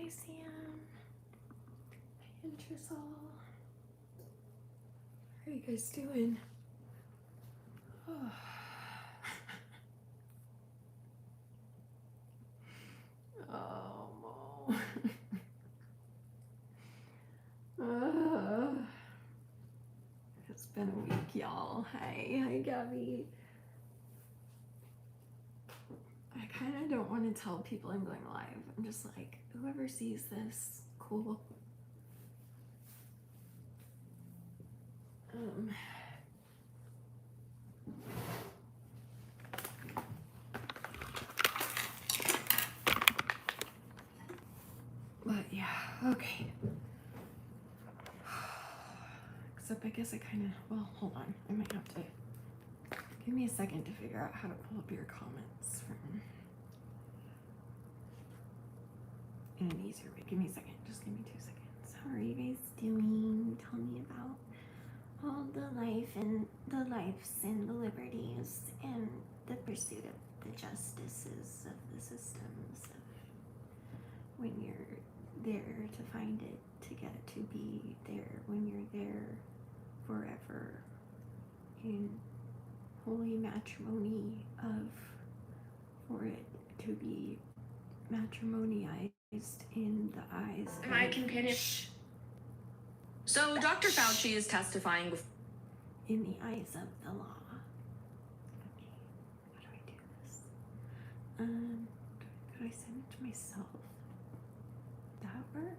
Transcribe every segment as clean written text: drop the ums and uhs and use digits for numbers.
Hi, Sam. Hi, Entresol. How are you guys doing? Oh. Oh, Mo. It's been a week, y'all. Hi, Gabby. I kind of don't want to tell people I'm going live. I'm just like, whoever sees this, cool. But yeah, okay. Except I guess I kind of, well, hold on. I might have to, give me a second to figure out how to pull up your comments from in an easier way. Give me a second. Just give me 2 seconds. How are you guys doing? Tell me about all the life and the lives and the liberties and the pursuit of the justices of the systems of when you're there to find it, to get it to be there, when you're there forever in holy matrimony of for it to be matrimonialized in the eyes of my companion. So Dr. Fauci is testifying in the eyes of the law. Okay, how do I do this? Could I send it to myself? Would that work?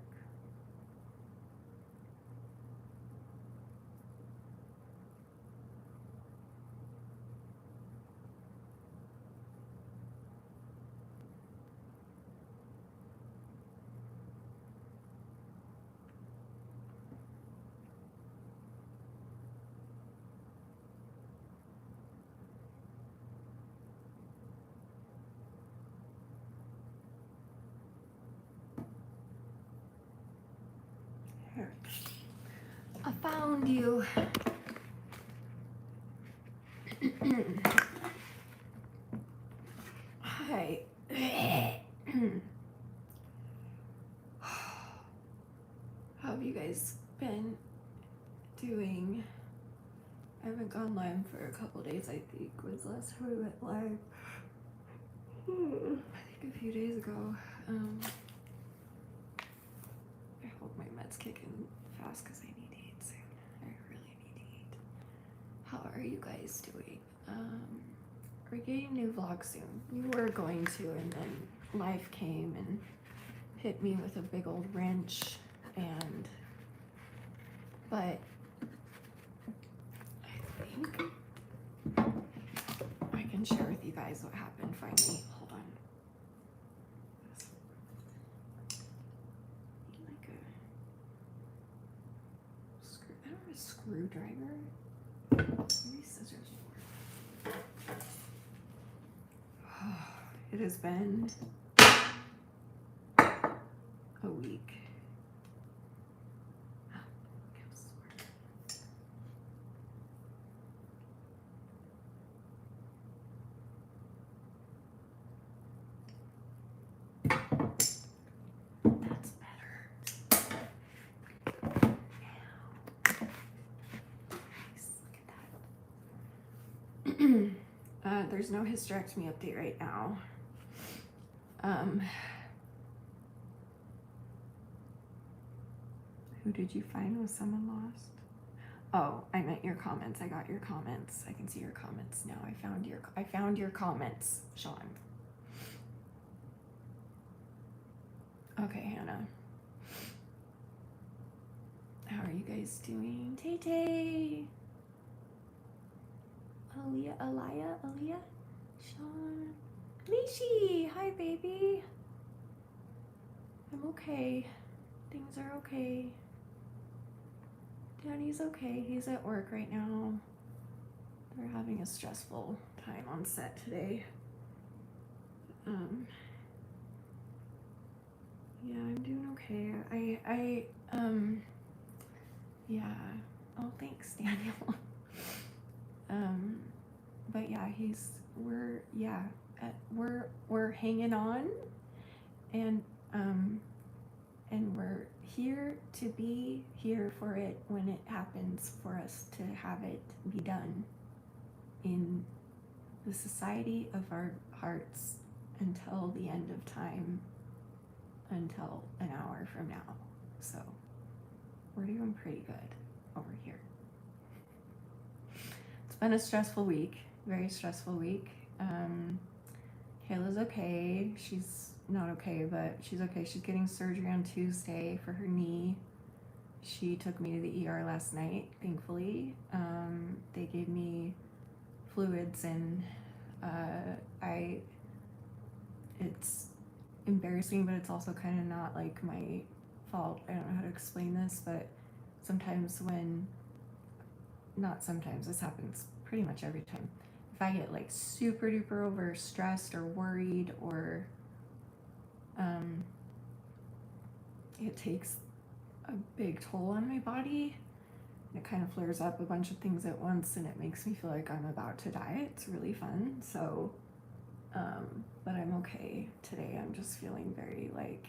Here. I found you. Hi. How have you guys been doing? I haven't gone live for a couple days, I think, was the last time we went live. I think a few days ago. I hope my meds kick in fast because I need to eat soon. I really need to eat. How are you guys doing? We're getting a new vlog soon. We were going to, and then life came and hit me with a big old wrench, but I think I can share with you guys what happened finally. Hold on. Like I don't have a screwdriver. Maybe scissors for it. It has been a week. That's better. Nice. Look at that. There's no hysterectomy update right now. Who did you find? Was someone lost? Oh, I meant your comments. I got your comments. I can see your comments now. I found your comments, Sean. Okay, Hannah. How are you guys doing? Tay Tay. Aaliyah, Sean. Lishi, hi baby. I'm okay. Things are okay. Daddy's okay. He's at work right now. They're having a stressful time on set today. Yeah, I'm doing okay. Yeah. Oh, thanks, Daniel. But yeah, we're hanging on, and And we're here to be here for it when it happens, for us to have it be done in the society of our hearts until the end of time, until an hour from now. So we're doing pretty good over here. It's been a stressful week, very stressful week. Kayla's okay. She's not okay, but she's okay. She's getting surgery on Tuesday for her knee. She took me to the ER last night, thankfully. They gave me fluids, and it's embarrassing, but it's also kind of not like my fault. I don't know how to explain this, but sometimes not sometimes, this happens pretty much every time. If I get like super duper over stressed or worried, or it takes a big toll on my body, it kind of flares up a bunch of things at once, and it makes me feel like I'm about to die. It's really fun. So but I'm okay today. I'm just feeling very like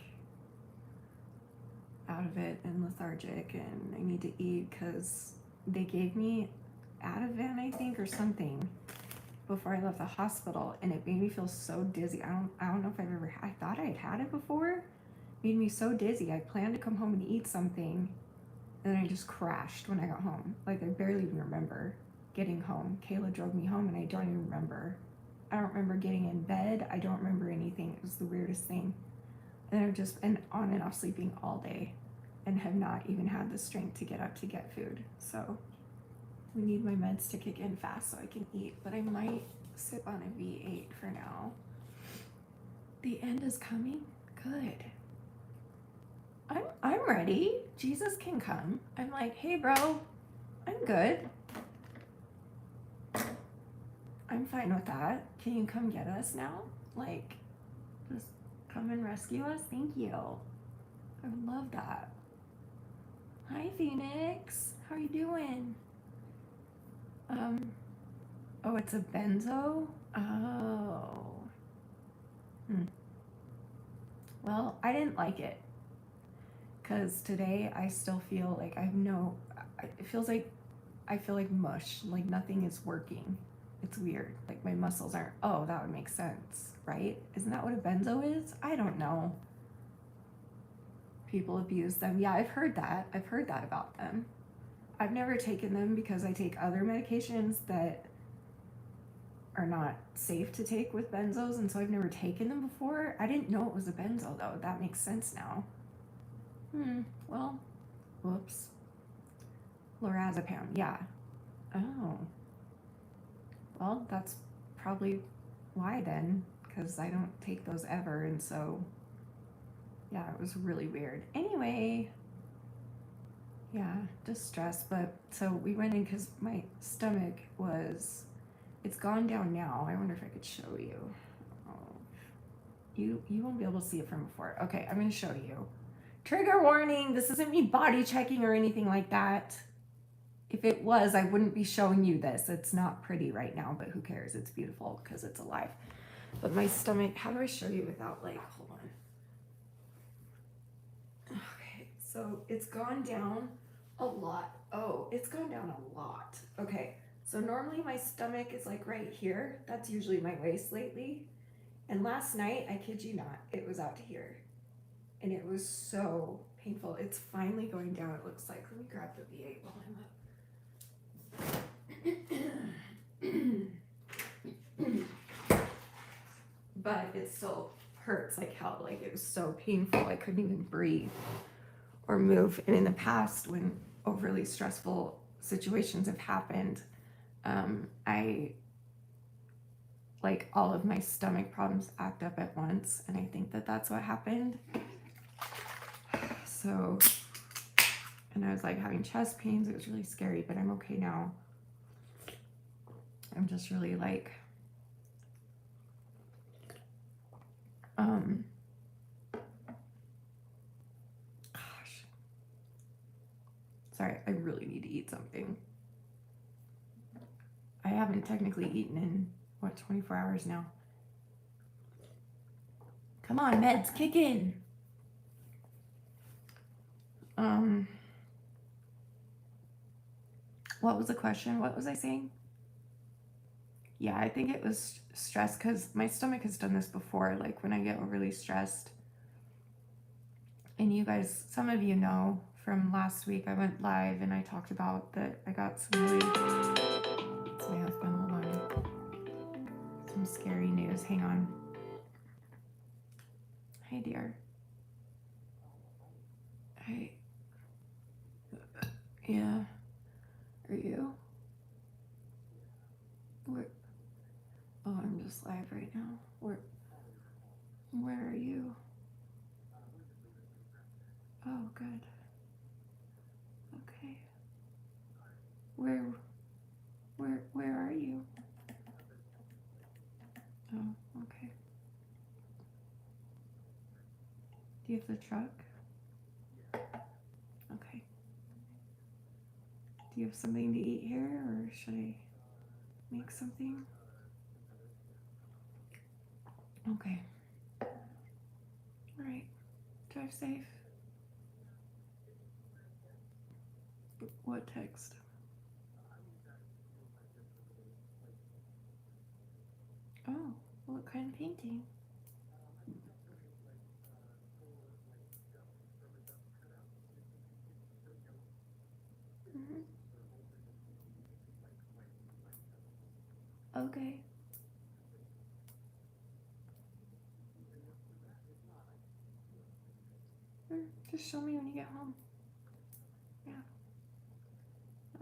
out of it and lethargic, and I need to eat because they gave me Ativan, I think, or something before I left the hospital, and it made me feel so dizzy. I don't know if I've ever I thought I'd had it before. It made me so dizzy. I planned to come home and eat something, and then I just crashed when I got home. Like, I barely even remember getting home. Kayla drove me home, and I don't even remember. I don't remember getting in bed. I don't remember anything. It was the weirdest thing. And I've just been on and off sleeping all day and have not even had the strength to get up to get food. So we need my meds to kick in fast so I can eat, but I might sip on a V8 for now. The end is coming? Good. I'm ready. Jesus can come. I'm like, hey bro, I'm good. I'm fine with that. Can you come get us now? Like, just come and rescue us? Thank you. I would love that. Hi Phoenix. How are you doing? Oh, it's a benzo? Oh. Well, I didn't like it. Because today I still feel like it feels like I feel like mush, like nothing is working. It's weird. Like my muscles aren't, oh, that would make sense, right? Isn't that what a benzo is? I don't know. People abuse them. Yeah, I've heard that. I've heard that about them. I've never taken them because I take other medications that are not safe to take with benzos, and so I've never taken them before. I didn't know it was a benzo though. That makes sense now. Well, whoops. Lorazepam, yeah. Oh. Well, that's probably why then, because I don't take those ever, and so, yeah, it was really weird. Anyway, yeah, just stress, but so we went in because my stomach it's gone down now. I wonder if I could show you. Oh, you won't be able to see it from before. Okay, I'm going to show you. Trigger warning, this isn't me body checking or anything like that. If it was, I wouldn't be showing you this. It's not pretty right now, but who cares? It's beautiful because it's alive. But my stomach, how do I show you without like, hold on. Okay, so it's gone down a lot. Oh, it's gone down a lot. Okay, so normally my stomach is like right here. That's usually my waist lately. And last night, I kid you not, it was out to here. And it was so painful. It's finally going down, it looks like. Let me grab the V8 while I'm up. But it still hurts like hell. Like, it was so painful. I couldn't even breathe or move. And in the past, when overly stressful situations have happened, like all of my stomach problems act up at once. And I think that that's what happened. So, and I was like having chest pains. It was really scary, but I'm okay now. I'm just really like, gosh, sorry, I really need to eat something. I haven't technically eaten in, 24 hours now. Come on, meds, kick in. What was the question? What was I saying? Yeah, I think it was stress because my stomach has done this before, like when I get overly stressed. And you guys, some of you know from last week, I went live and I talked about that I got some really, it's my husband, hold on, some scary news. Hang on. Hi, dear. Hi. Yeah. Are you? Where? Oh, I'm just live right now. Where are you? Oh, good. Okay. Where are you? Oh, okay. Do you have the truck? Okay. Do you have something to eat here, or should I make something? Okay. All right. Drive safe. What text? Oh, what kind of painting? Mm-hmm. Okay. Just show me when you get home. Yeah.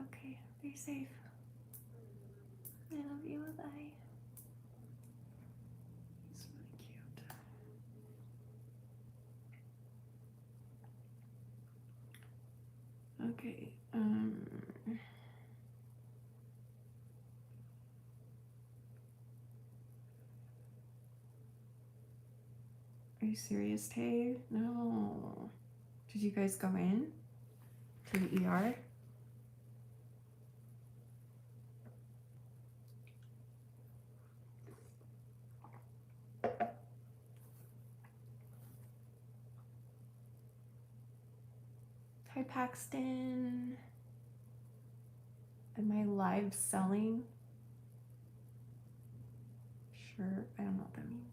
Okay. Be safe. I love you. Bye. He's really cute. Okay. Are you serious, Tay? No. Did you guys go in to the ER? Hi, Paxton. Am I live selling? Sure. I don't know what that means.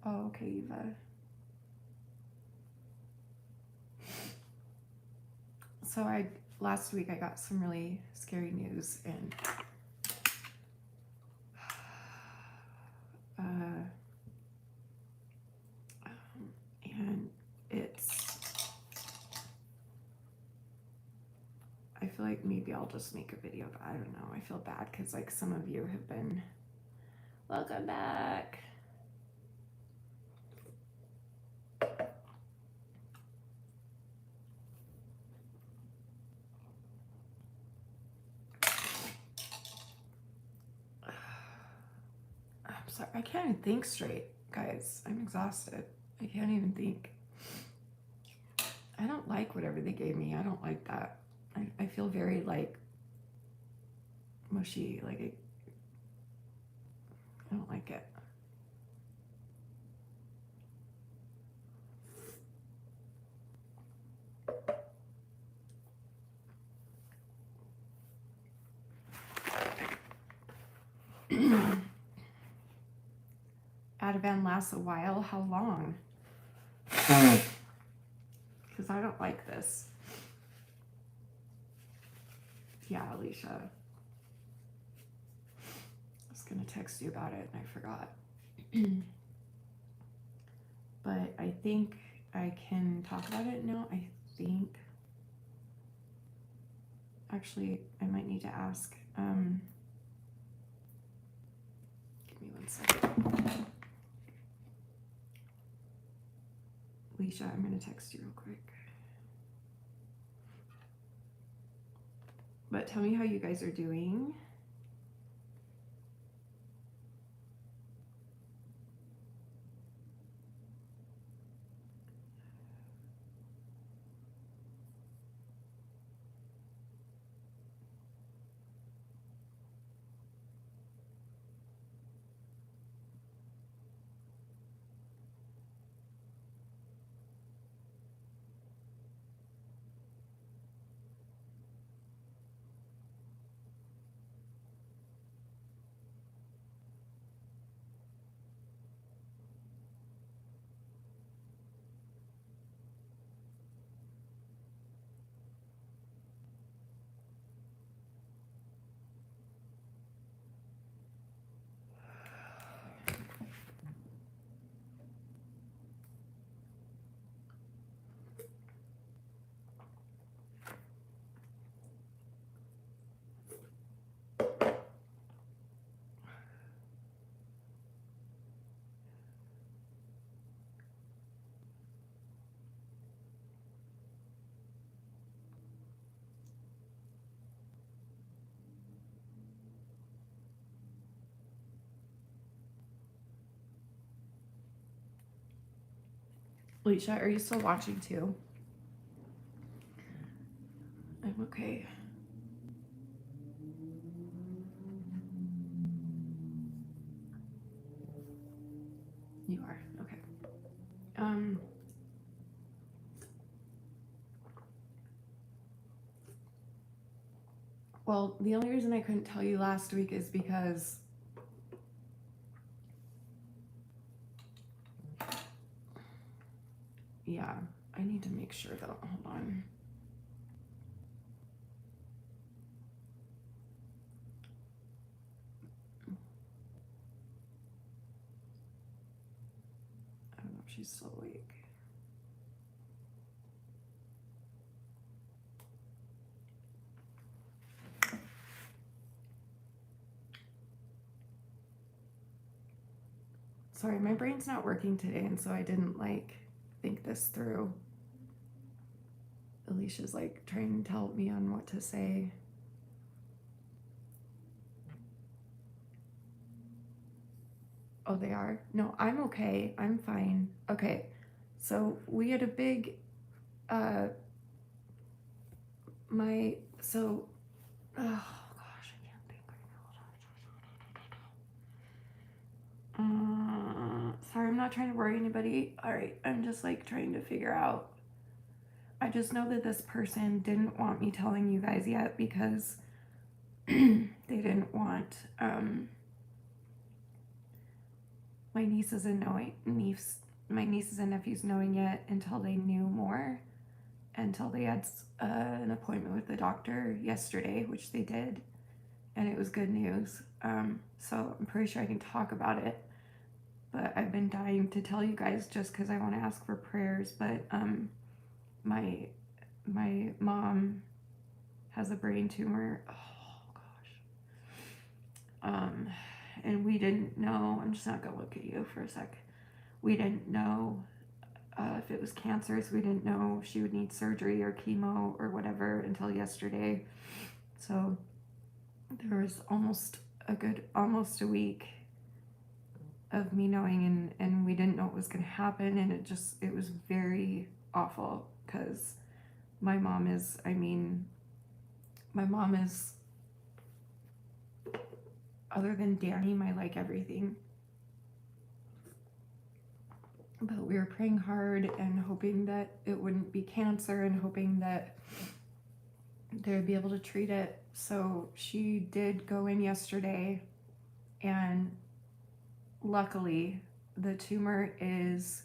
Oh, okay, Eva. So last week I got some really scary news, and and it's, I feel like maybe I'll just make a video, but I don't know. I feel bad because like some of you have been, welcome back. I'm sorry, I can't even think straight, guys. I'm exhausted. I can't even think. I don't like whatever they gave me. I don't like that. I feel very like mushy, like I don't like it. Ativan lasts a while. How long? Because I don't like this. Yeah, Alicia. I was going to text you about it and I forgot. But I think I can talk about it now. I think. Actually, I might need to ask. Give me 1 second. Alicia, I'm going to text you real quick. But tell me how you guys are doing. Alicia, are you still watching too? I'm okay. You are? Okay. Well, the only reason I couldn't tell you last week is because yeah, I need to make sure though. Hold on. I don't know if she's still awake. Sorry, my brain's not working today, and so I didn't like think this through. Alicia's like trying to help me on what to say. Oh, they are? No, I'm okay. I'm fine. Okay. So we had a big oh gosh, I can't think right now. Sorry, I'm not trying to worry anybody. All right, I'm just like trying to figure out. I just know that this person didn't want me telling you guys yet because they didn't want my nieces and nephews knowing yet until they knew more, until they had an appointment with the doctor yesterday, which they did, and it was good news. So I'm pretty sure I can talk about it, but I've been dying to tell you guys just because I want to ask for prayers. But my mom has a brain tumor. Oh gosh. And we didn't know. I'm just not gonna look at you for a sec. We didn't know if it was cancer, so we didn't know she would need surgery or chemo or whatever until yesterday. So there was almost a week of me knowing, and we didn't know what was going to happen, and it was very awful because my mom is other than Danny, my like everything. But we were praying hard and hoping that it wouldn't be cancer and hoping that they would be able to treat it. So she did go in yesterday, and luckily the tumor is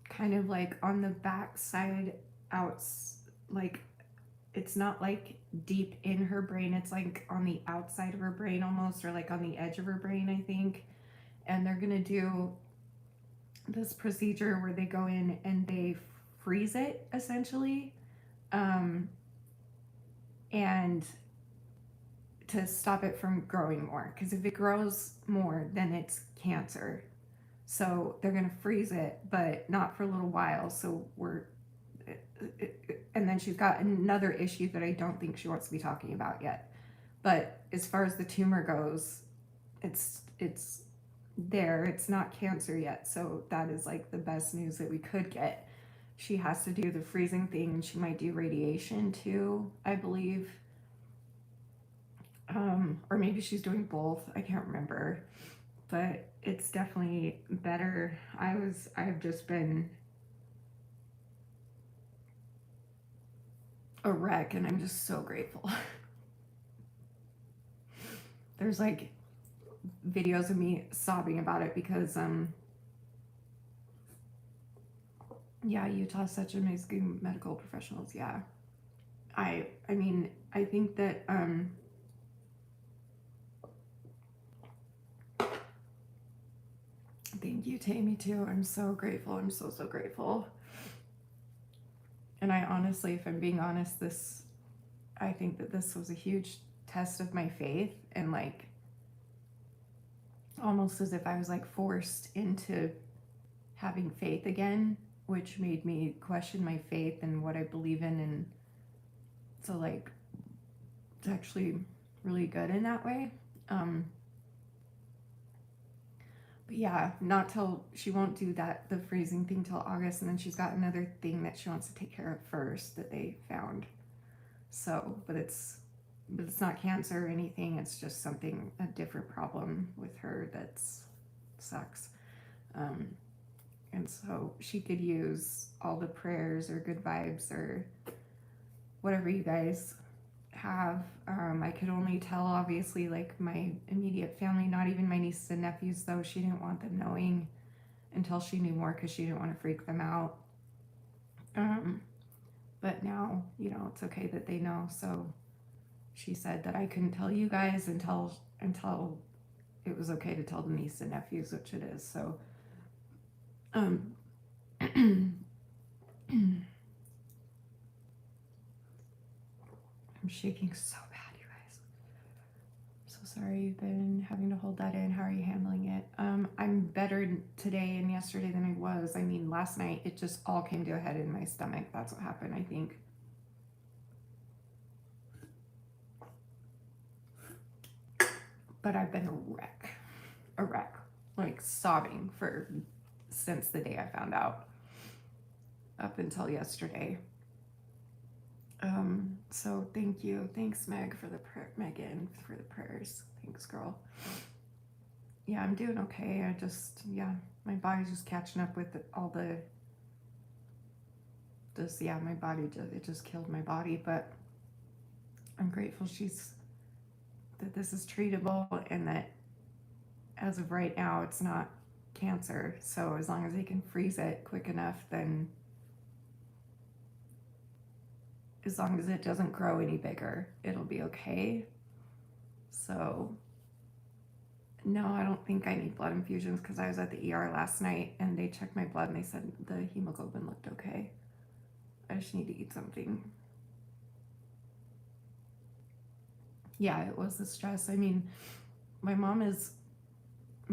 kind of like on the back side like it's not like deep in her brain, it's like on the outside of her brain almost, or like on the edge of her brain, I think. And they're gonna do this procedure where they go in and they freeze it essentially, and to stop it from growing more, because if it grows more then it's cancer. So they're going to freeze it, but not for a little while. So and then she's got another issue that I don't think she wants to be talking about yet. But as far as the tumor goes, it's there. It's not cancer yet. So that is like the best news that we could get. She has to do the freezing thing, and she might do radiation too, I believe. Or maybe she's doing both. I can't remember. But it's definitely better. I've just been a wreck, and I'm just so grateful. There's like videos of me sobbing about it because yeah, Utah's such amazing medical professionals. Yeah. I mean, I think that thank you, Tammy, too. I'm so grateful. I'm so grateful. And I honestly, if I'm being honest, I think that this was a huge test of my faith, and like almost as if I was like forced into having faith again, which made me question my faith and what I believe in. And so like it's actually really good in that way. But yeah, not till she won't do that, the freezing thing till August. And then she's got another thing that she wants to take care of first that they found. So, but it's not cancer or anything. It's just something, a different problem with her that's sucks. Um, and so she could use all the prayers or good vibes or whatever you guys have. I could only tell, obviously, like my immediate family, not even my nieces and nephews, though. She didn't want them knowing until she knew more because she didn't want to freak them out. But now, it's okay that they know. So she said that I couldn't tell you guys until it was okay to tell the niece and nephews, which it is. So, I'm shaking so bad, you guys. So sorry you've been having to hold that in. How are you handling it? I'm better today and yesterday than I was. I mean, last night it just all came to a head in my stomach. That's what happened, I think. But I've been a wreck, like sobbing since the day I found out, up until yesterday. So thank you. Thanks, Megan, for the prayers. Thanks, girl. Yeah, I'm doing okay. My body's just catching up with all my body it just killed my body, but I'm grateful that this is treatable and that as of right now it's not cancer. So as long as they can freeze it quick enough, then as long as it doesn't grow any bigger, it'll be okay. So no, I don't think I need blood infusions because I was at the ER last night and they checked my blood and they said the hemoglobin looked okay. I just need to eat something. Yeah, it was the stress. I mean, my mom is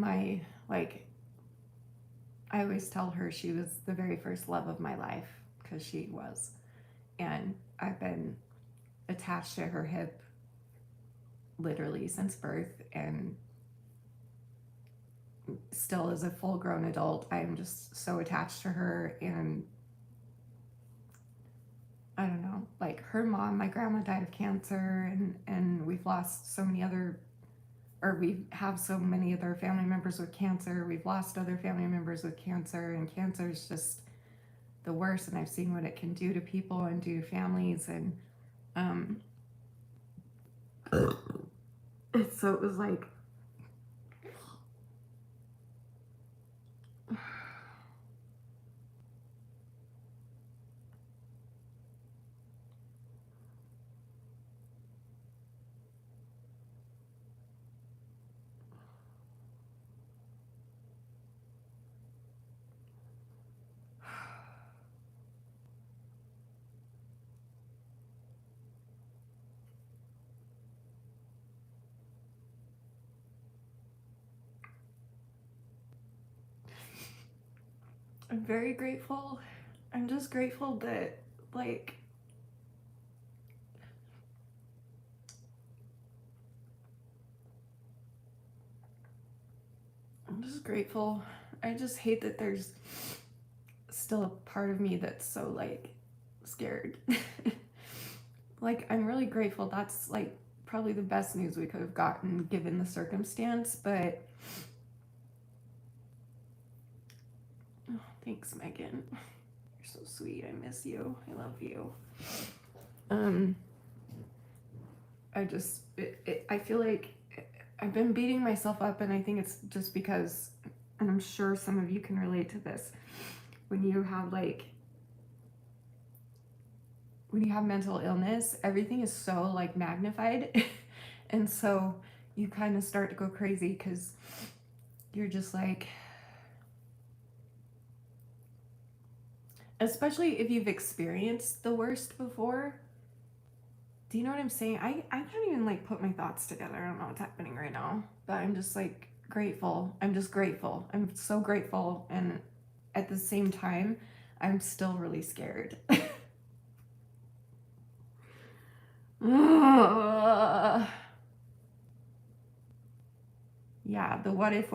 I always tell her she was the very first love of my life because she was. And I've been attached to her hip literally since birth, and still as a full grown adult, I'm just so attached to her. And I don't know, like her mom, my grandma died of cancer, and we've lost so many other, or we have so many other family members with cancer. We've lost other family members with cancer, and cancer is just the worst. And I've seen what it can do to people and do to families. And so it was like, I'm very grateful. I'm just grateful that, like, I'm just grateful. I just hate that there's still a part of me that's so, like, scared. Like, I'm really grateful. That's, like, probably the best news we could have gotten given the circumstance, but oh, thanks, Megan. You're so sweet. I miss you. I love you. I feel like I've been beating myself up, and I think it's just because, and I'm sure some of you can relate to this, when you have mental illness, everything is so like magnified. And so you kind of start to go crazy because you're just like, especially if you've experienced the worst before. Do you know what I'm saying? I can't even like put my thoughts together. I don't know what's happening right now, but I'm just like grateful. I'm just grateful. I'm so grateful. And at the same time, I'm still really scared. Yeah, the what if.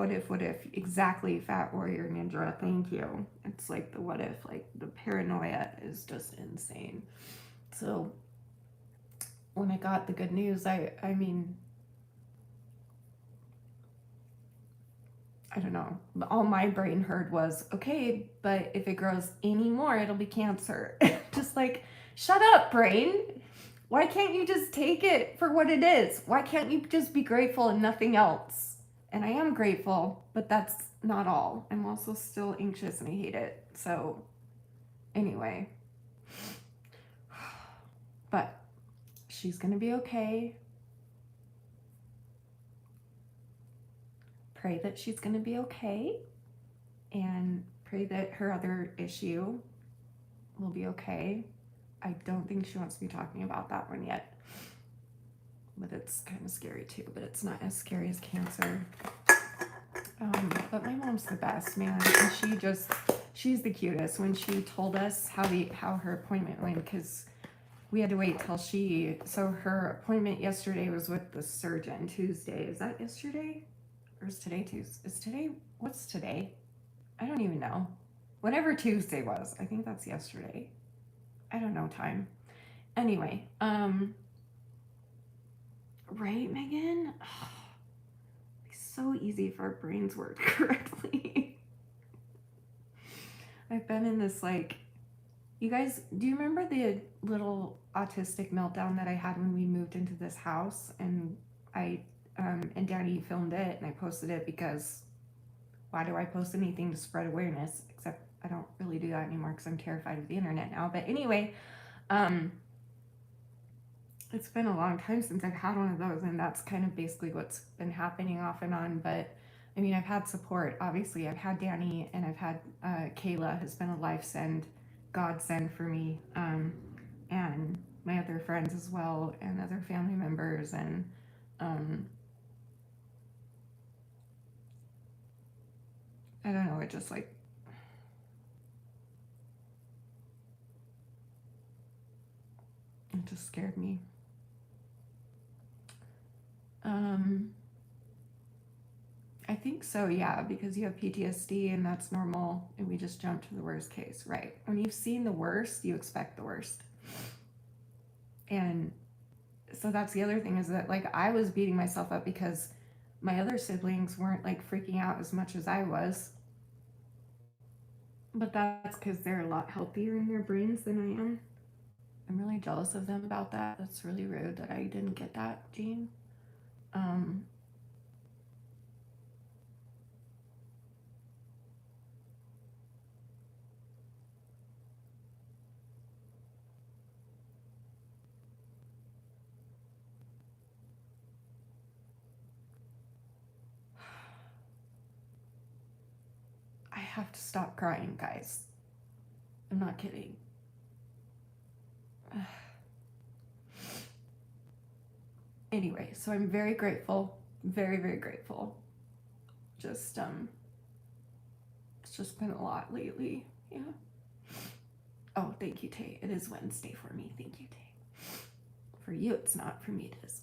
Exactly, Fat Warrior Ninja. Thank you. It's like the what if, like the paranoia is just insane. So when I got the good news, I mean, I don't know. All my brain heard was, okay, but if it grows any more, it'll be cancer. Just like, shut up, brain. Why can't you just take it for what it is? Why can't you just be grateful and nothing else? And I am grateful, but that's not all. I'm also still anxious and I hate it. So, anyway, but she's gonna be okay. Pray that she's gonna be okay and pray that her other issue will be okay. I don't think she wants to be talking about that one yet. But it's kind of scary too, but it's not as scary as cancer. But my mom's the best, man. And she's the cutest. When she told us how her appointment went, because we had to wait till so her appointment yesterday was with the surgeon. Tuesday. Is that yesterday? Or is today Tuesday? Is today, what's today? I don't even know. Whatever Tuesday was, I think that's yesterday. I don't know time. Anyway, right, Megan? Oh, it's so easy if our brains work correctly. I've been in this, like, you guys, do you remember the little autistic meltdown that I had when we moved into this house? And and Danny filmed it and I posted it because why do I post anything to spread awareness? Except I don't really do that anymore because I'm terrified of the internet now. But anyway, it's been a long time since I've had one of those, and that's kind of basically what's been happening off and on. But I mean, I've had support. Obviously, I've had Danny, and I've had Kayla has been a life send, godsend for me, and my other friends as well, and other family members, and I don't know. It just like it just scared me. Um, I think so, yeah, because you have PTSD and that's normal, and we just jump to the worst case, right? When you've seen the worst, you expect the worst. And so that's the other thing is that, like, I was beating myself up because my other siblings weren't like freaking out as much as I was. But that's because they're a lot healthier in their brains than I am. I'm really jealous of them about that. That's really rude that I didn't get that gene. Um, I have to stop crying, guys. I'm not kidding. Anyway, so I'm very grateful, very, very grateful. Just it's just been a lot lately. Yeah. Oh, thank you, Tay. It is Wednesday for me. Thank you, Tay. For you, it's not. For me, it is.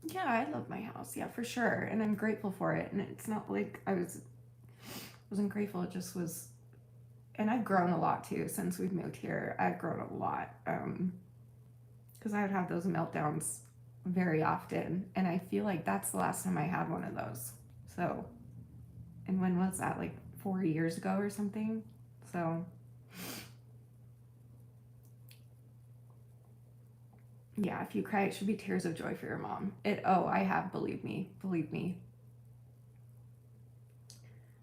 Yeah, I love my house. Yeah, for sure, and I'm grateful for it. And it's not like wasn't grateful. It just was. And I've grown a lot too since we've moved here. I've grown a lot. Because I would have those meltdowns very often, and I feel like that's the last time I had one of those. So, and when was that? Like 4 years ago or something. So, yeah, if you cry, it should be tears of joy for your mom. I have, believe me, believe me.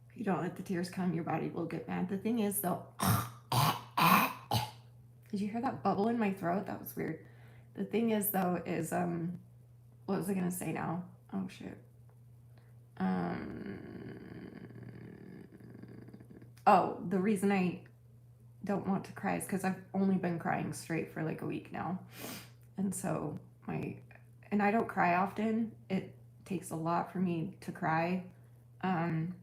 If you don't let the tears come, your body will get mad. The thing is, though, did you hear that bubble in my throat? That was weird. The thing is, though, is, what was I gonna say now? Oh, shit. Um, the reason I don't want to cry is because I've only been crying straight for like a week now. And so and I don't cry often. It takes a lot for me to cry. Um,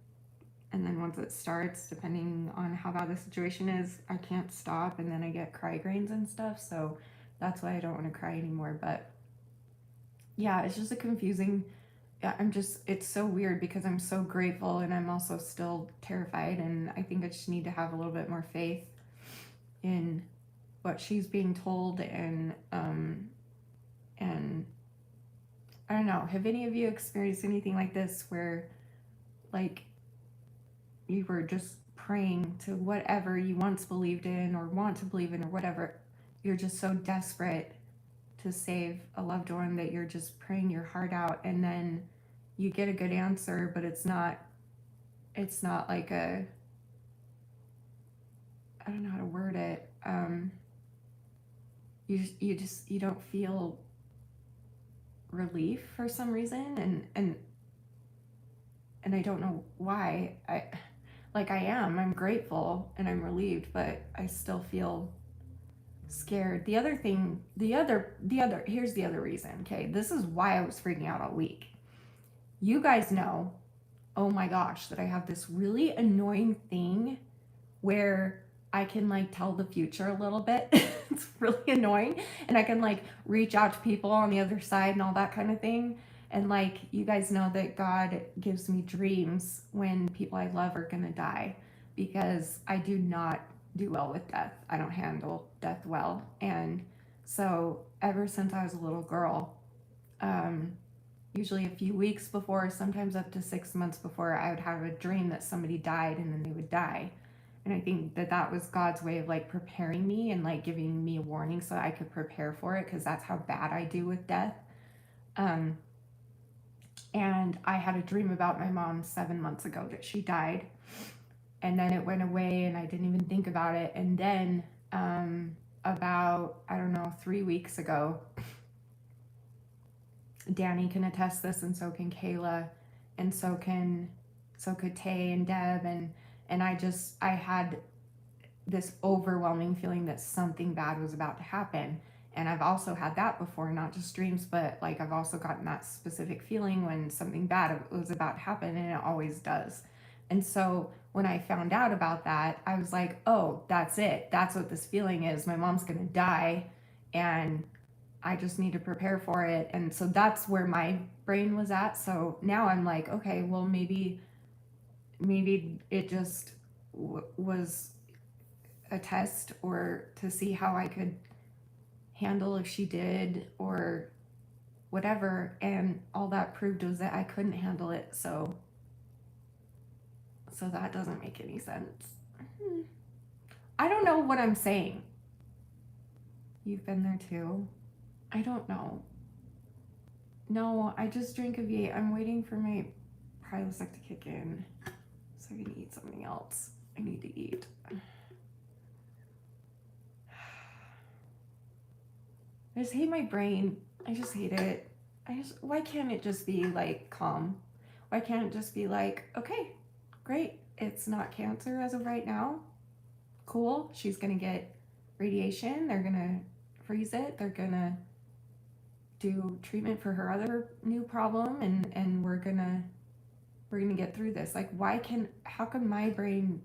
and then once it starts, depending on how bad the situation is, I can't stop, and then I get cry grains and stuff. So that's why I don't want to cry anymore. But yeah, it's just a confusing. Yeah, it's so weird because I'm so grateful and I'm also still terrified. And I think I just need to have a little bit more faith in what she's being told. And I don't know. Have any of you experienced anything like this where, like, you were just praying to whatever you once believed in or want to believe in or whatever? You're just so desperate to save a loved one that you're just praying your heart out, and then you get a good answer, but it's not like a, I don't know how to word it. You don't feel relief for some reason, and I don't know why. I'm grateful and I'm relieved, but I still feel scared. Here's the other reason. Okay, this is why I was freaking out all week. You guys know, oh my gosh, that I have this really annoying thing where I can like tell the future a little bit. It's really annoying. And I can like reach out to people on the other side and all that kind of thing. And like, you guys know that God gives me dreams when people I love are going to die, because I do not do well with death. I don't handle death well. And so ever since I was a little girl, um, usually a few weeks before, sometimes up to 6 months before, I would have a dream that somebody died and then they would die. And I think that was God's way of like preparing me and like giving me a warning so I could prepare for it, because that's how bad I do with death. And I had a dream about my mom 7 months ago that she died, and then it went away and I didn't even think about it. And then about, I don't know, 3 weeks ago, Danny can attest this, and so can Kayla, and so could Tay and Deb, and I had this overwhelming feeling that something bad was about to happen. And I've also had that before, not just dreams, but like I've also gotten that specific feeling when something bad was about to happen, and it always does. And so when I found out about that, I was like, oh, that's it. That's what this feeling is. My mom's going to die, and I just need to prepare for it. And so that's where my brain was at. So now I'm like, okay, well, maybe it just was a test, or to see how I could handle if she did or whatever. And all that proved was that I couldn't handle it. So that doesn't make any sense. I don't know what I'm saying. You've been there too. I don't know. No, I just drank a V8. I'm waiting for my Prilosec to kick in so I can eat something else. I need to eat. I just hate my brain. I just hate it. Why can't it just be like calm? Why can't it just be like, okay, great. It's not cancer as of right now. Cool. She's going to get radiation. They're going to freeze it. They're going to do treatment for her other new problem. And we're going to get through this. Like, how come my brain,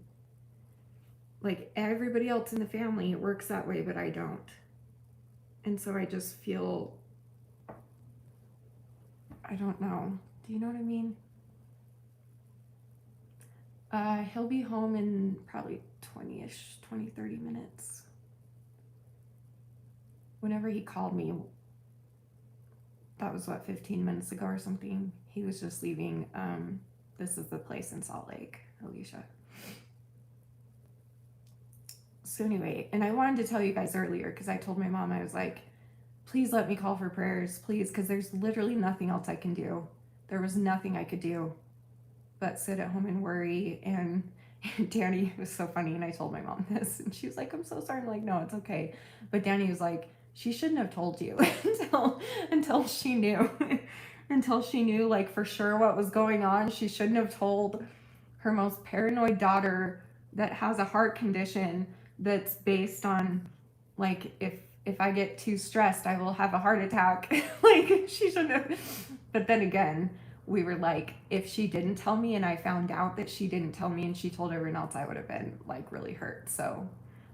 like everybody else in the family, it works that way, but I don't. And so I just feel, I don't know. Do you know what I mean? He'll be home in probably 20, 30 minutes. Whenever he called me, that was 15 minutes ago or something. He was just leaving. This is the place in Salt Lake, Alicia. So anyway, and I wanted to tell you guys earlier, because I told my mom, I was like, please let me call for prayers, please, because there's literally nothing else I can do. There was nothing I could do but sit at home and worry. And Danny was so funny, and I told my mom this, and she was like, I'm so sorry. I'm like, no, it's okay. But Danny was like, she shouldn't have told you until she knew. Until she knew like for sure what was going on. She shouldn't have told her most paranoid daughter that has a heart condition that's based on like, if I get too stressed, I will have a heart attack. Like, she shouldn't have. But then again, we were like, if she didn't tell me and I found out that she didn't tell me and she told everyone else, I would have been like really hurt. So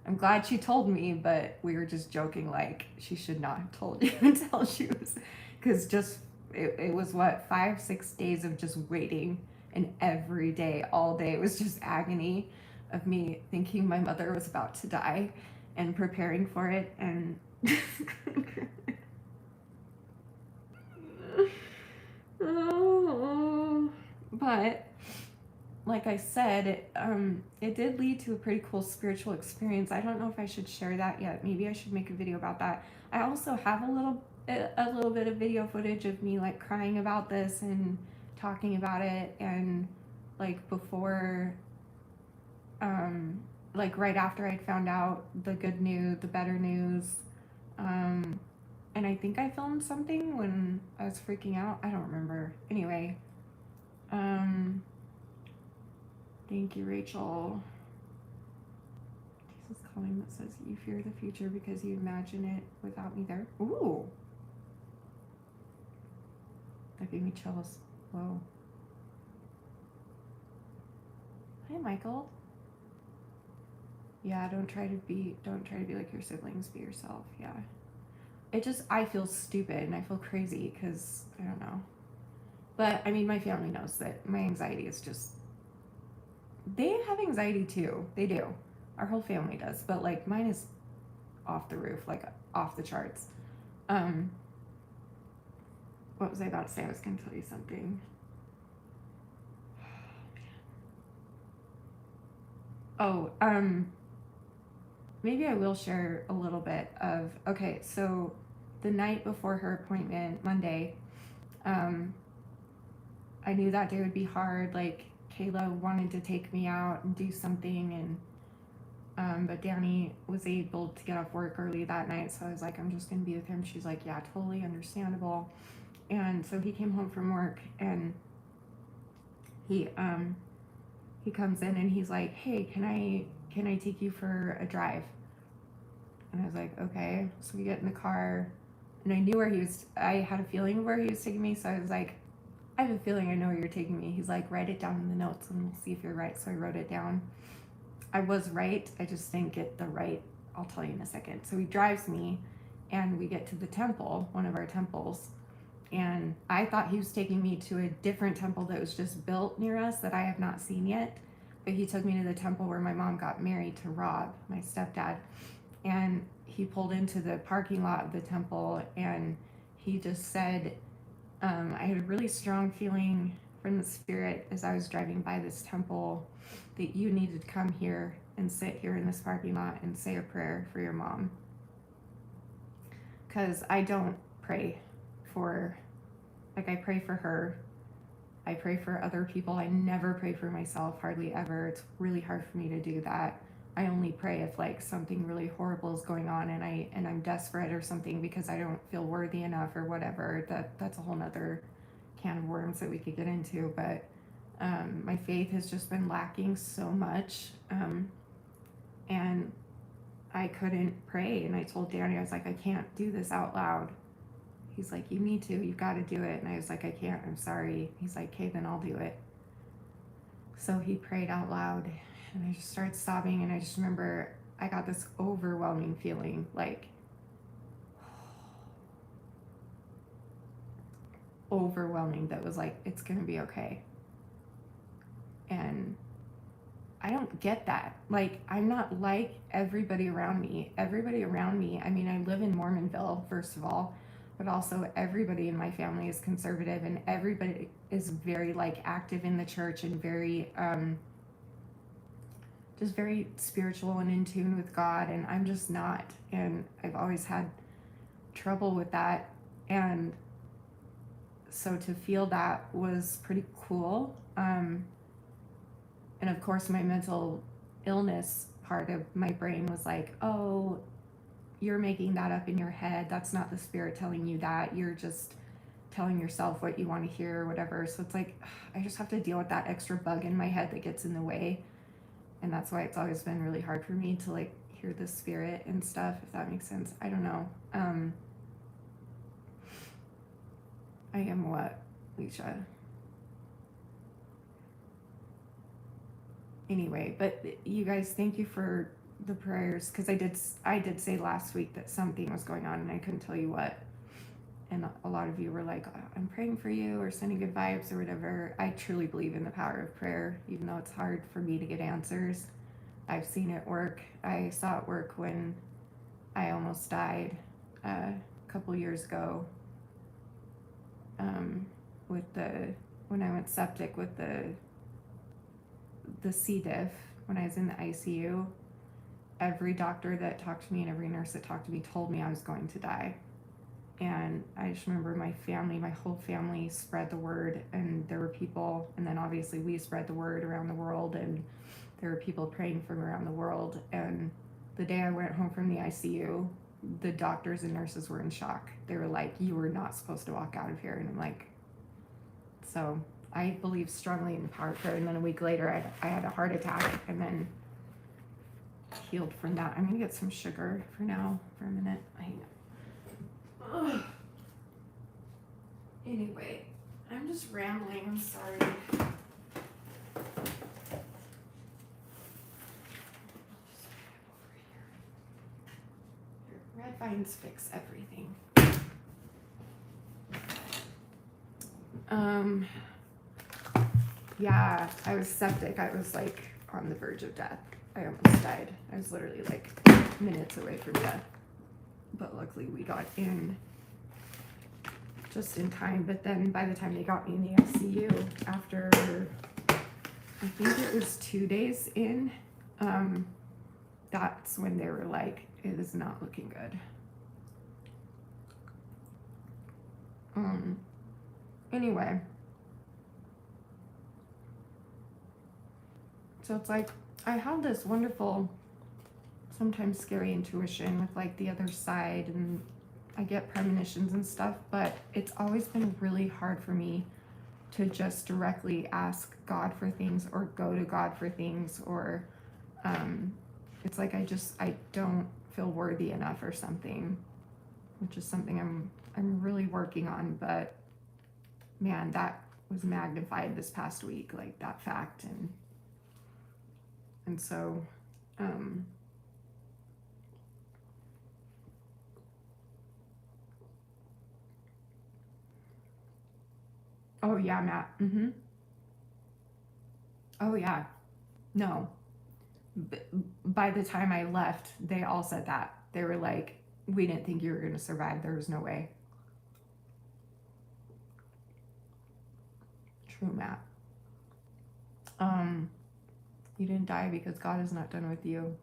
I'm glad she told me, but we were just joking, like she should not have told you until she was, because just it was what, 5, 6 days of just waiting, and every day, all day, it was just agony of me thinking my mother was about to die and preparing for it. And oh, but like I said, it did lead to a pretty cool spiritual experience. I don't know if I should share that yet. Maybe I should make a video about that. I also have a little bit of video footage of me like crying about this and talking about it, and like before, like right after I'd found out the good news, the better news. Um, and I think I filmed something when I was freaking out. I don't remember. Anyway, um, thank you, Rachel. Jesus calling that says you fear the future because you imagine it without me there. Ooh, that gave me chills. Whoa. Hi, Michael. Yeah, don't try to be like your siblings. Be yourself. Yeah. I feel stupid and I feel crazy because I don't know. But I mean, my family knows that my anxiety is just. They have anxiety too. They do. Our whole family does. But like mine is off the roof, like off the charts. What was I about to say? I was going to tell you something. Oh, maybe I will share a little bit of. Okay, so the night before her appointment, Monday, I knew that day would be hard. Like Kayla wanted to take me out and do something, and but Danny was able to get off work early that night, so I was like, I'm just gonna be with him. She's like, yeah, totally understandable. And so he came home from work, and he comes in and he's like, hey, can I take you for a drive? And I was like, okay. So we get in the car, and I knew where he was. I had a feeling where he was taking me, so I was like, I have a feeling I know where you're taking me. He's like, write it down in the notes and we'll see if you're right. So I wrote it down. I was right. I just didn't get the right. I'll tell you in a second. So he drives me, and we get to the temple, one of our temples. And I thought he was taking me to a different temple that was just built near us that I have not seen yet. But he took me to the temple where my mom got married to Rob, my stepdad. And he pulled into the parking lot of the temple, and he just said, I had a really strong feeling from the Spirit as I was driving by this temple that you needed to come here and sit here in this parking lot and say a prayer for your mom. Because I don't pray for, like, I pray for her. I pray for other people. I never pray for myself, hardly ever. It's really hard for me to do that. I only pray if like something really horrible is going on and I'm desperate or something because I don't feel worthy enough or whatever. That's a whole nother can of worms that we could get into. But my faith has just been lacking so much, and I couldn't pray. And I told Danny, I was like, I can't do this out loud. He's like, you need to. You've got to do it. And I was like, I can't. I'm sorry. He's like, okay, then I'll do it. So he prayed out loud. And I just started sobbing, and I just remember I got this overwhelming feeling, like overwhelming, that was like, it's gonna be okay. And I don't get that. Like, I'm not like everybody around me. Everybody around me, I mean, I live in Mormonville, first of all, but also everybody in my family is conservative, and everybody is very like active in the church and very just very spiritual and in tune with God, and I'm just not. And I've always had trouble with that. And so to feel that was pretty cool. And of course, my mental illness part of my brain was like, oh, you're making that up in your head. That's not the Spirit telling you that. You're just telling yourself what you want to hear or whatever. So it's like, I just have to deal with that extra bug in my head that gets in the way. And that's why it's always been really hard for me to like hear the Spirit and stuff, if that makes sense. I don't know. I am what, Leisha? Anyway, but you guys, thank you for the prayers, because I did say last week that something was going on and I couldn't tell you what. and a lot of you were like, I'm praying for you or sending good vibes or whatever. I truly believe in the power of prayer, even though it's hard for me to get answers. I've seen it work. I saw it work when I almost died a couple years ago, with when I went septic with the C. diff, when I was in the ICU. Every doctor that talked to me and every nurse that talked to me told me I was going to die. And I just remember my whole family spread the word, and there were people, and then obviously we spread the word around the world, and there were people praying from around the world. And the day I went home from the ICU, the doctors and nurses were in shock. They were like, you were not supposed to walk out of here. And I'm like, so I believe strongly in the power of prayer. And then a week later, I had a heart attack, and then healed from that. I'm gonna get some sugar for now for a minute. Anyway, I'm just rambling. I'm sorry. Red vines fix everything. Yeah, I was septic. I was like on the verge of death. I almost died. I was literally like minutes away from death. But luckily we got in just in time. But then by the time they got me in the ICU, after I think it was 2 days in, that's when they were like, it is not looking good. Anyway. So it's like, I have this wonderful, sometimes scary intuition with like the other side, and I get premonitions and stuff, but it's always been really hard for me to just directly ask God for things or go to God for things, or it's like I don't feel worthy enough or something, which is something I'm really working on. But man, that was magnified this past week, like that fact. And so oh yeah, Matt. Oh yeah. No. By the time I left, they all said that. They were like, we didn't think you were going to survive. There was no way. True, Matt. You didn't die because God is not done with you.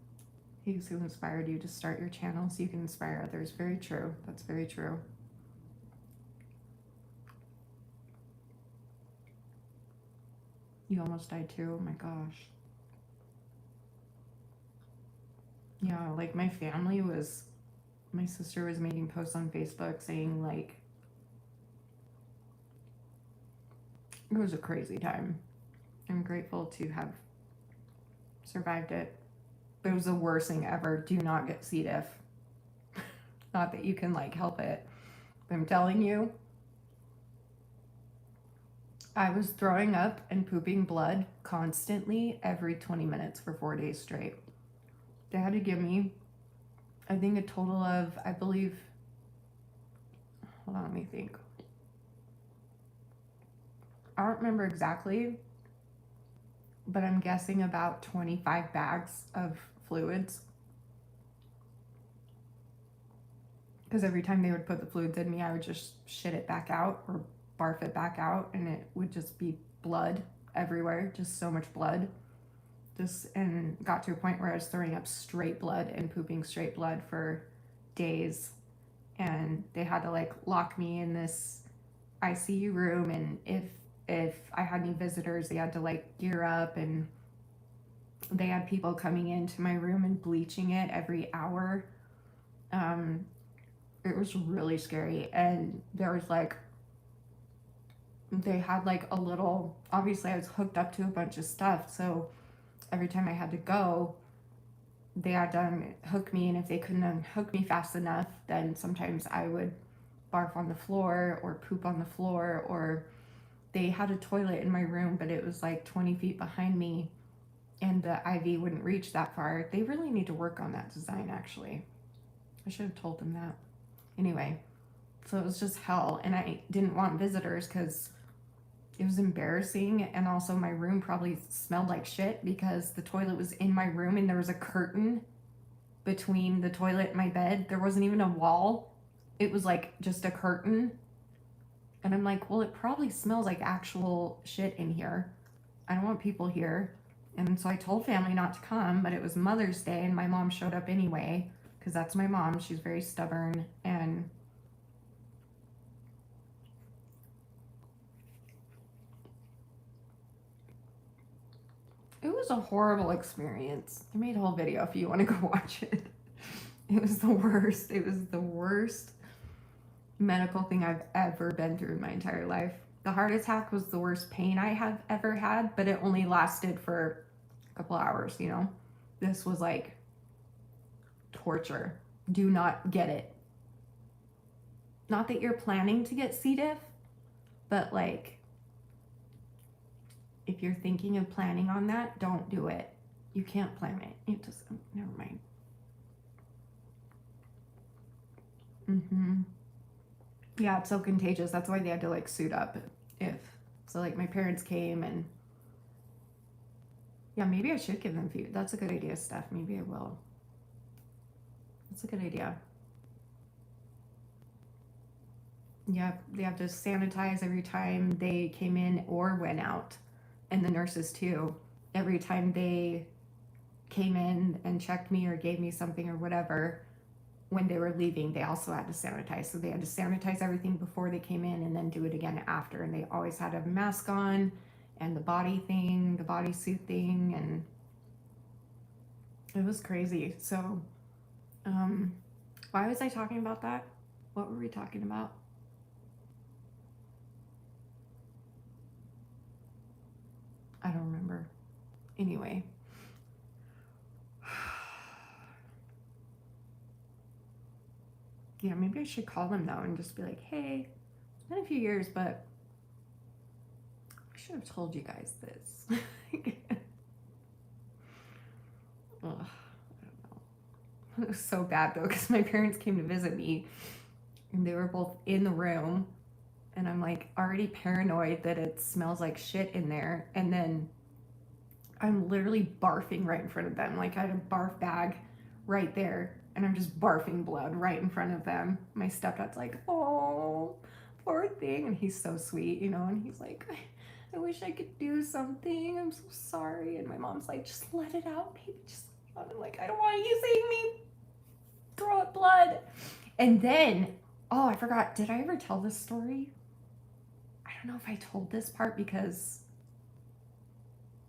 He's who inspired you to start your channel so you can inspire others. Very true. That's very true. You almost died too? Oh my gosh. Yeah, like my sister was making posts on Facebook saying like, it was a crazy time. I'm grateful to have survived it. But it was the worst thing ever. Do not get C. diff. Not that you can like help it. But I'm telling you, I was throwing up and pooping blood constantly every 20 minutes for 4 days straight. They had to give me, I think, a total of, I believe, hold on, let me think. I don't remember exactly, but I'm guessing about 25 bags of fluids. Because every time they would put the fluids in me, I would just shit it back out or barf it back out, and it would just be blood everywhere, just so much blood. And got to a point where I was throwing up straight blood and pooping straight blood for days. And they had to like lock me in this ICU room, and if I had any visitors, they had to like gear up, and they had people coming into my room and bleaching it every hour. It was really scary. And there was like, they had like a little, obviously I was hooked up to a bunch of stuff, so every time I had to go, they had to unhook me, and if they couldn't unhook me fast enough, then sometimes I would barf on the floor or poop on the floor, or they had a toilet in my room, but it was like 20 feet behind me, and the IV wouldn't reach that far. They really need to work on that design, actually. I should have told them that. Anyway, So it was just hell. And I didn't want visitors because it was embarrassing. And also, my room probably smelled like shit because the toilet was in my room and there was a curtain between the toilet and my bed. There wasn't even a wall, it was like just a curtain. And I'm like, well, it probably smells like actual shit in here. I don't want people here. And so I told family not to come, but it was Mother's Day and my mom showed up anyway because that's my mom. She's very stubborn. And it was a horrible experience. I made a whole video if you want to go watch it. It was the worst. It was the worst medical thing I've ever been through in my entire life. The heart attack was the worst pain I have ever had, but it only lasted for a couple hours, you know? This was like torture. Do not get it. Not that you're planning to get C. diff, but like, if you're thinking of planning on that, don't do it. You can't plan it. It just, never mind. Yeah, it's so contagious. That's why they had to like suit up. So like my parents came and yeah, maybe I should give them food. That's a good idea, Steph. Maybe I will. That's a good idea. Yeah, they have to sanitize every time they came in or went out. And the nurses too. Every time they came in and checked me or gave me something or whatever, when they were leaving, they also had to sanitize. So they had to sanitize everything before they came in and then do it again after. And they always had a mask on and the body thing, the bodysuit thing, and it was crazy. So, why was I talking about that? What were we talking about? I don't remember. Anyway. Yeah, maybe I should call them though and just be like, hey, it's been a few years, but I should have told you guys this. Ugh, I don't know. It was so bad though, because my parents came to visit me and they were both in the room. And I'm like already paranoid that it smells like shit in there. And then I'm literally barfing right in front of them. Like I had a barf bag right there and I'm just barfing blood right in front of them. My stepdad's like, oh, poor thing. And he's so sweet, you know, and he's like, I wish I could do something. I'm so sorry. And my mom's like, just let it out, baby. Just let it out. I'm like, I don't want you seeing me throw up blood. And then, oh, I forgot. Did I ever tell this story? I don't know if I told this part because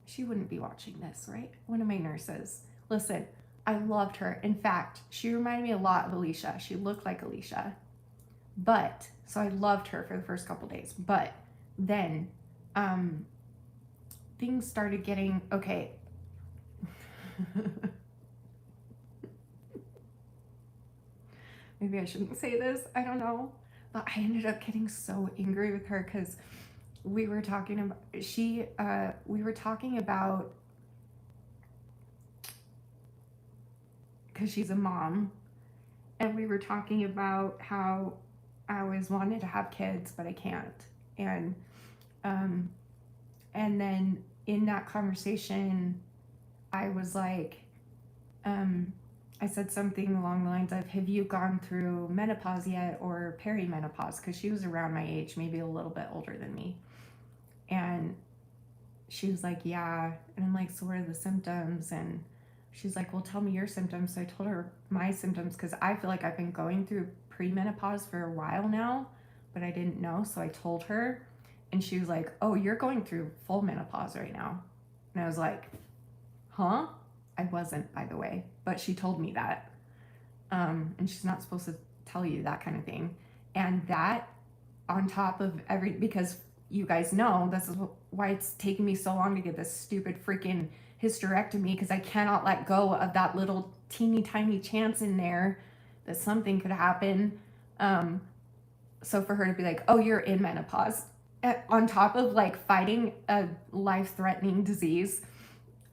she wouldn't be watching this, right? One of my nurses. Listen, I loved her. In fact, she reminded me a lot of Alicia. She looked like Alicia. But, so I loved her for the first couple days. But then, things started getting, okay. Maybe I shouldn't say this. I don't know. But I ended up getting so angry with her because we were talking about, we were talking about, because she's a mom, and we were talking about how I always wanted to have kids, but I can't. And then in that conversation, I was like, I said something along the lines of, have you gone through menopause yet or perimenopause? Because she was around my age, maybe a little bit older than me. And she was like, yeah. And I'm like, so what are the symptoms? And she's like, well, tell me your symptoms. So I told her my symptoms because I feel like I've been going through premenopause for a while now, but I didn't know. So I told her, and she was like, oh, you're going through full menopause right now. And I was like, huh? I wasn't, by the way, but she told me that. And she's not supposed to tell you that kind of thing. And that on top of because you guys know this is why it's taking me so long to get this stupid freaking hysterectomy, because I cannot let go of that little teeny tiny chance in there that something could happen. So for her to be like, oh, you're in menopause, on top of like fighting a life-threatening disease,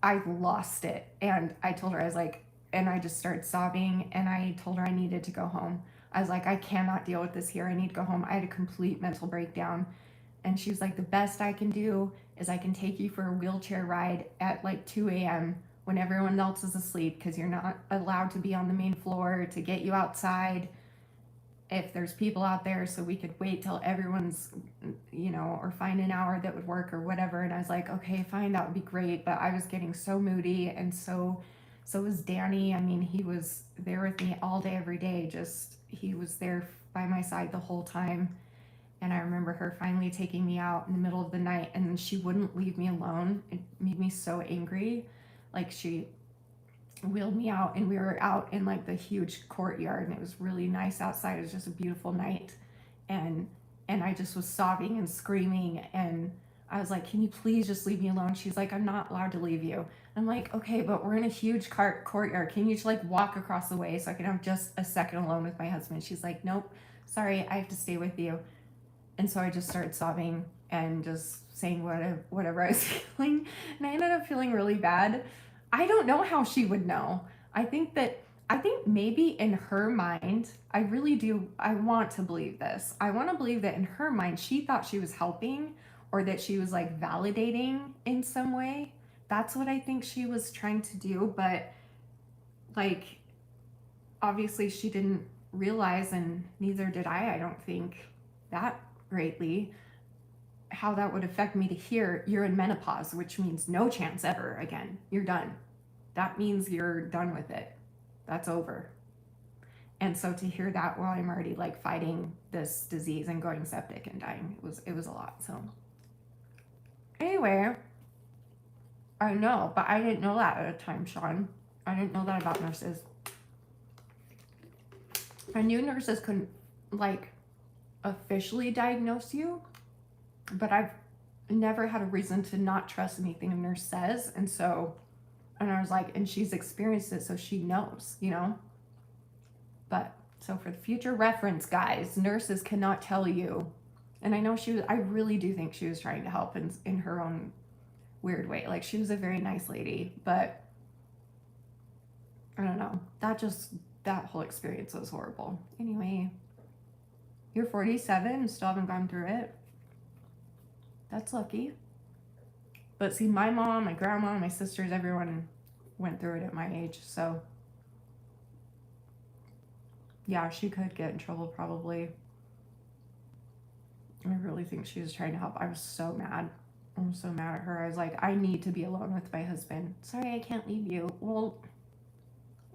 I lost it. And I told her, I was like, and I just started sobbing and I told her I needed to go home. I was like, I cannot deal with this here. I need to go home. I had a complete mental breakdown. And she was like, the best I can do is I can take you for a wheelchair ride at like 2 a.m. when everyone else is asleep, because you're not allowed to be on the main floor, to get you outside if there's people out there, so we could wait till everyone's, or find an hour that would work or whatever. And I was like, okay, fine, that would be great. But I was getting so moody, and so was Danny. I mean, he was there with me all day, every day. Just, he was there by my side the whole time. And I remember her finally taking me out in the middle of the night, and then she wouldn't leave me alone. It made me so angry. Like, she wheeled me out, and we were out in like the huge courtyard, and it was really nice outside. It was just a beautiful night. And I just was sobbing and screaming, and I was like, can you please just leave me alone? She's like, I'm not allowed to leave you. I'm like, okay, but we're in a huge courtyard. Can you just like walk across the way so I can have just a second alone with my husband? She's like, nope, sorry, I have to stay with you. And so I just started sobbing and just saying whatever I was feeling. And I ended up feeling really bad. I don't know how she would know. I think maybe in her mind, I really do. I want to believe this. I want to believe that in her mind, she thought she was helping, or that she was like validating in some way. That's what I think she was trying to do. But like, obviously, she didn't realize, and neither did I don't think, that greatly, how that would affect me to hear you're in menopause, which means no chance ever again. You're done. That means you're done with it. That's over. And so to hear that while I'm already like fighting this disease and going septic and dying, it was a lot. So anyway, I know, but I didn't know that at the time, Sean. I didn't know that about nurses. I knew nurses couldn't like officially diagnose you, but I've never had a reason to not trust anything a nurse says. And I was like, and she's experienced it, so she knows, But so for the future reference, guys, nurses cannot tell you. And I know I really do think she was trying to help in her own weird way. Like, she was a very nice lady, but I don't know. That whole experience was horrible. Anyway, you're 47 and still haven't gone through it. That's lucky. But see, my mom, my grandma, my sisters, everyone went through it at my age. So yeah, she could get in trouble probably. I really think she was trying to help. I was so mad. At her. I was like, I need to be alone with my husband. Sorry, I can't leave you. Well,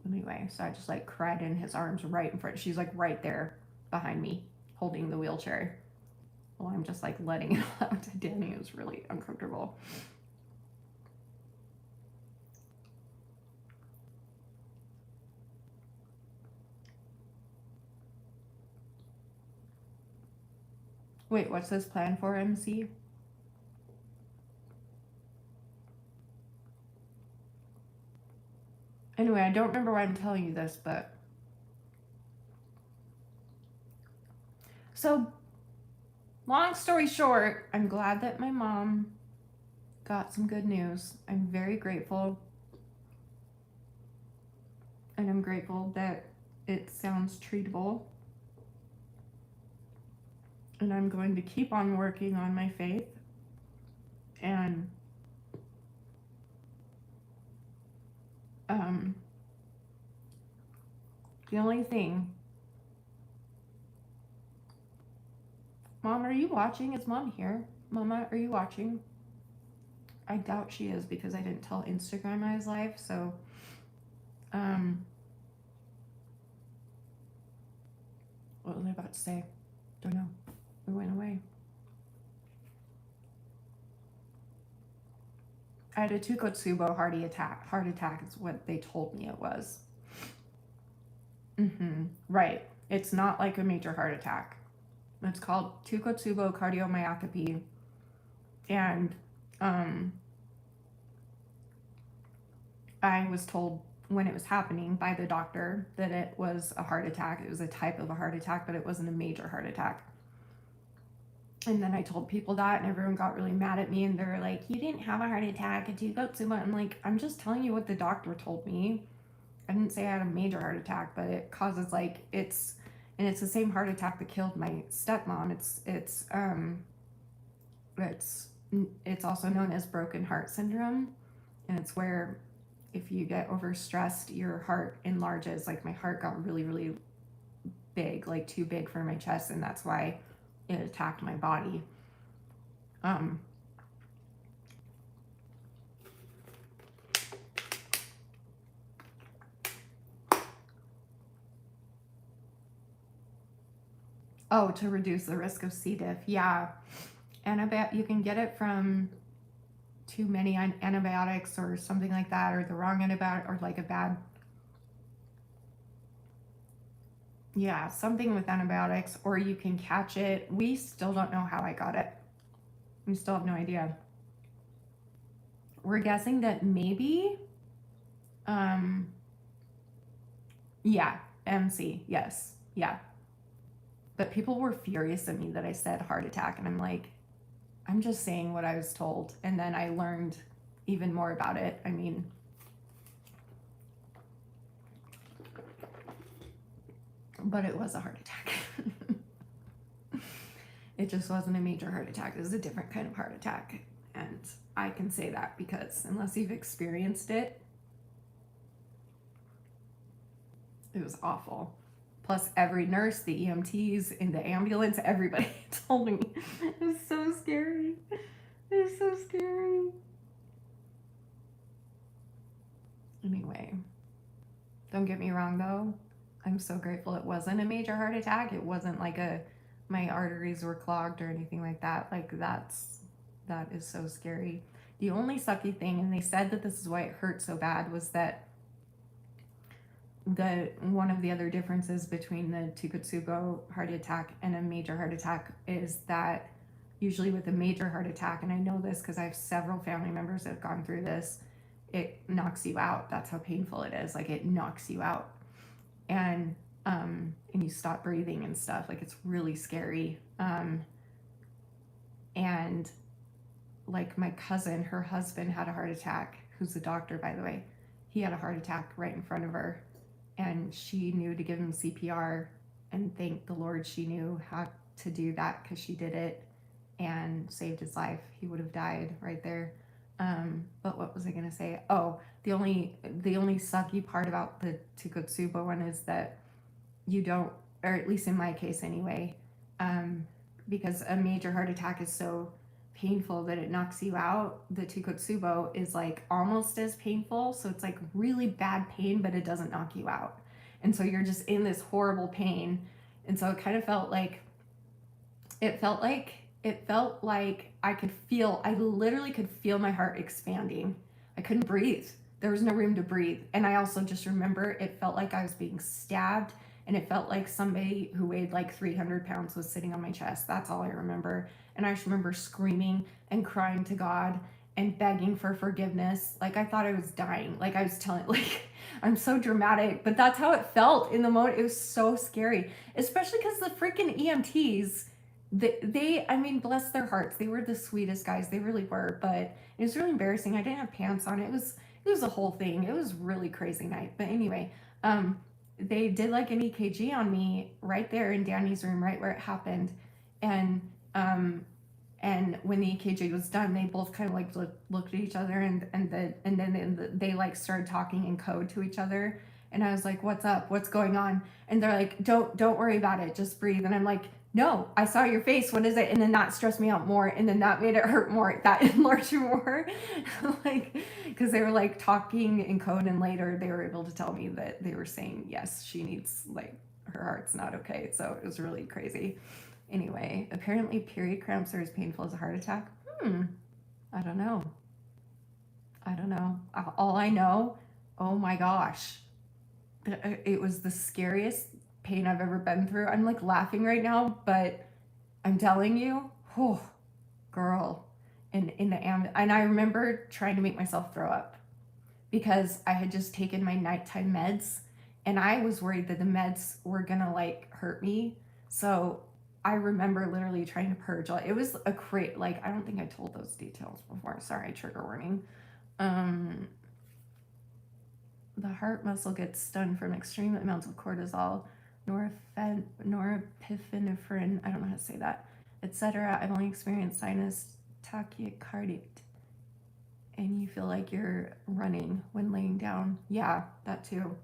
anyway, so I just like cried in his arms right in front. She's like right there behind me, holding the wheelchair. Well, I'm just like letting it out to Danny. It was really uncomfortable. Wait, what's this plan for, MC? Anyway, I don't remember why I'm telling you this, but so long story short, I'm glad that my mom got some good news. I'm very grateful. And I'm grateful that it sounds treatable. And I'm going to keep on working on my faith. And the only thing, Mom, are you watching? Is Mom here? Mama, are you watching? I doubt she is, because I didn't tell Instagram I was live. So what was I about to say? Don't know. It went away. I had a Tukotsubo heart attack is what they told me it was. Right. It's not like a major heart attack. It's called Tukotsubo cardiomyopathy. And I was told when it was happening by the doctor that it was a heart attack. It was a type of a heart attack, but it wasn't a major heart attack. And then I told people that, and everyone got really mad at me, and they're like, you didn't have a heart attack, and you got so much. I'm like, I'm just telling you what the doctor told me. I didn't say I had a major heart attack, but it causes like, it's and it's the same heart attack that killed my stepmom. It's also known as broken heart syndrome, and it's where if you get overstressed, your heart enlarges. Like my heart got really, really big, like too big for my chest, and that's why it attacked my body. Oh, to reduce the risk of C. diff. Yeah. You can get it from too many antibiotics or something like that, or the wrong antibiotic, or like a bad, yeah, something with antibiotics, or you can catch it. We still don't know how I got it. We still have no idea. We're guessing that maybe, yeah, MC, yes, yeah. But people were furious at me that I said heart attack, and I'm like, I'm just saying what I was told. And then I learned even more about it. I mean, but it was a heart attack. It just wasn't a major heart attack. It was a different kind of heart attack. And I can say that because unless you've experienced it, it was awful. Plus every nurse, the EMTs in the ambulance, everybody told me. It was so scary. It was so scary. Anyway, don't get me wrong though. I'm so grateful it wasn't a major heart attack. It wasn't like my arteries were clogged or anything like that. Like that is so scary. The only sucky thing, and they said that this is why it hurt so bad, was that one of the other differences between the Takotsubo heart attack and a major heart attack is that usually with a major heart attack, and I know this because I have several family members that have gone through this, it knocks you out. That's how painful it is. Like it knocks you out, and you stop breathing and stuff. Like it's really scary. And like my cousin, her husband had a heart attack, who's a doctor, by the way. He had a heart attack right in front of her, and she knew to give him CPR, and thank the Lord she knew how to do that because she did it and saved his life. He would have died right there. But what was I gonna say? Oh, the only sucky part about the Takotsubo one is that you don't, or at least in my case anyway, because a major heart attack is so painful that it knocks you out. The Takotsubo is like almost as painful, so it's like really bad pain, but it doesn't knock you out, and so you're just in this horrible pain. And so it kind of felt like I literally could feel my heart expanding. I couldn't breathe. There was no room to breathe. And I also just remember it felt like I was being stabbed, and it felt like somebody who weighed like 300 pounds was sitting on my chest. That's all I remember. And I just remember screaming and crying to God and begging for forgiveness. Like I thought I was dying. Like I was telling, like, I'm so dramatic, but that's how it felt in the moment. It was so scary, especially because the freaking EMTs, I mean, bless their hearts, they were the sweetest guys. They really were, but it was really embarrassing. I didn't have pants on. It was a whole thing. It was really crazy night. But anyway, they did like an EKG on me right there in Danny's room, right where it happened. And when the EKG was done, they both kind of like looked at each other, and then they like started talking in code to each other. And I was like, "What's up? What's going on?" And they're like, "Don't worry about it. Just breathe." And I'm like, "No, I saw your face. What is it?" And then that stressed me out more, and then that made it hurt more. That enlarged more, like, because they were like talking in code, and later they were able to tell me that they were saying, yes, she needs, like, her heart's not okay. So it was really crazy. Anyway, apparently period cramps are as painful as a heart attack. I don't know. All I know, oh my gosh, it was the scariest pain I've ever been through. I'm like laughing right now, but I'm telling you, oh, girl, in the and I remember trying to make myself throw up because I had just taken my nighttime meds, and I was worried that the meds were gonna like hurt me. So I remember literally trying to purge. It was a like, I don't think I told those details before. Sorry, trigger warning. The heart muscle gets stunned from extreme amounts of cortisol. norepinephrine, I don't know how to say that, etc. I've only experienced sinus tachycardia, and you feel like you're running when laying down. Yeah, that too.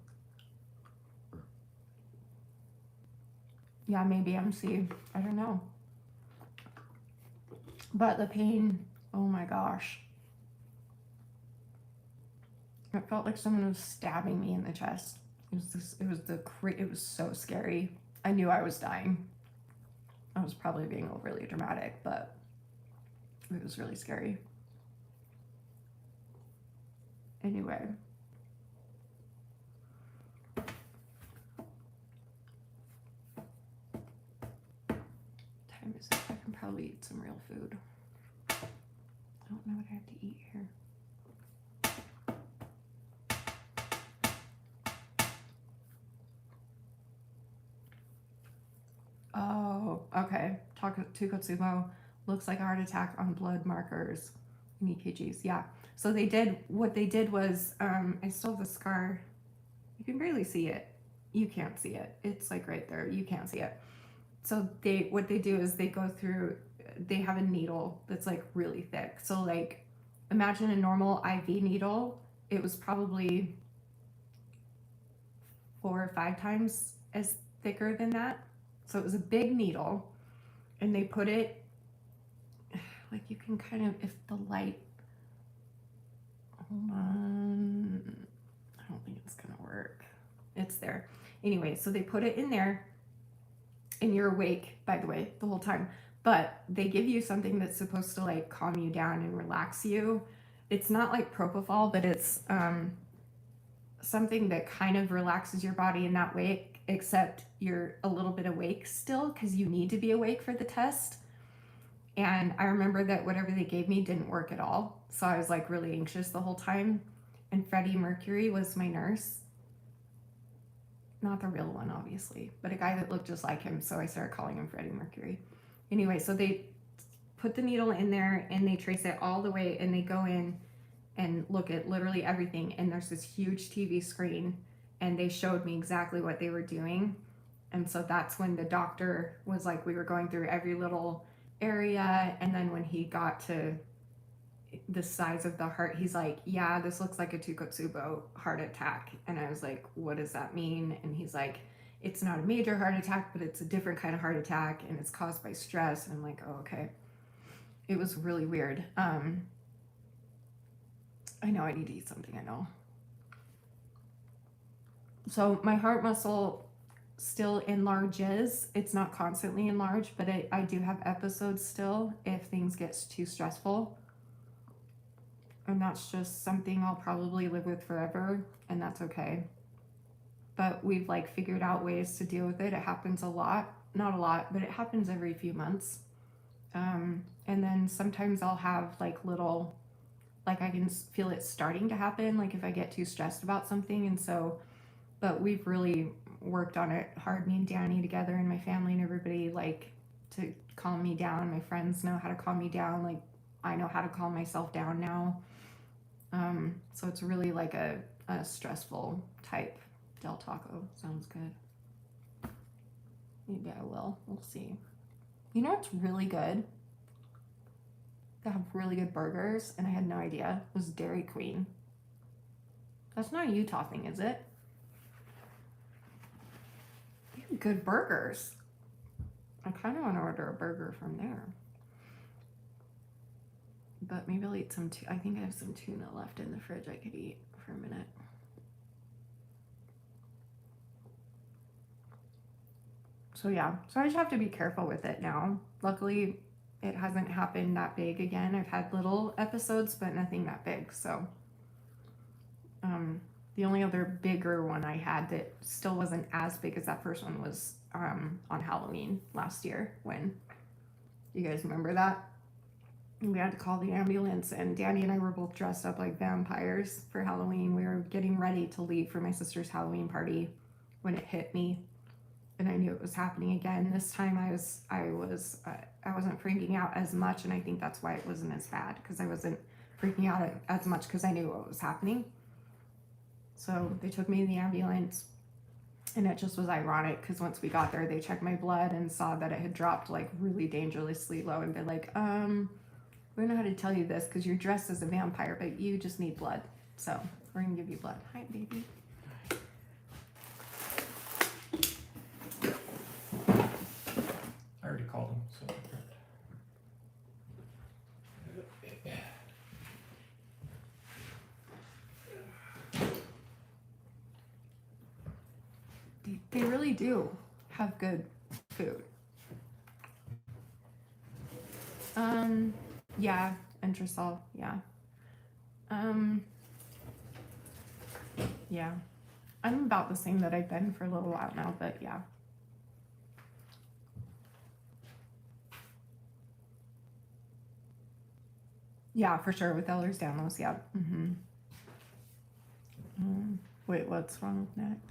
Yeah, maybe MC. I don't know. But the pain, oh my gosh. It felt like someone was stabbing me in the chest. It was so scary. I knew I was dying. I was probably being overly dramatic, but it was really scary. Anyway. Time is it? I can probably eat some real food. I don't know what I have to eat here. Oh, okay. Tukotsubo looks like a heart attack on blood markers and EKGs. Yeah. So what they did was, I still have the scar. You can barely see it. You can't see it. It's like right there. You can't see it. So what they do is they have a needle that's like really thick. So like, imagine a normal IV needle. It was probably 4 or 5 times as thicker than that. So it was a big needle, and they put it, like you can kind of, if the light, hold on, I don't think it's gonna work. It's there. Anyway, so they put it in there, and you're awake, by the way, the whole time. But they give you something that's supposed to like calm you down and relax you. It's not like propofol, but it's something that kind of relaxes your body in that way, except you're a little bit awake still because you need to be awake for the test. And I remember that whatever they gave me didn't work at all. So I was like really anxious the whole time. And Freddie Mercury was my nurse. Not the real one, obviously, but a guy that looked just like him. So I started calling him Freddie Mercury. Anyway, so they put the needle in there and they trace it all the way, and they go in and look at literally everything. And there's this huge TV screen, and they showed me exactly what they were doing. And so that's when the doctor was like, we were going through every little area. And then when he got to the size of the heart, he's like, yeah, this looks like a Tukotsubo heart attack. And I was like, what does that mean? And he's like, it's not a major heart attack, but it's a different kind of heart attack, and it's caused by stress. And I'm like, oh, okay. It was really weird. I know I need to eat something, I know. So my heart muscle still enlarges. It's not constantly enlarged, but I do have episodes still if things get too stressful. And that's just something I'll probably live with forever, and that's okay. But we've like figured out ways to deal with it. It happens a lot, not a lot, but it happens every few months. And then sometimes I'll have like little, like I can feel it starting to happen, like if I get too stressed about something. And so, but we've really worked on it hard, me and Danny together, and my family and everybody, like to calm me down. My friends know how to calm me down. Like I know how to calm myself down now. So it's really like a stressful type. Del Taco sounds good. Maybe I will. We'll see. You know what's really good? They have really good burgers, and I had no idea. It was Dairy Queen. That's not a Utah thing, is it? They have good burgers. I kind of want to order a burger from there. But maybe I'll eat some I think I have some tuna left in the fridge I could eat for a minute. So yeah, so I just have to be careful with it now. Luckily, it hasn't happened that big again. I've had little episodes, but nothing that big. So the only other bigger one I had that still wasn't as big as that first one was on Halloween last year, when, you guys remember that? We had to call the ambulance, and Danny and I were both dressed up like vampires for Halloween. We were getting ready to leave for my sister's Halloween party when it hit me, and I knew it was happening again. This time I wasn't freaking out as much, and I think that's why it wasn't as bad, because I wasn't freaking out as much because I knew what was happening. So they took me to the ambulance, And it just was ironic because once we got there, they checked my blood and saw that it had dropped like really dangerously low. And they're like, we don't know how to tell you this because you're dressed as a vampire, but you just need blood. So we're going to give you blood. Hi, baby. I already called him, so. They really do have good food. Yeah, Entresol, yeah. Yeah. I'm about the same that I've been for a little while now, but yeah. Yeah, for sure, with Ehlers-Danlos, yeah. Wait, what's wrong with next?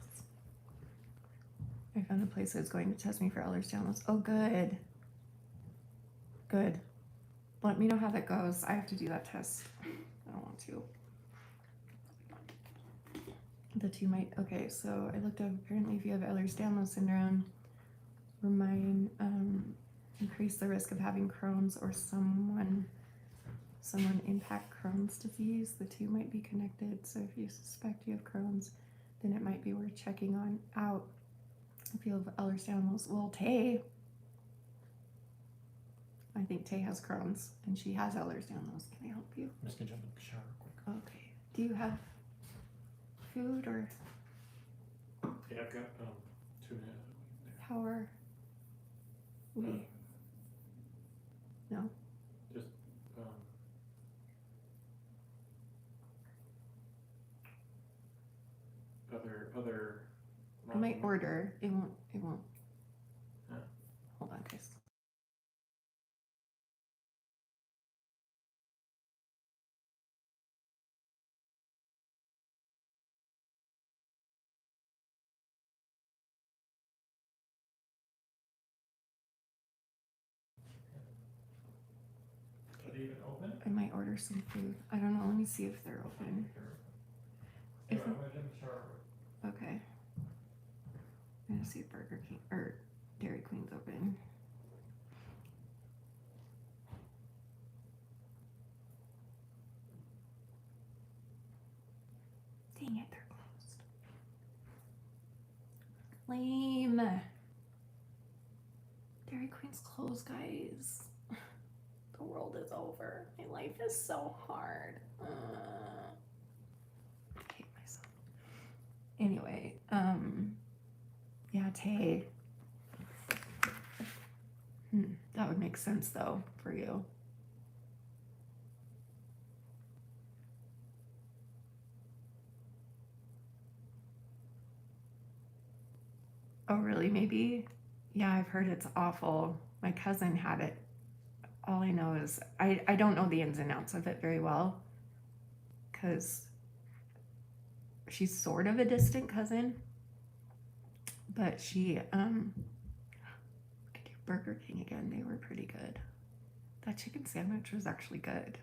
I found a place that's going to test me for Ehlers-Danlos. Oh, good. Good. Let me know how that goes. I have to do that test. I don't want to. The two might. Okay, so I looked up. Apparently, if you have Ehlers-Danlos syndrome, remind increase the risk of having Crohn's or someone impact Crohn's disease. The two might be connected. So if you suspect you have Crohn's, then it might be worth checking on out. If you have Ehlers-Danlos, well, Tay. I think Tay has Crohn's and she has Ehlers-Danlos. Can I help you? I'm just gonna jump in the shower quick. Okay. Do you have food or Yeah, I've got tuna. how are we? No. Just other. I might order. It won't. Huh. Hold on, guys. Are they even open? I might order some food. I don't know. Let me see if they're open. Yeah, If- I'm gonna jump in the shower. Okay. I'm gonna see if Burger King or Dairy Queen's open. Dang it, they're closed. Lame. Dairy Queen's closed, guys. The world is over. My life is so hard. I hate myself. Anyway, yeah, Tay. That would make sense though for you. Oh, really? Maybe? Yeah, I've heard it's awful. My cousin had it. All I know is I don't know the ins and outs of it very well because she's sort of a distant cousin, but she could do Burger King again. They were pretty good. That chicken sandwich was actually good.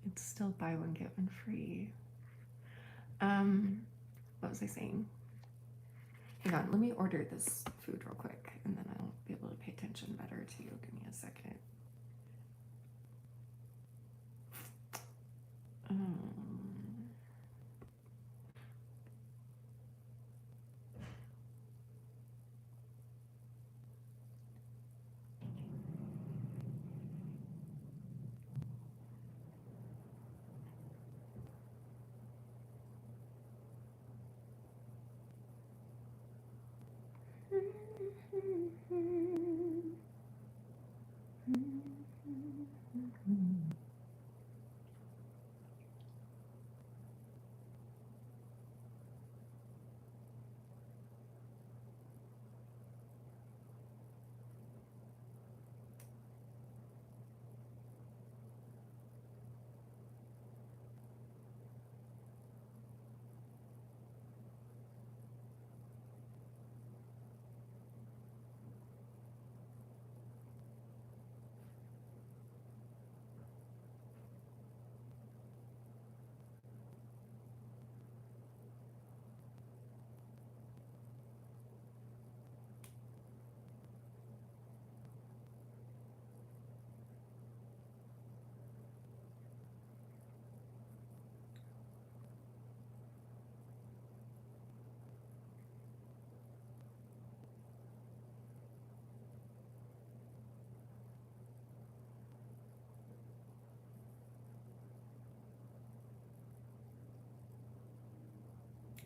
It's still buy one get one free. What was I saying? Hang on, let me order this food real quick and then I'll be able to pay attention better to you. Give me a second.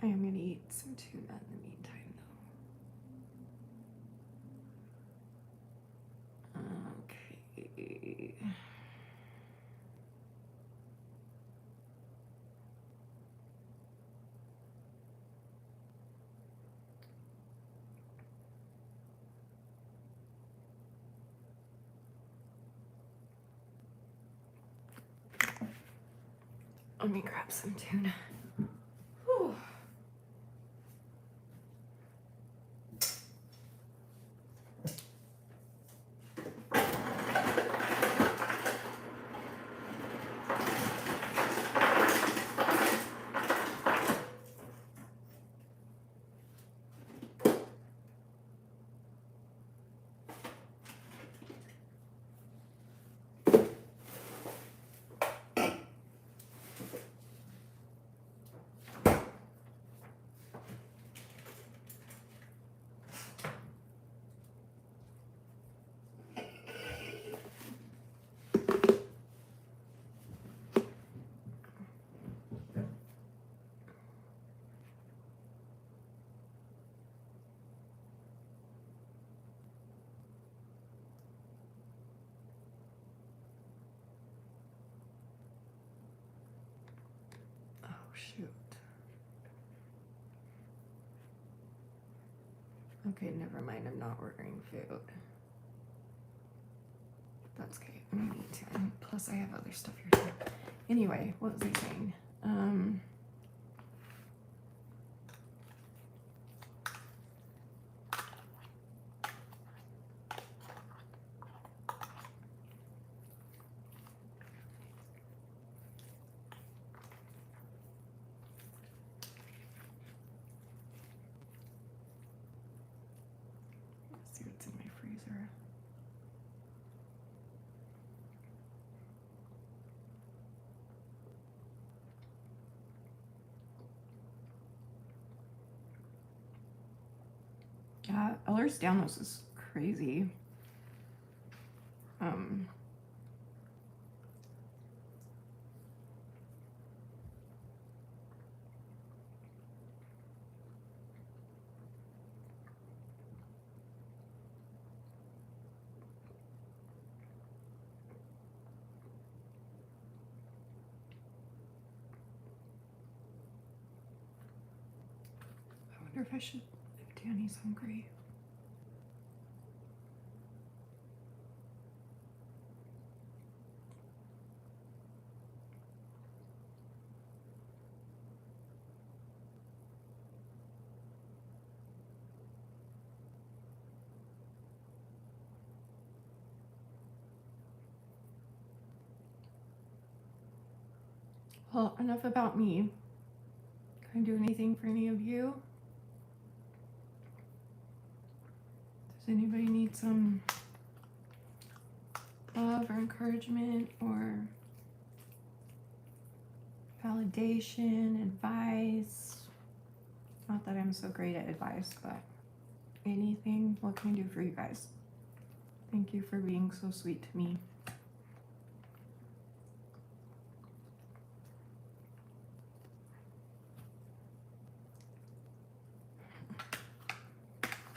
I am gonna eat some tuna in the meantime, though. Okay. Let me grab some tuna. Whew. Oh, shoot. Okay, never mind. I'm not ordering food. That's okay. I need to. And plus, I have other stuff here too. Anyway, what was I saying? Let's see what's in my freezer. Yeah, Ehlers-Danlos is crazy. I wonder if I should, if Danny's hungry. Well, enough about me. Can I do anything for any of you? Does anybody need some love or encouragement or validation, advice? Not that I'm so great at advice, but anything. What can I do for you guys? Thank you for being so sweet to me.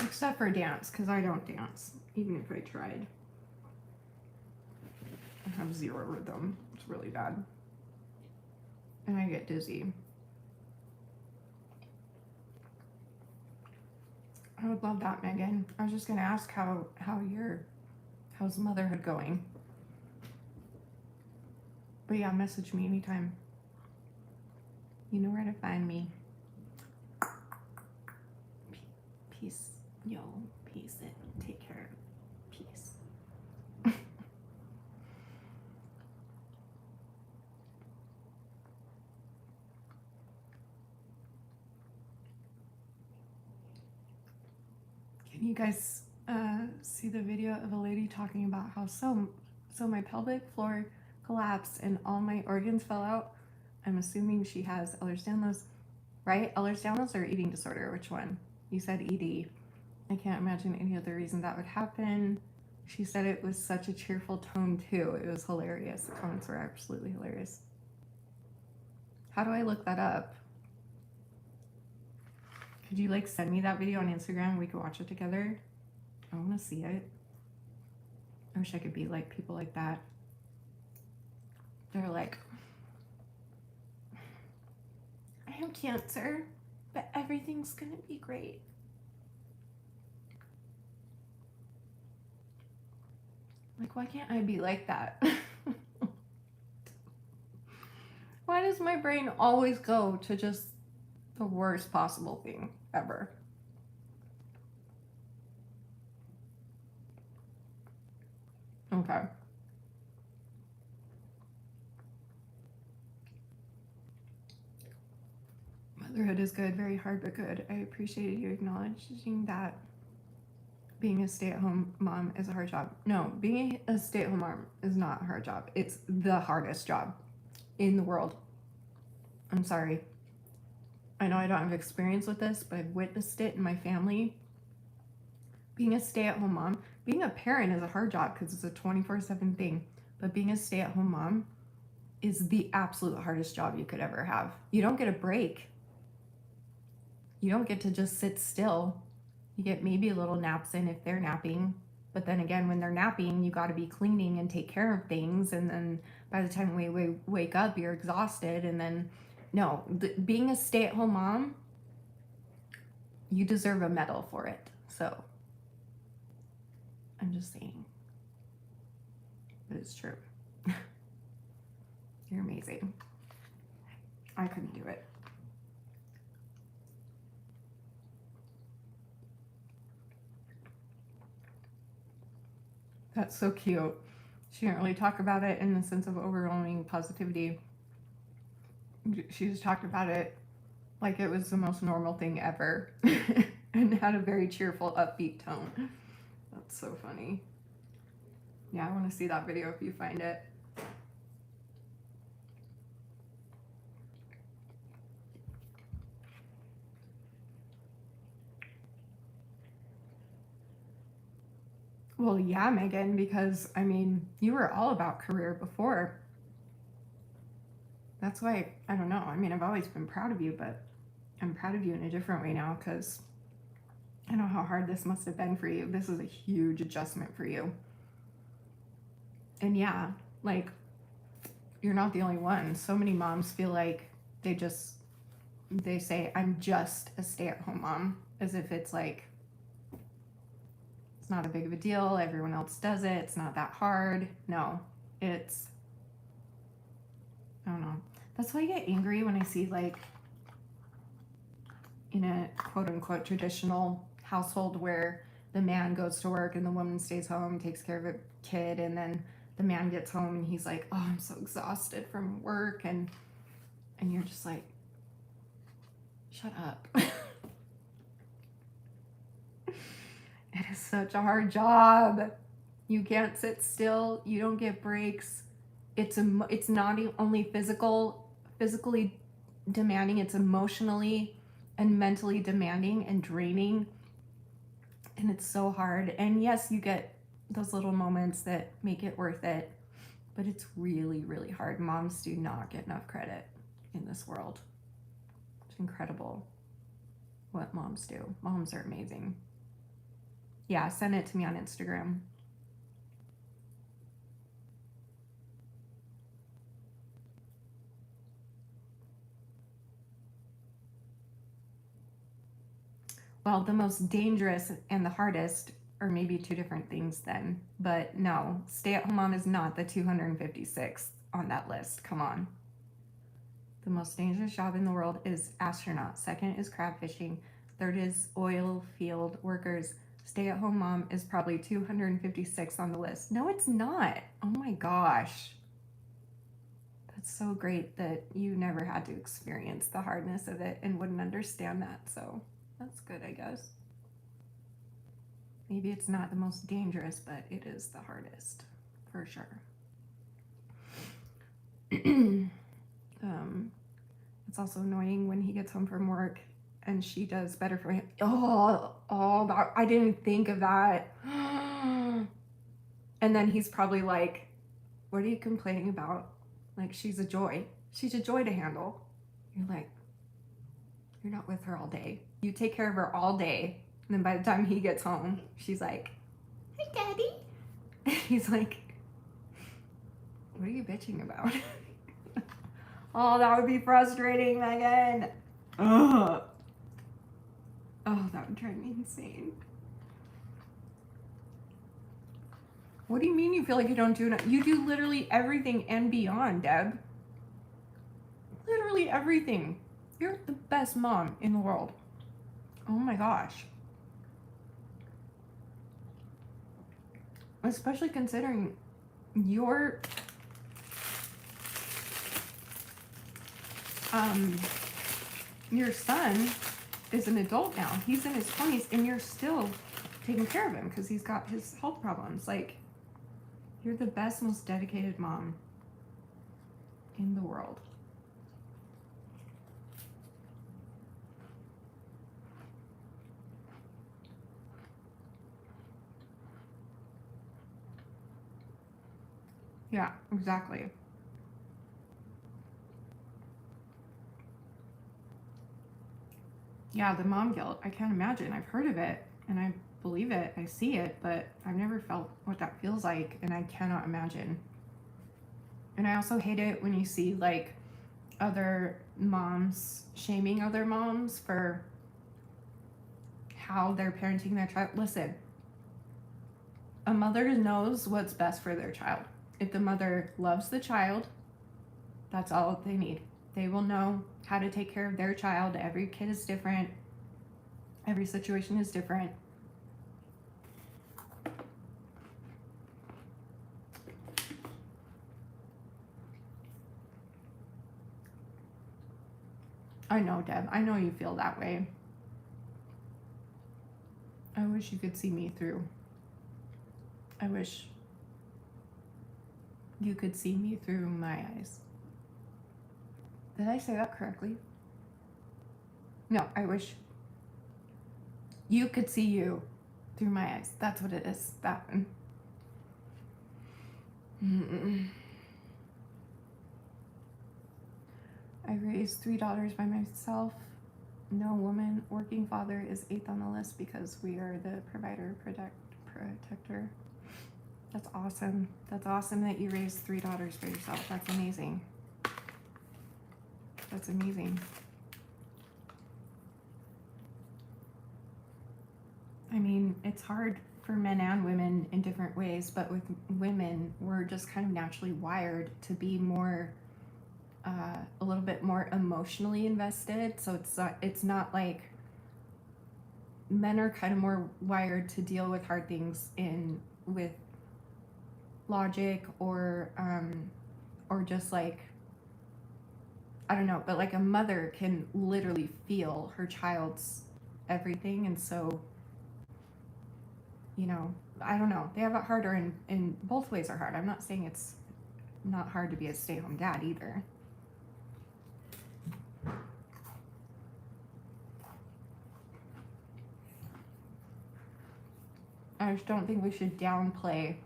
Except for dance, because I don't dance, even if I tried. I have zero rhythm. It's really bad. And I get dizzy. I would love that, Megan. I was just gonna ask how's motherhood going? But yeah, message me anytime. You know where to find me. Peace. Yo, peace it. Take care. Peace. Can you guys see the video of a lady talking about how so my pelvic floor collapsed and all my organs fell out? I'm assuming she has Ehlers-Danlos, right? Ehlers-Danlos or eating disorder? Which one? You said ED. I can't imagine any other reason that would happen. She said it was such a cheerful tone too. It was hilarious. The comments were absolutely hilarious. How do I look that up? Could you like send me that video on Instagram? We could watch it together. I want to see it. I wish I could be like people like that. They're like, I have cancer, but everything's gonna be great. Like, why can't I be like that? Why does my brain always go to just the worst possible thing ever? Okay. Motherhood is good, very hard but good. I appreciated you acknowledging that being a stay-at-home mom is a hard job. No, being a stay-at-home mom is not a hard job. It's the hardest job in the world. I'm sorry. I know I don't have experience with this, but I've witnessed it in my family. Being a stay-at-home mom, being a parent is a hard job because it's a 24/7 thing, but being a stay-at-home mom is the absolute hardest job you could ever have. You don't get a break. You don't get to just sit still. You get maybe a little naps in if they're napping, but then again, when they're napping, you got to be cleaning and take care of things, and then by the time we wake up, you're exhausted, and then no, being a stay-at-home mom, you deserve a medal for it. So I'm just saying, but it's true. You're amazing. I couldn't do it. That's so cute. She didn't really talk about it in the sense of overwhelming positivity. She just talked about it like it was the most normal thing ever and had a very cheerful, upbeat tone. That's so funny. Yeah, I want to see that video if you find it. Well, yeah, Megan, because I mean, you were all about career before. That's why, I don't know. I mean, I've always been proud of you, but I'm proud of you in a different way now because I know how hard this must have been for you. This is a huge adjustment for you. And yeah, like, you're not the only one. So many moms feel like they say, I'm just a stay-at-home mom, as if it's like, it's not a big of a deal. Everyone else does it. It's not that hard. No, it's, I don't know. That's why I get angry when I see like in a quote unquote traditional household where the man goes to work and the woman stays home, takes care of a kid, and then the man gets home and he's like, oh, I'm so exhausted from work, and you're just like, shut up. It is such a hard job. You can't sit still. You don't get breaks. It's not only physically demanding, it's emotionally and mentally demanding and draining. And it's so hard. And yes, you get those little moments that make it worth it, but it's really, really hard. Moms do not get enough credit in this world. It's incredible what moms do. Moms are amazing. Yeah, send it to me on Instagram. Well, the most dangerous and the hardest are maybe two different things then. But no, stay-at-home mom is not the 256th on that list. Come on. The most dangerous job in the world is astronaut. Second is crab fishing. Third is oil field workers. Stay-at-home mom is probably 256 on the list. No, it's not. Oh my gosh. That's so great that you never had to experience the hardness of it and wouldn't understand that. So that's good, I guess. Maybe it's not the most dangerous, but it is the hardest, for sure. It's also annoying when he gets home from work and she does better for him. That, I didn't think of that. And then he's probably like, what are you complaining about? Like, she's a joy. She's a joy to handle. You're like, you're not with her all day. You take care of her all day. And then by the time he gets home, she's like, "Hi, Daddy." And he's like, "What are you bitching about?" Oh, that would be frustrating, Megan. Ugh. Oh, that would drive me insane. What do you mean you feel like you don't do enough? You do literally everything and beyond, Deb. Literally everything. You're the best mom in the world. Oh my gosh. Especially considering your son is an adult now. He's in his 20s and you're still taking care of him because he's got his health problems. Like, you're the best, most dedicated mom in the world. Yeah, exactly. Yeah, the mom guilt. I can't imagine. I've heard of it and I believe it. I see it, but I've never felt what that feels like and I cannot imagine. And I also hate it when you see like other moms shaming other moms for how they're parenting their child. Listen, a mother knows what's best for their child. If the mother loves the child, that's all they need. They will know how to take care of their child. Every kid is different. Every situation is different. I know, Deb. I know you feel that way. I wish you could see me through. I wish you could see me through my eyes. Did I say that correctly? No, I wish you could see you through my eyes. That's what it is. That one. I raised $3 by myself. No woman. Working father is 8th on the list because we are the provider protector. That's awesome. That's awesome that you raised $3 by yourself. That's amazing. That's amazing. I mean, it's hard for men and women in different ways, but with women, we're just kind of naturally wired to be more, a little bit more emotionally invested. So it's not like men are kind of more wired to deal with hard things with logic or just like, I don't know, but like a mother can literally feel her child's everything. And so, you know, I don't know. They have it harder in both ways are hard. I'm not saying it's not hard to be a stay-at-home dad either. I just don't think we should downplay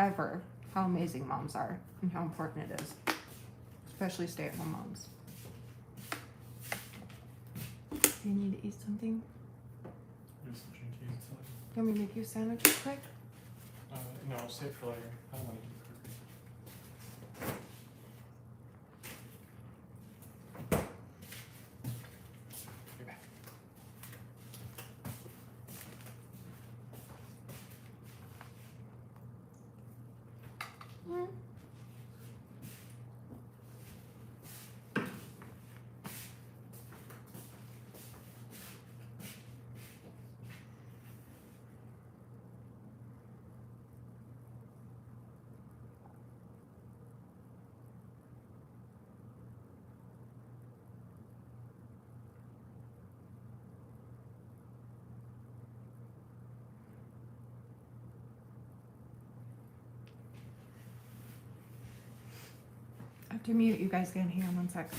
ever how amazing moms are and how important it is, especially stay-at-home moms. Do you need to eat something? There's some string cheese inside. Do you want me to make you a sandwich real quick? No, I'll save it for later. I don't want to do cookies. Be back. Mm. I have to mute you guys again. Hang on 1 sec.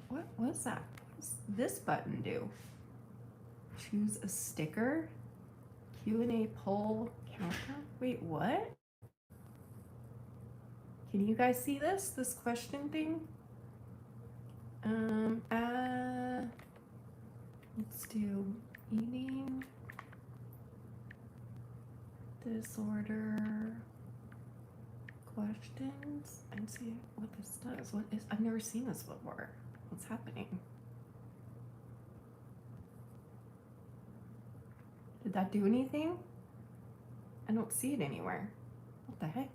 What was that? What does this button do? Choose a sticker. Q&A poll countdown. Wait, what? Can you guys see this? This question thing? Let's do eating disorder questions and see what this does. What is, I've never seen this before. What's happening? Did that do anything? I don't see it anywhere. What the heck?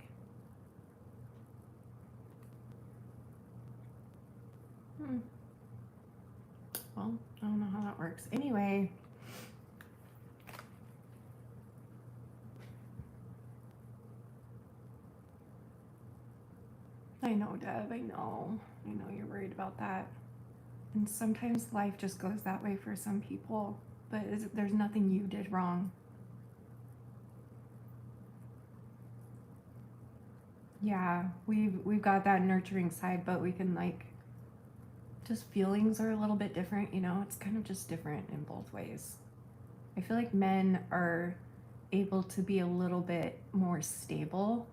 Well, I don't know how that works. Anyway. I know, Deb, I know. I know you're worried about that. And sometimes life just goes that way for some people, but there's nothing you did wrong. Yeah, we've got that nurturing side, but we can like, just feelings are a little bit different, you know? It's kind of just different in both ways. I feel like men are able to be a little bit more stable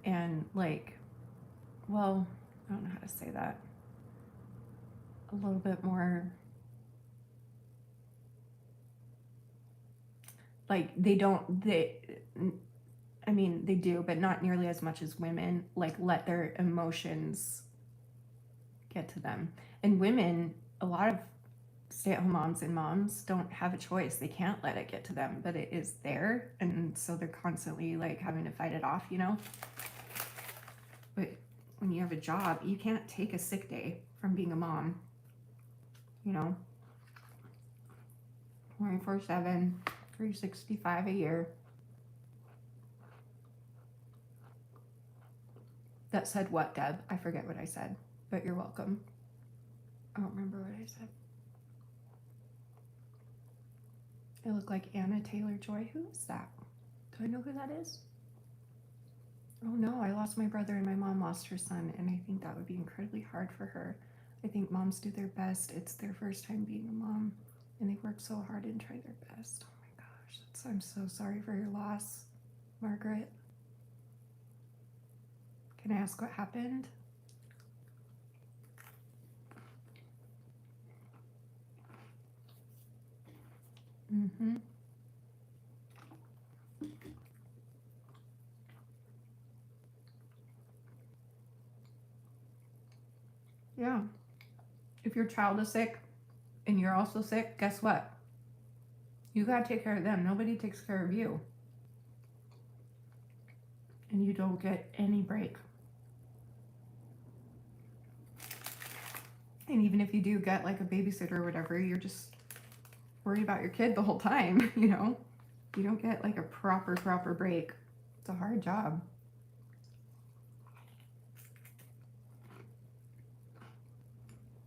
and like, well, I don't know how to say that. A little bit more like I mean, they do, but not nearly as much as women, like let their emotions get to them. And women, a lot of stay-at-home moms and moms don't have a choice. They can't let it get to them, but it is there. And so they're constantly like having to fight it off, you know? But when you have a job, you can't take a sick day from being a mom, you know? 24/7, 365 a year. That said what, Deb? I forget what I said, but you're welcome. I don't remember what I said. I look like Anna Taylor-Joy. Who is that? Do I know who that is? Oh no, I lost my brother and my mom lost her son, and I think that would be incredibly hard for her. I think moms do their best. It's their first time being a mom, and they work so hard and try their best. Oh my gosh, I'm so sorry for your loss, Margaret. Can I ask what happened? Mm-hmm. Yeah. If your child is sick and you're also sick, guess what? You gotta take care of them. Nobody takes care of you. And you don't get any break. And even if you do get like a babysitter or whatever, you're just worried about your kid the whole time, you know? You don't get like a proper break. It's a hard job.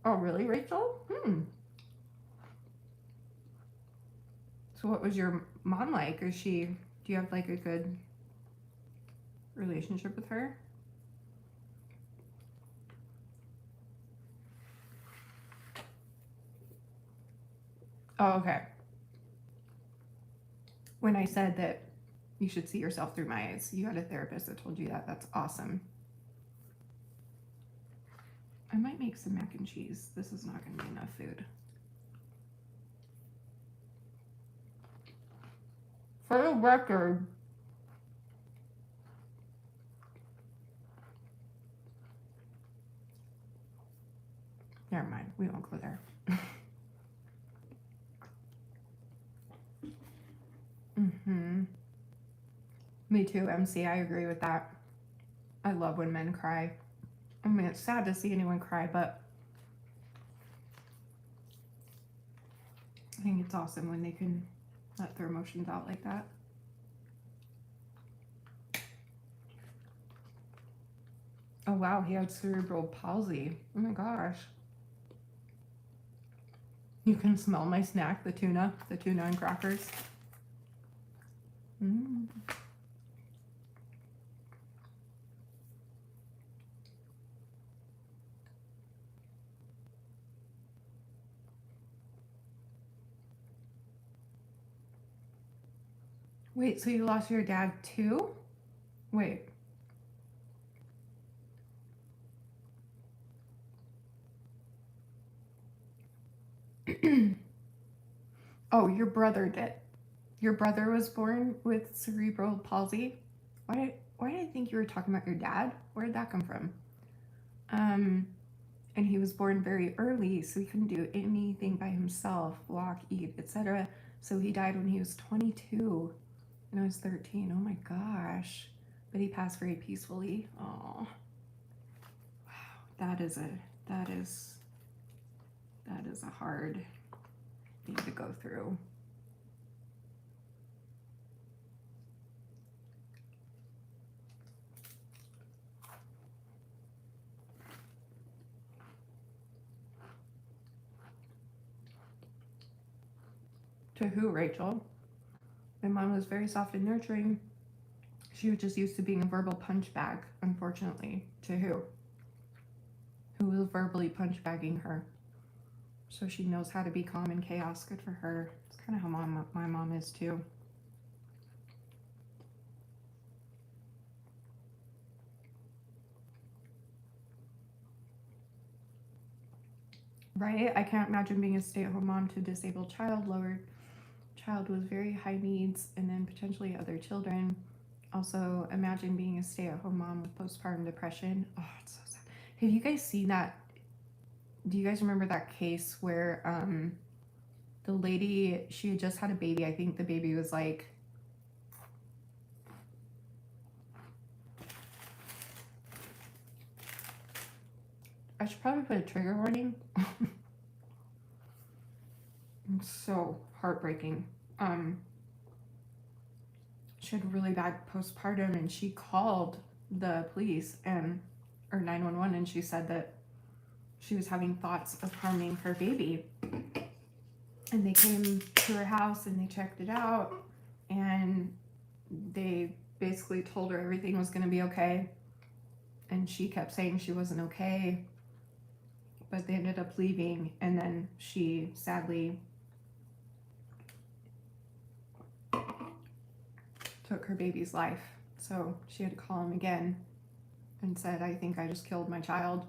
Oh, really, Rachel? So what was your mom like? Do you have like a good relationship with her? Oh, okay. When I said that you should see yourself through my eyes, you had a therapist that told you that. That's awesome. I might make some mac and cheese. This is not going to be enough food. For the record, never mind. We won't go there. Me too, MC. I agree with that. I love when men cry. I mean, it's sad to see anyone cry, but I think it's awesome when they can let their emotions out like that. Oh wow, he had cerebral palsy. Oh my gosh. You can smell my snack, the tuna and crackers. Wait, so you lost your dad too? Wait. Oh, your brother did. Your brother was born with cerebral palsy? Why did I think you were talking about your dad? Where did that come from? And he was born very early, so he couldn't do anything by himself, walk, eat, etc. So he died when he was 22 and I was 13. Oh my gosh. But he passed very peacefully. Oh. Wow. That is a hard thing to go through. To who, Rachel? My mom was very soft and nurturing. She was just used to being a verbal punch bag, unfortunately. To who? Who was verbally punch bagging her? So she knows how to be calm in chaos. Good for her. It's kind of how my mom is too. Right? I can't imagine being a stay-at-home mom to a disabled child. Lower child with very high needs and then potentially other children. Also, imagine being a stay-at-home mom with postpartum depression. Oh, it's so sad. Have you guys seen that? Do you guys remember that case where the lady, she had just had a baby. I think the baby was like, I should probably put a trigger warning. It's so heartbreaking. She had really bad postpartum and she called the police or 911 and she said that she was having thoughts of harming her baby. And they came to her house and they checked it out and they basically told her everything was going to be okay. And she kept saying she wasn't okay. But they ended up leaving and then she sadly took her baby's life. So she had to call him again and said, I think I just killed my child.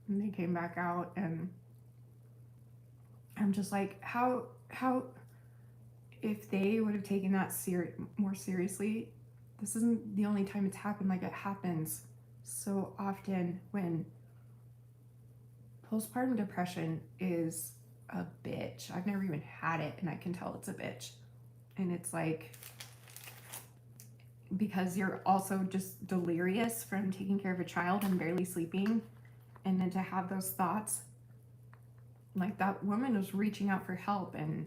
And they came back out and I'm just like, how if they would have taken that more seriously, this isn't the only time it's happened. Like, it happens so often when postpartum depression is a bitch. I've never even had it and I can tell it's a bitch. And it's like, because you're also just delirious from taking care of a child and barely sleeping, and then to have those thoughts, like that woman was reaching out for help and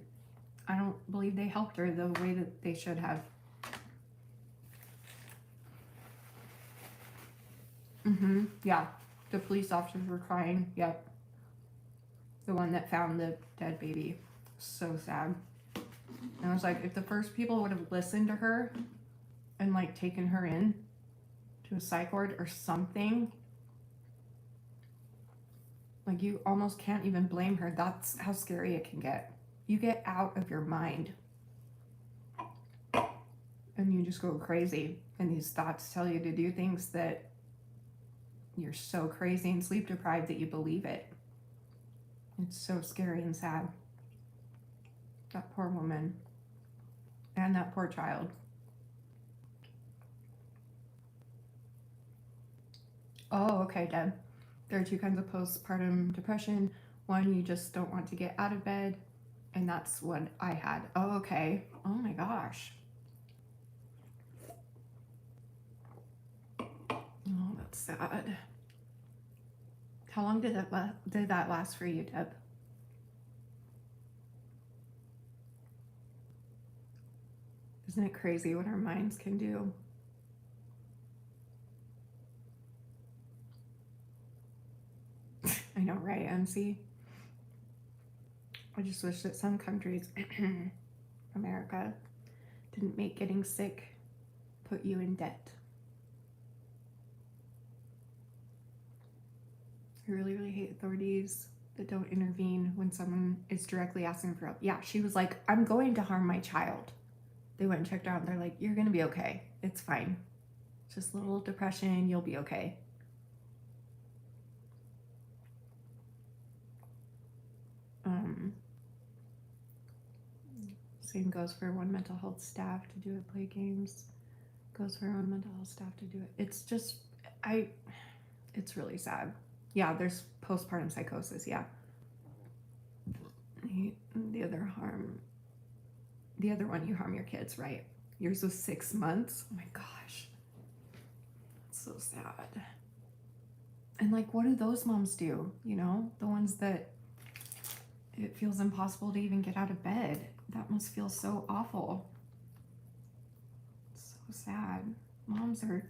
I don't believe they helped her the way that they should have. Yeah, the police officers were crying. Yep, the one that found the dead baby. So sad. And I was like, if the first people would have listened to her and like taken her in to a psych ward or something, like, you almost can't even blame her. That's how scary it can get. You get out of your mind and you just go crazy, and these thoughts tell you to do things that you're so crazy and sleep deprived that you believe it. It's so scary and sad. That poor woman and that poor child. Oh, okay, Deb. There are two kinds of postpartum depression. One, you just don't want to get out of bed, and that's what I had. Oh, okay. Oh my gosh. Oh, that's sad. How long did that last for you, Deb? Isn't it crazy what our minds can do? I know, right, MC? I just wish that some countries, America, didn't make getting sick put you in debt. I really, really hate authorities that don't intervene when someone is directly asking for help. Yeah, she was like, I'm going to harm my child. They went and checked her out and they're like, you're gonna be okay. It's fine. It's just a little depression, you'll be okay. Same goes for one mental health staff to do it, play games. Goes for one mental health staff to do it. It's just, it's really sad. Yeah, there's postpartum psychosis, yeah. The other one, you harm your kids, right? Yours was 6 months. Oh my gosh. That's so sad. And like, what do those moms do? You know, the ones that it feels impossible to even get out of bed. That must feel so awful. So sad. Moms are.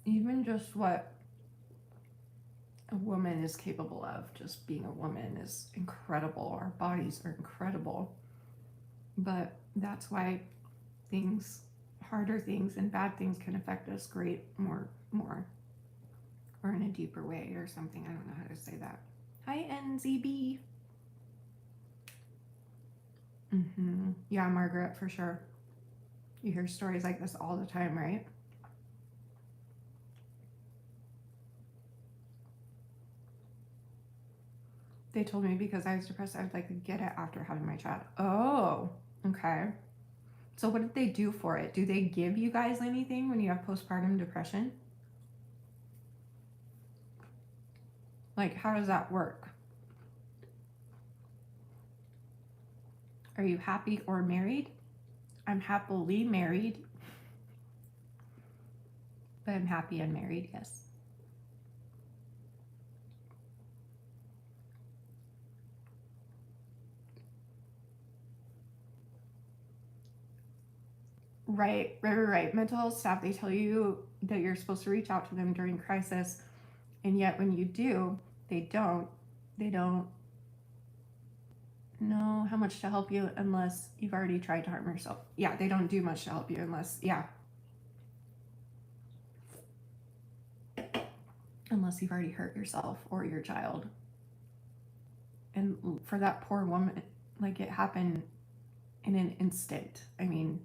Even just what a woman is capable of, just being a woman, is incredible. Our bodies are incredible. But that's why harder things and bad things can affect us more, or in a deeper way or something. I don't know how to say that. Hi, NZB. Yeah, Margaret, for sure. You hear stories like this all the time, right? They told me because I was depressed, I would like to get it after having my child. Oh, okay. So what did they do for it? Do they give you guys anything when you have postpartum depression? Like, how does that work? Are you happy or married? I'm happily married. But I'm happy and married, yes. Right. Mental health staff, they tell you that you're supposed to reach out to them during crisis, and yet when you do, they don't know how much to help you unless you've already tried to harm yourself. Yeah, they don't do much to help you unless you've already hurt yourself or your child. And for that poor woman, like, it happened in an instant. I mean,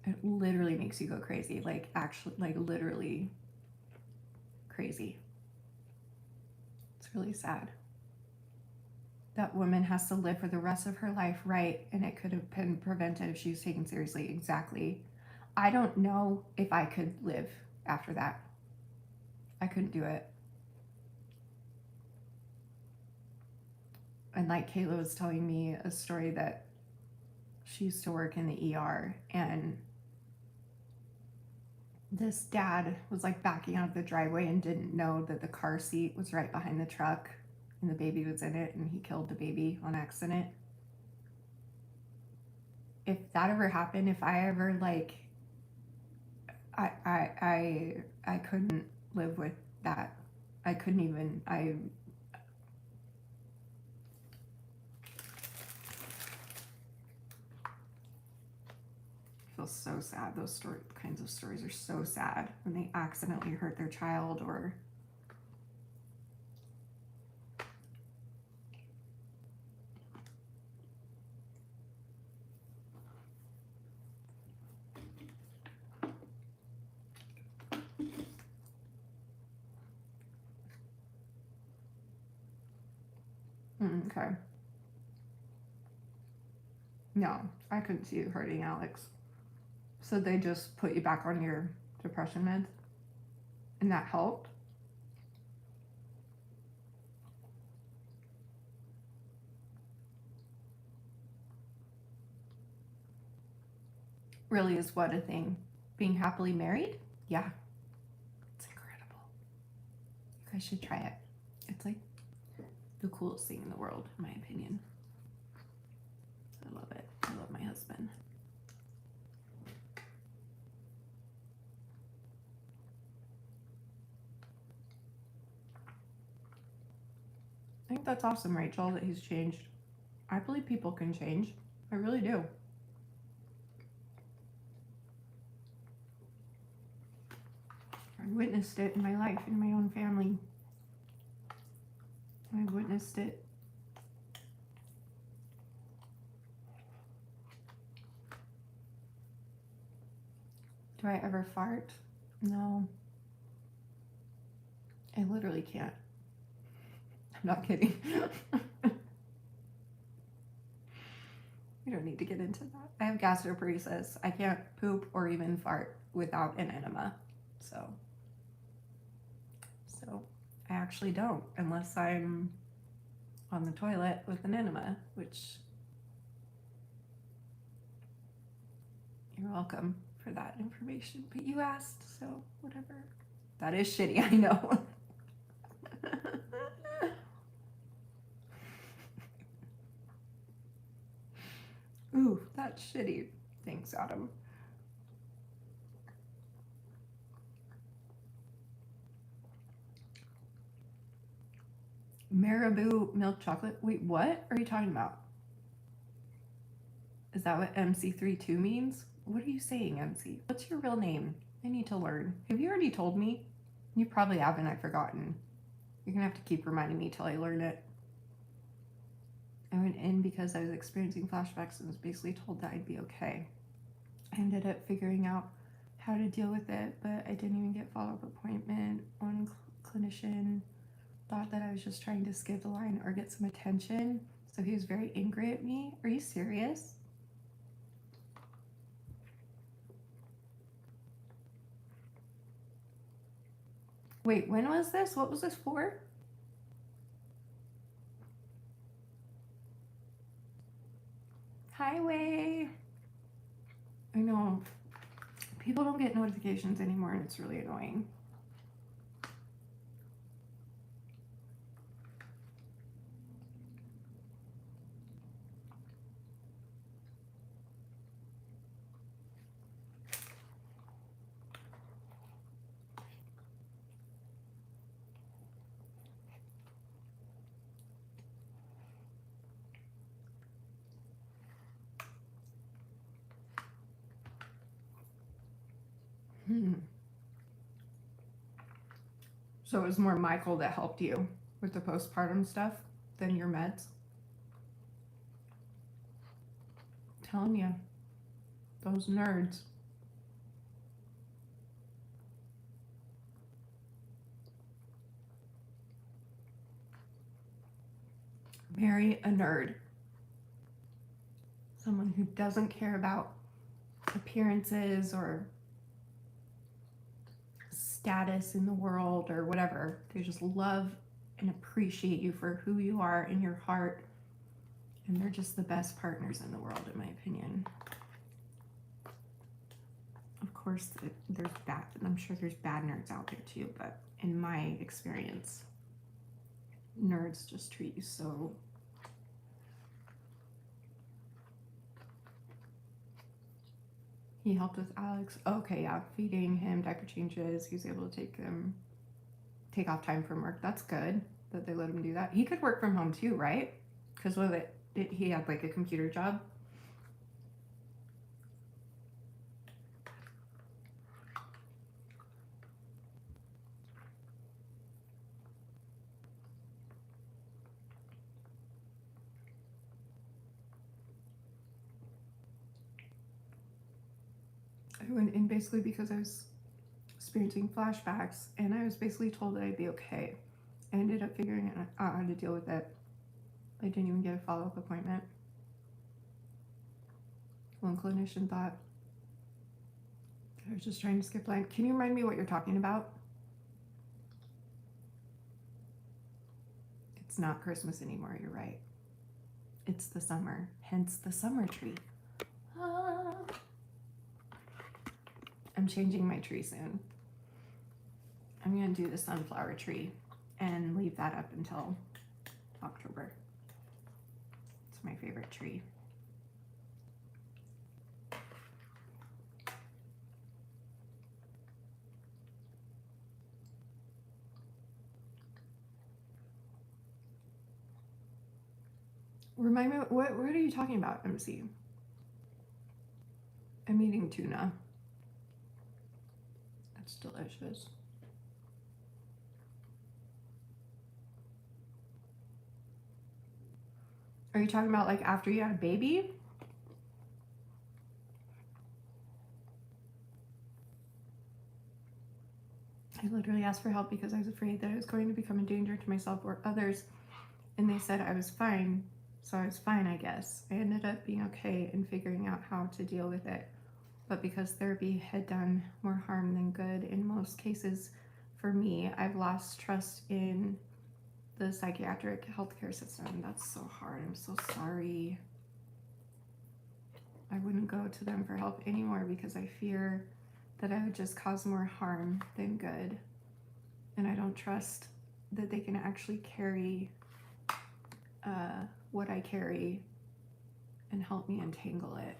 it literally makes you go crazy. Like, actually, like, literally crazy. It's really sad. That woman has to live for the rest of her life, right? And it could have been prevented if she was taken seriously. Exactly. I don't know if I could live after that. I couldn't do it. And like Kayla was telling me a story that she used to work in the ER, and this dad was like backing out of the driveway and didn't know that the car seat was right behind the truck and the baby was in it, and he killed the baby on accident. If that ever happened, if I ever like, I couldn't live with that. I couldn't even. I feel so sad. Those kinds of stories are so sad when they accidentally hurt their child or. Okay. No, I couldn't see you hurting Alex. So they just put you back on your depression meds? And that helped? Really is what a thing. Being happily married? Yeah. It's incredible. You guys should try it. It's like the coolest thing in the world, in my opinion. I love it. I love my husband. I think that's awesome, Rachel, that he's changed. I believe people can change. I really do. I witnessed it in my life, in my own family. I witnessed it. Do I ever fart? No. I literally can't. I'm not kidding. We don't need to get into that. I have gastroparesis. I can't poop or even fart without an enema. So I actually don't, unless I'm on the toilet with an enema, which you're welcome for that information. But you asked, so whatever. That is shitty, I know. Ooh, that's shitty. Thanks, Adam. Marabou milk chocolate. Wait, what are you talking about? Is that what MC32 means? What are you saying, MC? What's your real name? I need to learn. Have you already told me? You probably haven't. I've forgotten. You're gonna have to keep reminding me till I learn it. I went in because I was experiencing flashbacks and was basically told that I'd be okay. I ended up figuring out how to deal with it, but I didn't even get follow-up appointment. One clinician thought that I was just trying to skip the line or get some attention, so he was very angry at me. Are you serious? Wait, when was this? What was this for? Highway. I know. People don't get notifications anymore and it's really annoying. So it was more Michael that helped you with the postpartum stuff than your meds? I'm telling you, those nerds. Marry a nerd. Someone who doesn't care about appearances or status in the world or whatever. They just love and appreciate you for who you are in your heart. And they're just the best partners in the world, in my opinion. Of course, there's bad, I'm sure there's bad nerds out there too, but in my experience, nerds just treat you so. He helped with Alex. Okay, yeah, feeding him, diaper changes. He was able to take off time from work. That's good that they let him do that. He could work from home too, right? Because he had like a computer job. I went in basically because I was experiencing flashbacks and I was basically told that I'd be okay. I ended up figuring out how to deal with it. I didn't even get a follow-up appointment. One clinician thought I was just trying to skip line. Can you remind me what you're talking about? It's not Christmas anymore, you're right. It's the summer, hence the summer tree. Ah. I'm changing my tree soon. I'm gonna do the sunflower tree and leave that up until October. It's my favorite tree. Remind me, what are you talking about, MC? I'm eating tuna. That's delicious. Are you talking about like after you had a baby? I literally asked for help because I was afraid that I was going to become a danger to myself or others, and they said I was fine, so I was fine, I guess. I ended up being okay and figuring out how to deal with it. But because therapy had done more harm than good in most cases for me, I've lost trust in the psychiatric healthcare system. That's so hard. I'm so sorry. I wouldn't go to them for help anymore because I fear that I would just cause more harm than good. And I don't trust that they can actually carry what I carry and help me untangle it.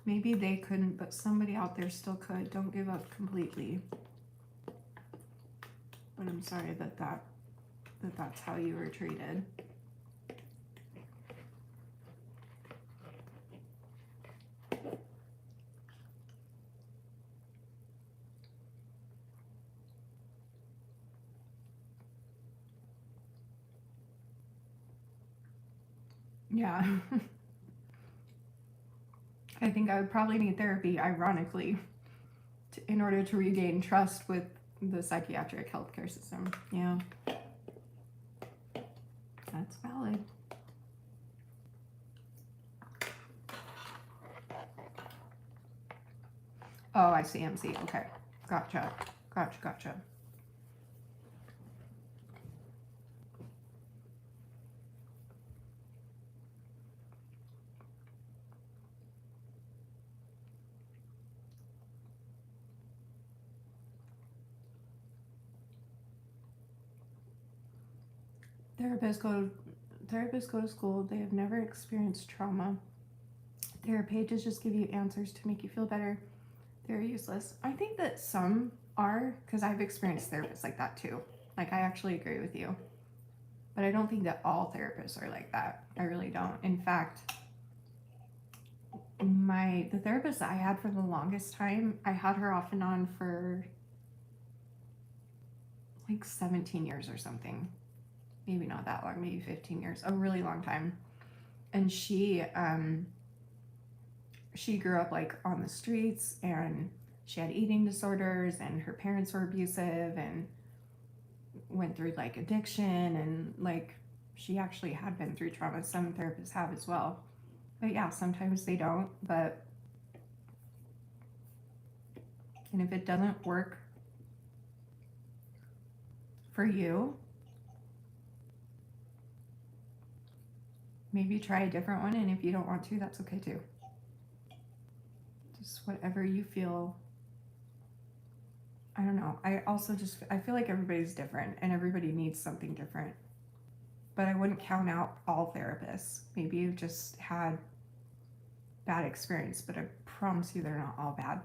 Maybe they couldn't, but somebody out there still could. Don't give up completely. But I'm sorry that's how you were treated. Yeah. I think I would probably need therapy, ironically, in order to regain trust with the psychiatric healthcare system. Yeah. That's valid. Oh, I see. Okay. Gotcha. Therapists go to school. They have never experienced trauma. Their pages just give you answers to make you feel better. They're useless. I think that some are, because I've experienced therapists like that too. Like, I actually agree with you. But I don't think that all therapists are like that. I really don't. In fact, the therapist that I had for the longest time, I had her off and on for like 17 years or something. Maybe not that long, maybe 15 years, a really long time. And she grew up like on the streets, and she had eating disorders, and her parents were abusive and went through like addiction, and like she actually had been through trauma. Some therapists have as well. But yeah, sometimes they don't. And if it doesn't work for you, maybe try a different one. And if you don't want to, that's okay too. Just whatever you feel. I don't know. I feel like everybody's different and everybody needs something different. But I wouldn't count out all therapists. Maybe you've just had bad experience, but I promise you they're not all bad.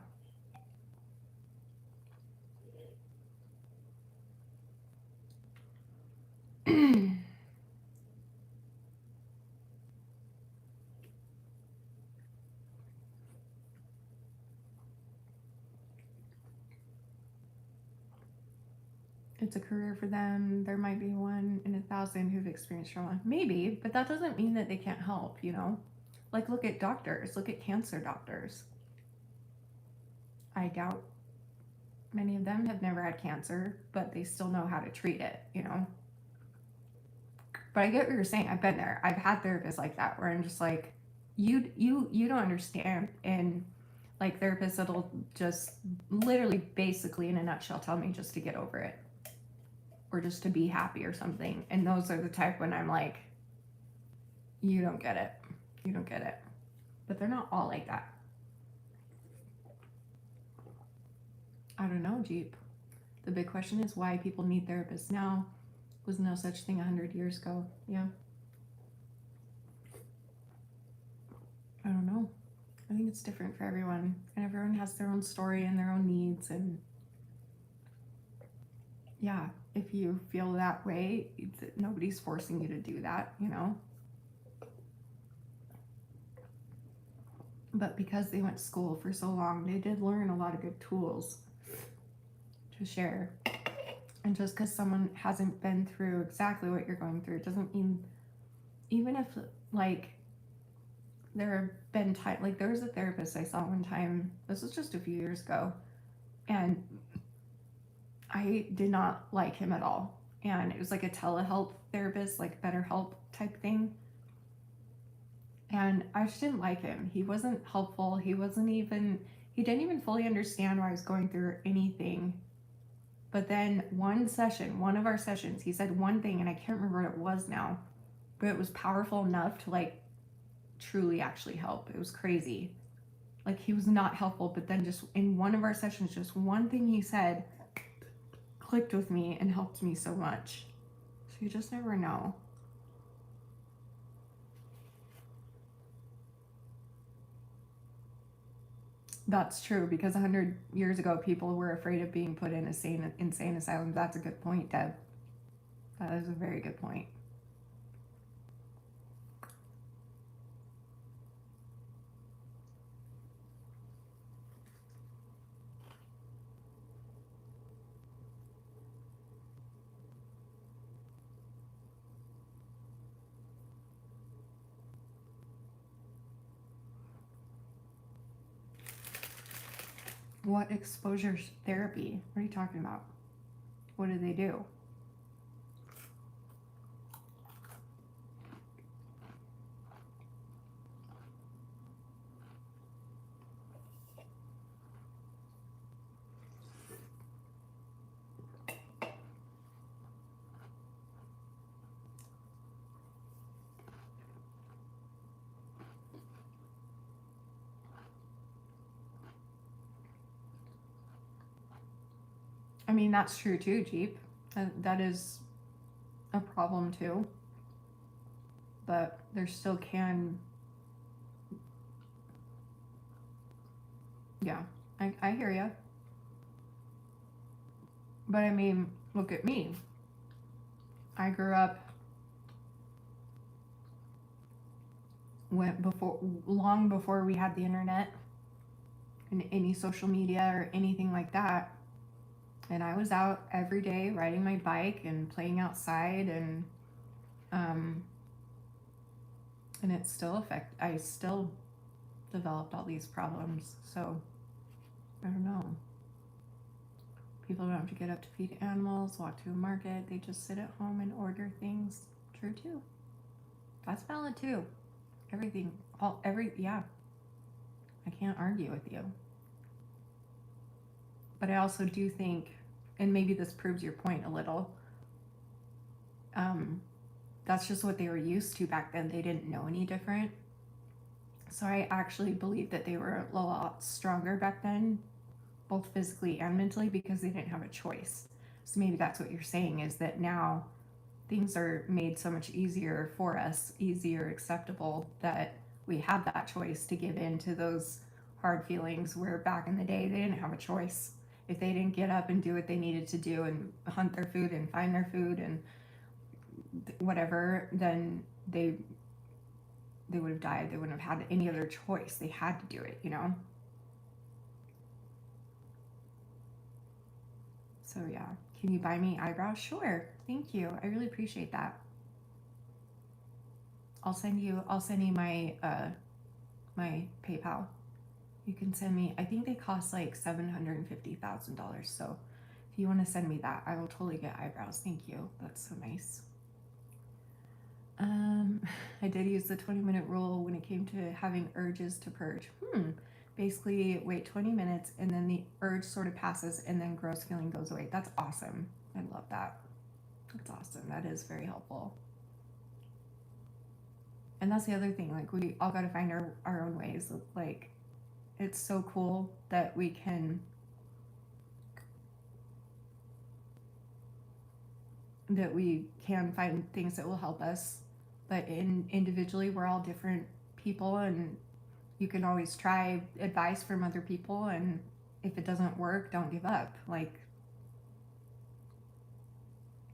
It's a career for them. There might be 1 in 1,000 who've experienced trauma. Maybe, but that doesn't mean that they can't help, you know? Like, look at doctors. Look at cancer doctors. I doubt many of them have never had cancer, but they still know how to treat it, you know? But I get what you're saying. I've been there. I've had therapists like that where I'm just like, you don't understand. And like therapists that'll just literally basically in a nutshell tell me just to get over it or just to be happy or something. And those are the type when I'm like, you don't get it. But they're not all like that. I don't know, Jeep. The big question is why people need therapists now. Was no such thing 100 years ago. Yeah. I don't know. I think it's different for everyone, and everyone has their own story and their own needs. And yeah, if you feel that way, nobody's forcing you to do that, you know. But because they went to school for so long, they did learn a lot of good tools to share. And just because someone hasn't been through exactly what you're going through doesn't mean, even if, like, there have been time, like, there was a therapist I saw one time, this was just a few years ago, and I did not like him at all. And it was like a telehealth therapist, like BetterHelp type thing. And I just didn't like him. He wasn't helpful. He didn't even fully understand why I was going through anything. But then one of our sessions, he said one thing, and I can't remember what it was now, but it was powerful enough to, like, truly actually help. It was crazy. Like, he was not helpful, but then just in one of our sessions, just one thing he said clicked with me and helped me so much. So you just never know. That's true, because 100 years ago, people were afraid of being put in insane asylums. That's a good point, Deb. That is a very good point. What exposure therapy? What are you talking about? What do they do? I mean, that's true too, Jeep. That is a problem too. But there still can. Yeah, I hear you. But I mean, look at me. I grew up long before we had the internet and any social media or anything like that. And I was out every day riding my bike and playing outside, and I still developed all these problems. So I don't know. People don't have to get up to feed animals, walk to a market. They just sit at home and order things. True too. That's valid too. Yeah. I can't argue with you. But I also do think, and maybe this proves your point a little, that's just what they were used to back then. They didn't know any different. So I actually believe that they were a lot stronger back then, both physically and mentally, because they didn't have a choice. So maybe that's what you're saying, is that now things are made so much easier for us, easier, acceptable, that we have that choice to give in to those hard feelings, where back in the day they didn't have a choice. If they didn't get up and do what they needed to do and hunt their food and find their food and whatever, then they would have died. They wouldn't have had any other choice. They had to do it, you know? So yeah. Can you buy me eyebrows? Sure. Thank you. I really appreciate that. I'll send you my my PayPal. You can send me, I think they cost like $750,000. So if you want to send me that, I will totally get eyebrows. Thank you. That's so nice. I did use the 20-minute rule when it came to having urges to purge. Basically, wait 20 minutes and then the urge sort of passes and then gross feeling goes away. That's awesome. I love that. That's awesome. That is very helpful. And that's the other thing. Like, we all got to find our own ways. Like, it's so cool that we can find things that will help us, but individually we're all different people, and you can always try advice from other people, and if it doesn't work, don't give up. Like,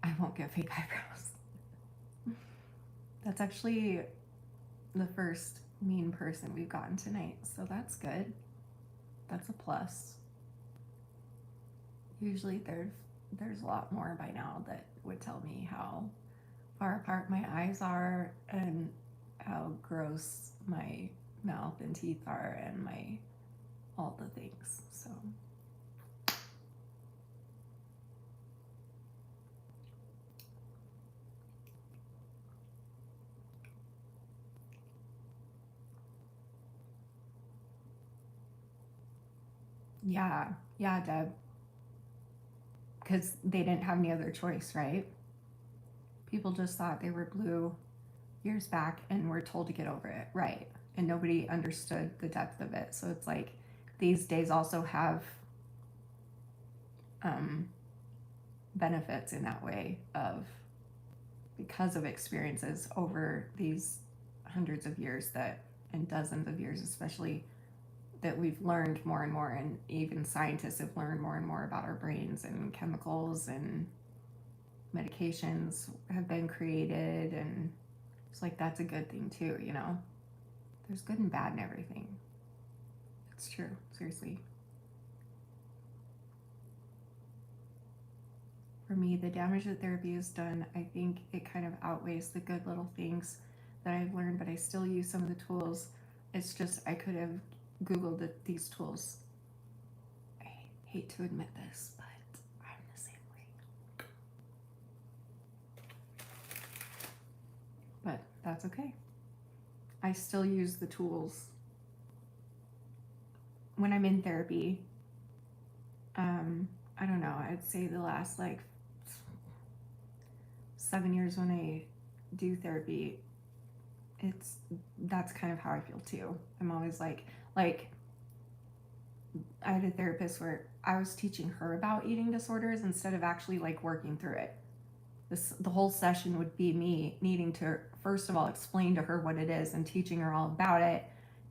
I won't get fake eyebrows. That's actually the first mean person we've gotten tonight, so that's good. That's a plus. Usually there's a lot more by now that would tell me how far apart my eyes are and how gross my mouth and teeth are and my all the things. So yeah, Deb, because they didn't have any other choice, right? People just thought they were blue years back and were told to get over it, right? And nobody understood the depth of it. So it's like these days also have benefits in that way of because of experiences over these hundreds of years that and dozens of years especially that we've learned more and more, and even scientists have learned more and more about our brains, and chemicals and medications have been created, and it's like that's a good thing too, you know. There's good and bad in everything. It's true, seriously. For me, the damage that therapy has done, I think it kind of outweighs the good little things that I've learned, but I still use some of the tools. It's just I could have Googled these tools. I hate to admit this, but I'm the same way. But that's okay. I still use the tools when I'm in therapy. I don't know, I'd say the last like 7 years when I do therapy, that's kind of how I feel too. I'm always like I had a therapist where I was teaching her about eating disorders instead of actually like working through it. The whole session would be me needing to first of all explain to her what it is and teaching her all about it,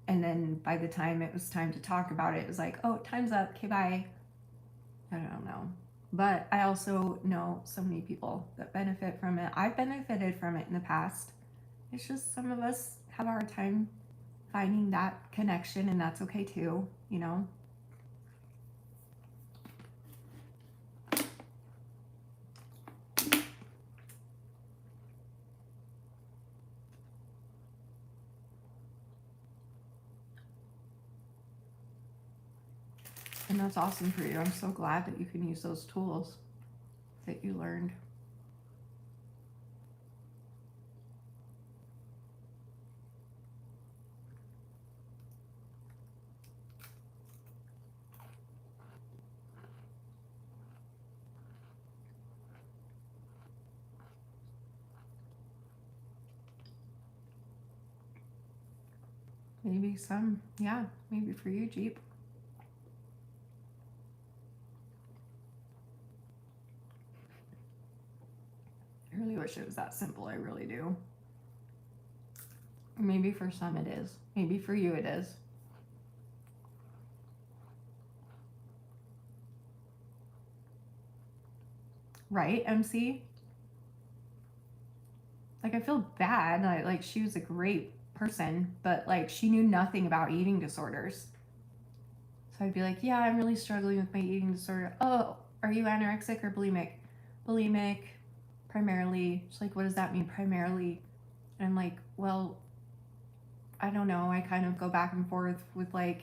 and then by the time it was time to talk about it was like, oh, time's up, okay, bye. I don't know. But I also know so many people that benefit from it. I've benefited from it in the past. It's just some of us have a hard time finding that connection, and that's okay too, you know? And that's awesome for you. I'm so glad that you can use those tools that you learned. Maybe some, yeah, maybe for you, Jeep. I really wish it was that simple. I really do. Maybe for some it is. Maybe for you it is. Right, MC? Like, I feel bad. Like she was a great person, but like she knew nothing about eating disorders. So I'd be like, yeah, I'm really struggling with my eating disorder. Oh, are you anorexic or bulimic? Bulimic, primarily. She's like, what does that mean, primarily? And I'm like, well, I don't know. I kind of go back and forth with like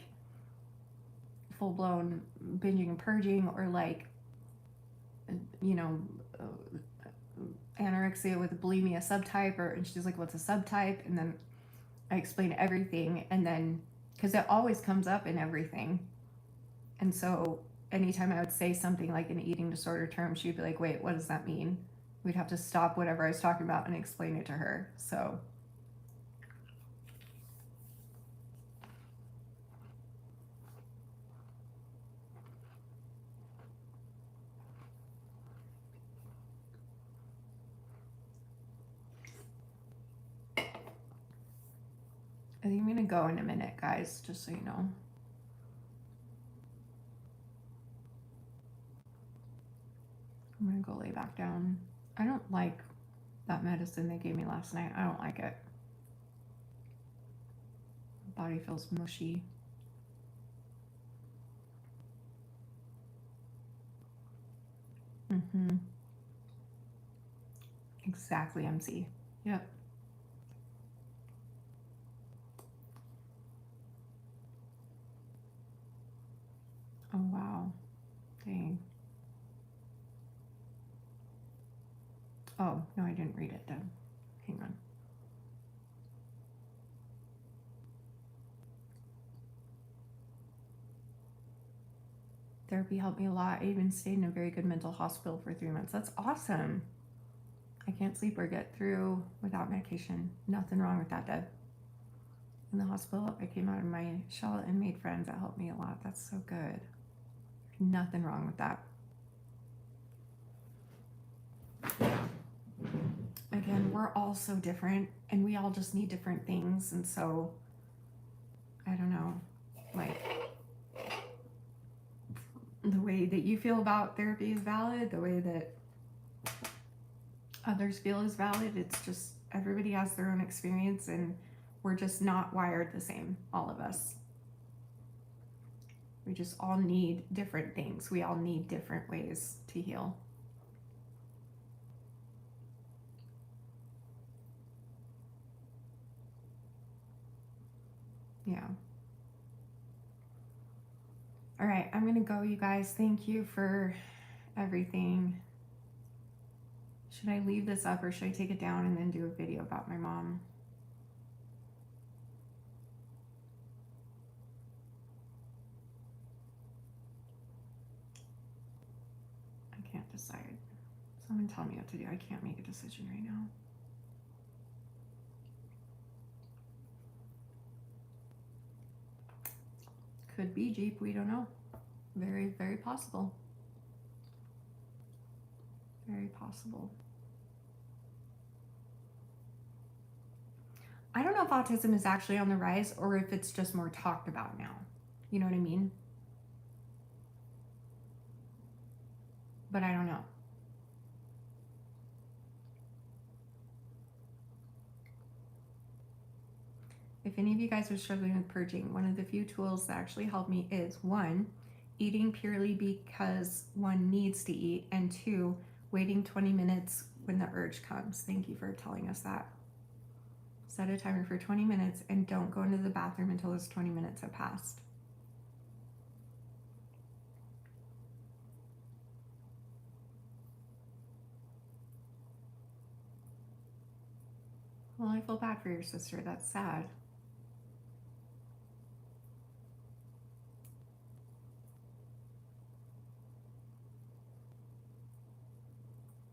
full blown binging and purging, or like, you know, anorexia with a bulimia subtype. Or, and she's like, what's a subtype? And then I explain everything, and then because it always comes up in everything. And so anytime I would say something like an eating disorder term, she'd be like, wait, what does that mean? We'd have to stop whatever I was talking about and explain it to her. So I think I'm gonna go in a minute, guys, just so you know. I'm gonna go lay back down. I don't like that medicine they gave me last night. I don't like it. My body feels mushy. Mm-hmm. Exactly, MC. Yep. Oh, wow. Dang. Oh, no, I didn't read it then. Hang on. Therapy helped me a lot. I even stayed in a very good mental hospital for 3 months. That's awesome. I can't sleep or get through without medication. Nothing wrong with that, Deb. In the hospital, I came out of my shell and made friends. That helped me a lot. That's so good. Nothing wrong with that. Again, we're all so different and we all just need different things. And so, I don't know, like, the way that you feel about therapy is valid, the way that others feel is valid. It's just everybody has their own experience and we're just not wired the same, all of us. We just all need different things. We all need different ways to heal. Yeah. All right, I'm gonna go, you guys. Thank you for everything. Should I leave this up or should I take it down and then do a video about my mom? I can't decide. Someone tell me what to do. I can't make a decision right now. Could be Jeep, we don't know. Very, very possible. Very possible. I don't know if autism is actually on the rise or if it's just more talked about now. You know what I mean? But I don't know. If any of you guys are struggling with purging, one of the few tools that actually help me is 1, eating purely because one needs to eat, and 2, waiting 20 minutes when the urge comes. Thank you for telling us that. Set a timer for 20 minutes and don't go into the bathroom until those 20 minutes have passed. Well, I feel bad for your sister. That's sad.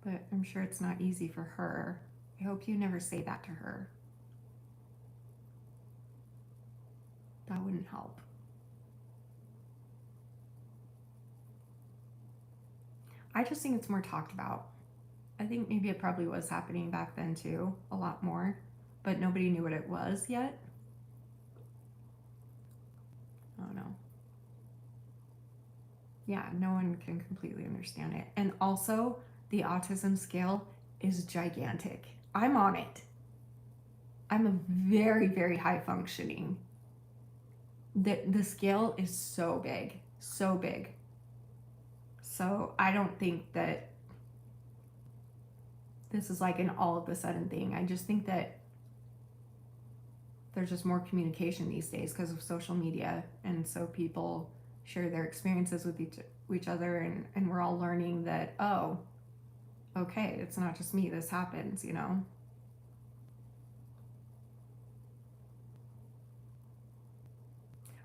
But I'm sure it's not easy for her. I hope you never say that to her. That wouldn't help. I just think it's more talked about. I think maybe it probably was happening back then too, a lot more, but nobody knew what it was yet. I don't know. Yeah, no one can completely understand it. And also, the autism scale is gigantic. I'm on it. I'm a very, very high functioning. The scale is so big, so big. So I don't think that this is like an all of a sudden thing. I just think that there's just more communication these days because of social media, and so people share their experiences with each other, and we're all learning that, oh, okay, it's not just me, this happens, you know.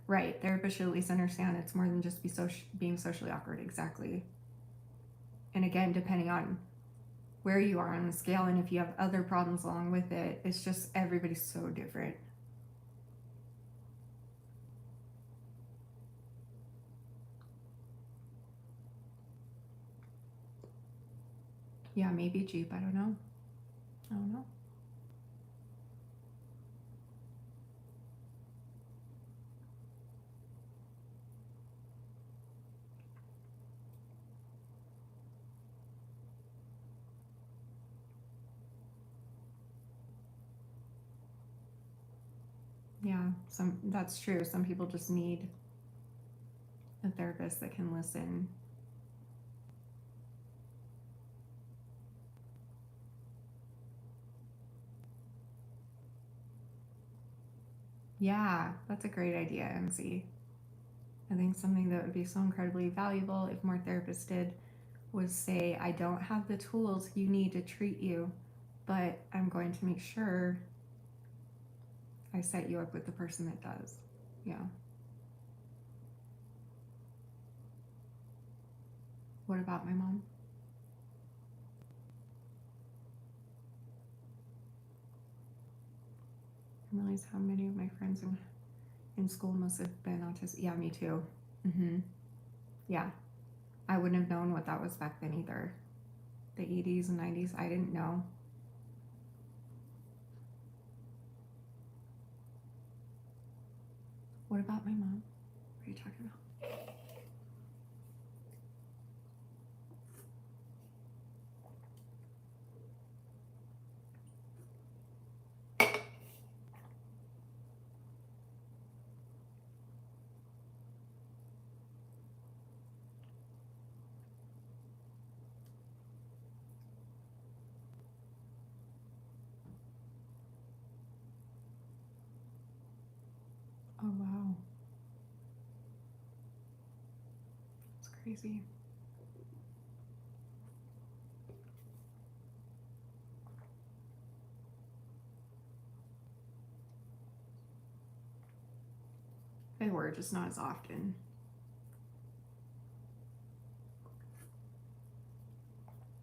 Right, therapists should at least understand it's more than just being socially awkward. Exactly. And again, depending on where you are on the scale and if you have other problems along with it, it's just everybody's so different. Yeah, maybe Jeep. I don't know. I don't know. Yeah, that's true. Some people just need a therapist that can listen. Yeah, that's a great idea, MC. I think something that would be so incredibly valuable if more therapists did was say, I don't have the tools you need to treat you, but I'm going to make sure I set you up with the person that does. Yeah. What about my mom? I realize how many of my friends in school must have been autistic. Yeah, me too. Yeah. I wouldn't have known what that was back then either. The 80s and 90s, I didn't know. What about my mom? What are you talking about? Oh, wow. It's crazy. They were, just not as often.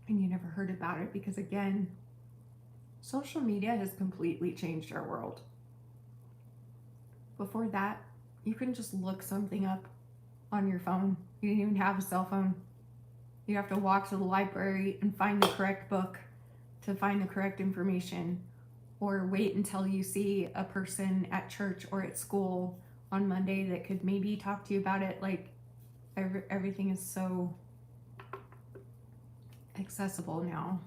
And you never heard about it because, again, social media has completely changed our world. Before that, you couldn't just look something up on your phone. You didn't even have a cell phone. You'd have to walk to the library and find the correct book to find the correct information, or wait until you see a person at church or at school on Monday that could maybe talk to you about it. Like, everything is so accessible now.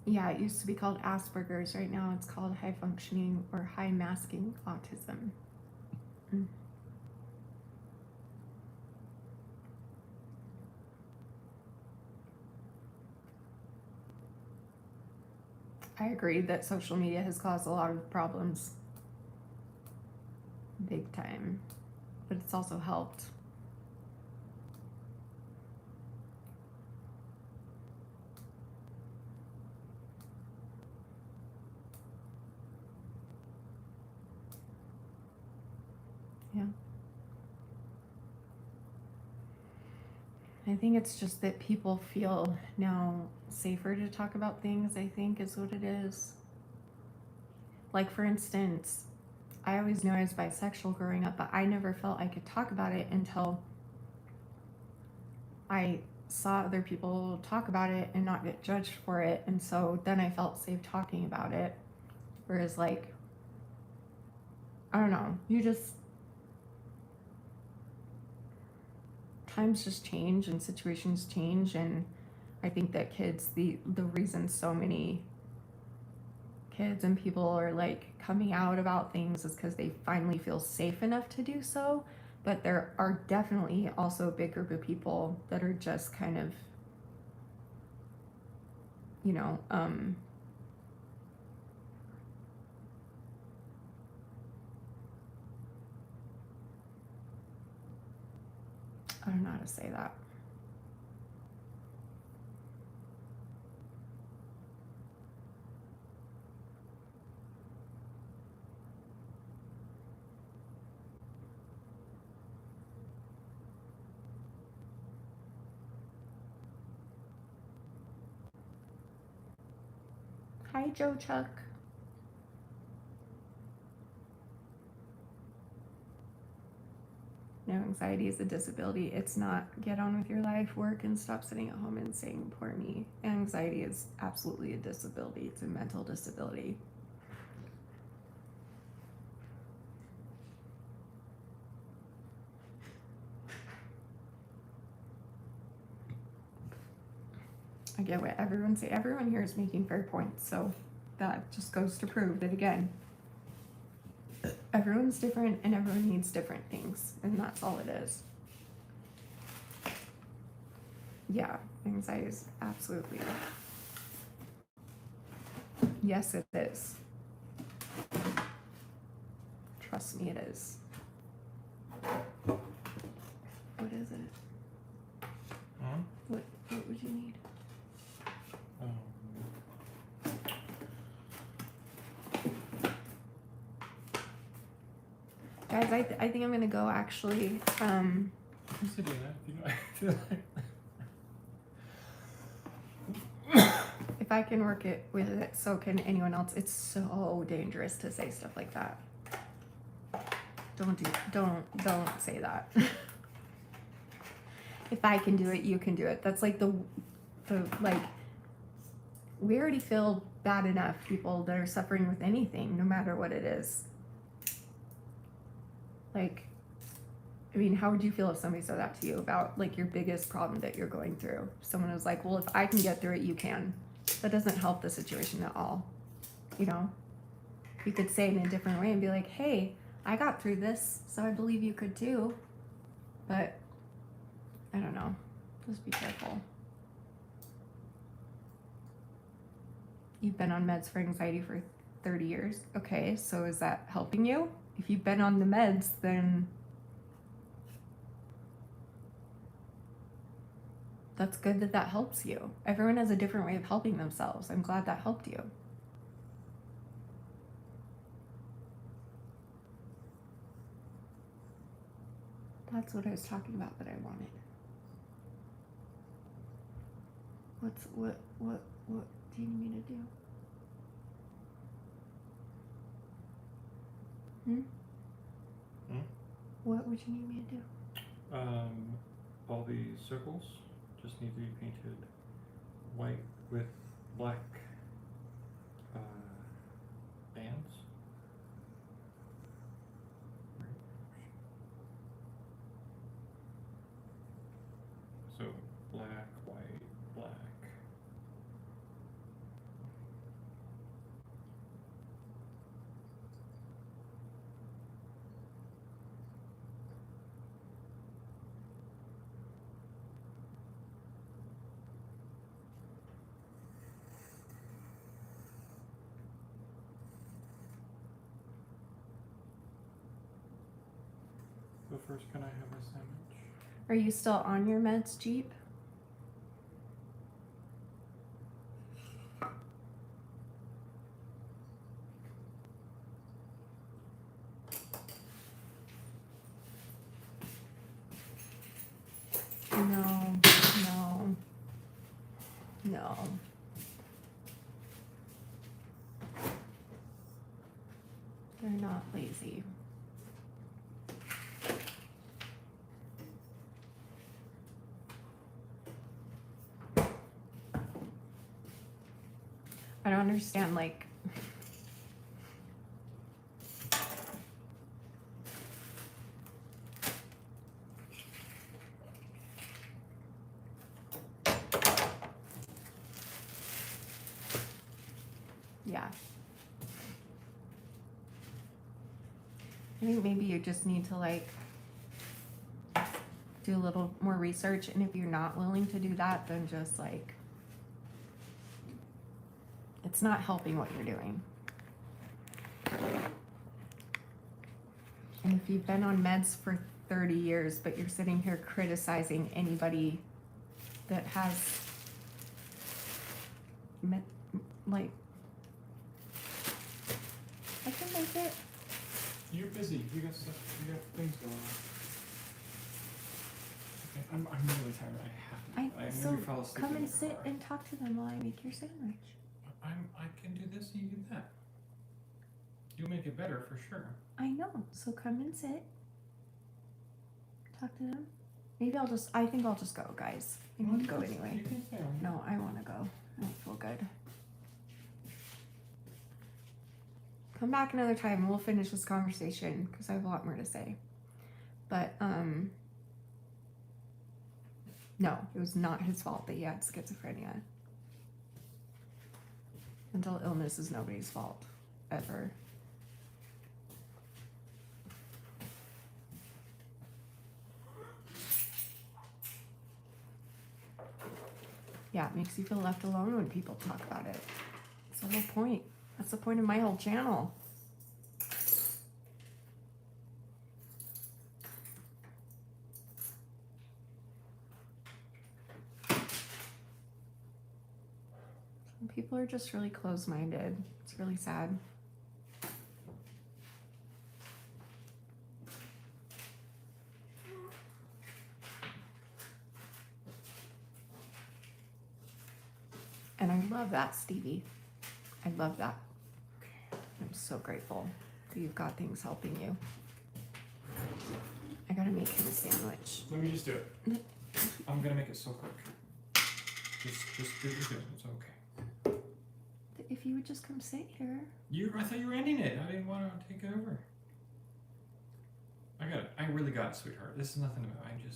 Yeah, it used to be called Asperger's. Right now it's called high functioning or high masking autism. I agree that social media has caused a lot of problems. Big time. But it's also helped. Yeah. I think it's just that people feel now safer to talk about things, I think is what it is. Like, for instance, I always knew I was bisexual growing up, but I never felt I could talk about it until I saw other people talk about it and not get judged for it. And so then I felt safe talking about it. Whereas, like, I don't know, times just change and situations change. And I think that kids, the reason so many kids and people are like coming out about things is because they finally feel safe enough to do so. But there are definitely also a big group of people that are just kind of, you know, I don't know how to say that. Hi, Joe Chuck. No, anxiety is a disability. It's not get on with your life, work, and stop sitting at home and saying, poor me. Anxiety is absolutely a disability. It's a mental disability. I get what everyone say. Everyone here is making fair points, so that just goes to prove that, again, everyone's different and everyone needs different things, and that's all it is. Yeah, anxiety is absolutely. Yes, it is. Trust me, it is. What is it? Huh? What would you need? Guys, I think I'm gonna go actually. You said do that. You know, I feel like. If I can work it with it, so can anyone else. It's so dangerous to say stuff like that. Don't say that. If I can do it, you can do it. That's like the like, we already feel bad enough, people that are suffering with anything, no matter what it is. Like, I mean, how would you feel if somebody said that to you about like your biggest problem that you're going through? Someone was like, well, if I can get through it, you can. That doesn't help the situation at all. You know, you could say it in a different way and be like, hey, I got through this, so I believe you could too. But I don't know. Just be careful. You've been on meds for anxiety for 30 years. Okay, so is that helping you? If you've been on the meds, then that's good that that helps you. Everyone has a different way of helping themselves. I'm glad that helped you. That's what I was talking about that I wanted. What do you need me to do? What would you need me to do? All the circles just need to be painted white with black bands. So black, white, black. So first, can I have a sandwich? Are you still on your meds, Jeep? No. They're not lazy. I don't understand, like, yeah. I think maybe you just need to like do a little more research, and if you're not willing to do that, then just like, it's not helping what you're doing. And if you've been on meds for 30 years, but you're sitting here criticizing anybody that has like, I can make it. You're busy. You got stuff. You got things going on. Okay, I'm really tired. I have to. So maybe fall asleep come in and the sit car. and talk to them while I make your sandwich. I can do this. You do that. You'll make it better for sure. I know. So come and sit. Talk to them. Maybe I think I'll just go, guys. I need to go anyway. You can stay on. No, I want to go. I don't feel good. Come back another time and we'll finish this conversation because I have a lot more to say. But, no, it was not his fault that he had schizophrenia. Mental illness is nobody's fault, ever. Yeah, it makes you feel left alone when people talk about it. That's the whole point. That's the point of my whole channel. Some people are just really close-minded. It's really sad. And I love that, Stevie. I love that. I'm so grateful that you've got things helping you. I gotta make him a sandwich. Let me just do it. I'm gonna make it so quick. Just do what you're doing. It's okay. If you would just come sit here. I thought you were ending it. I didn't want to take it over. I got it. I really got it, sweetheart. This is nothing about. I'm good.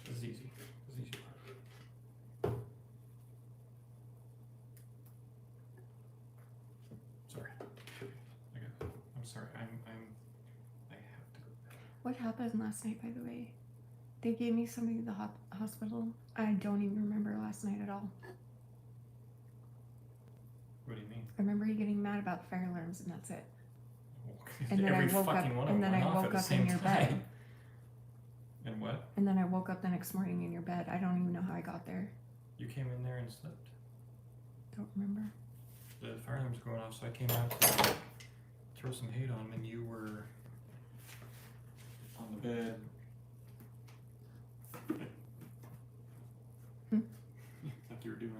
This is easy. This is easy part. Sorry. I got it. I'm sorry. I have to go. What happened last night, by the way? They gave me something at the hospital. I don't even remember last night at all. What do you mean? I remember you getting mad about the fire alarms, and that's it. And then every I woke up- fucking one of and them then I went off woke at the up in same your time. bed. And what? And then I woke up the next morning in your bed. I don't even know how I got there. You came in there and slept. Don't remember. The fire alarm was going off, so I came out to throw some hate on him, and you were on the bed. Like you were doing,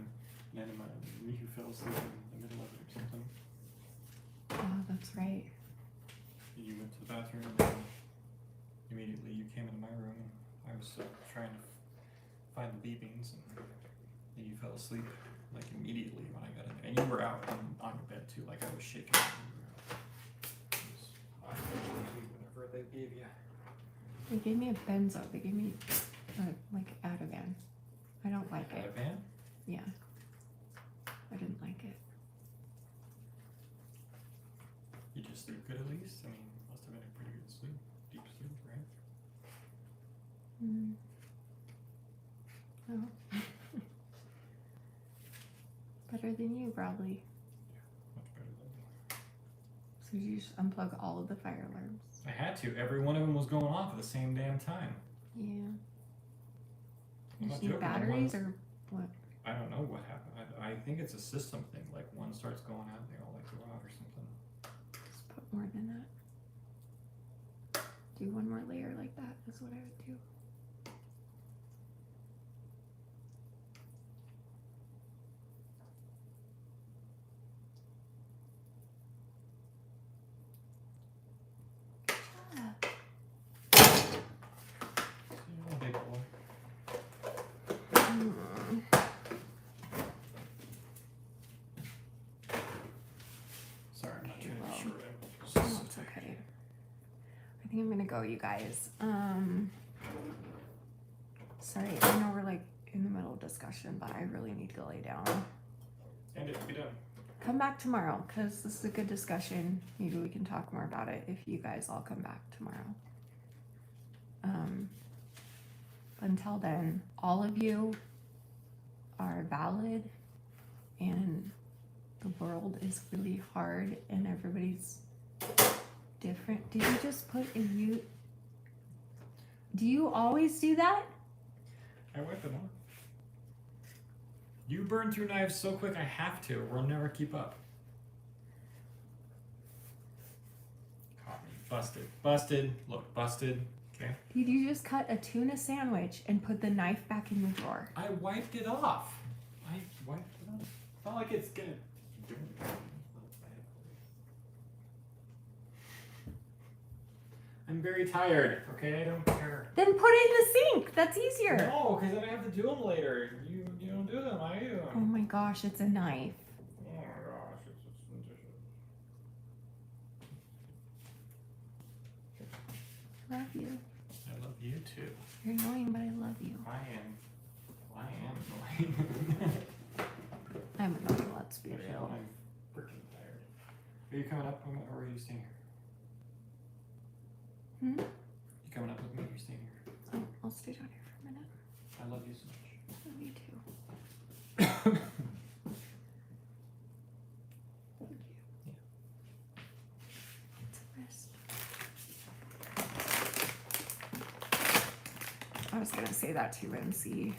and then you fell asleep in the middle of it or something. Oh, that's right. You went to the bathroom, and then immediately you came into my room, and I was trying to find the beepings, and then you fell asleep like immediately when I got in there. And you were out on your bed too, like I was shaking. I whatever they gave you. They gave me a benzo. They gave me like Ativan. I don't like Had a it. van? Yeah. I didn't like it. You just sleep good at least? I mean, must have been a pretty good sleep. Deep sleep, right? No. Better than you, probably. Much better than me. So you just unplug all of the fire alarms. I had to. Every one of them was going off at the same damn time. Yeah. I'm You not just need joking, the batteries ones- or what? I don't know what happened. I think it's a system thing. Like one starts going out, they all like go out or something. Just put more than that. Do one more layer like that is what I would do. Yeah, big boy. Sorry, I'm not Okay, trying to well, be short. Oh, it's okay. I think I'm gonna go, you guys. Sorry, I know we're like in the middle of discussion, but I really need to go lay down. And it be done. Come back tomorrow, because this is a good discussion. Maybe we can talk more about it if you guys all come back tomorrow. But until then, all of you are valid, and the world is really hard, and everybody's different. Did you just put a mute? Do you always do that? I wipe them off. You burn through knives so quick, I have to. We'll never keep up. Caught me. Busted. Busted. Look, busted. Okay. Did you just cut a tuna sandwich and put the knife back in the drawer? I wiped it off. I wiped it off. It's not like it's gonna. I'm very tired. Okay, I don't care. Then put it in the sink. That's easier. No, because then I have to do them later. You don't do them. I do Oh them. my gosh, it's a knife. Oh my gosh, it's just I love you. I love you too. You're annoying, but I love you. I am annoying. I'm annoying, let's be Actually, real. I'm freaking tired. Are you coming up or are you staying here? Hmm? You coming up with me or are you staying here? Oh, I'll stay down here for a minute. I love you so much. Love you too. Thank you. It's a wrist. I was gonna say that too and see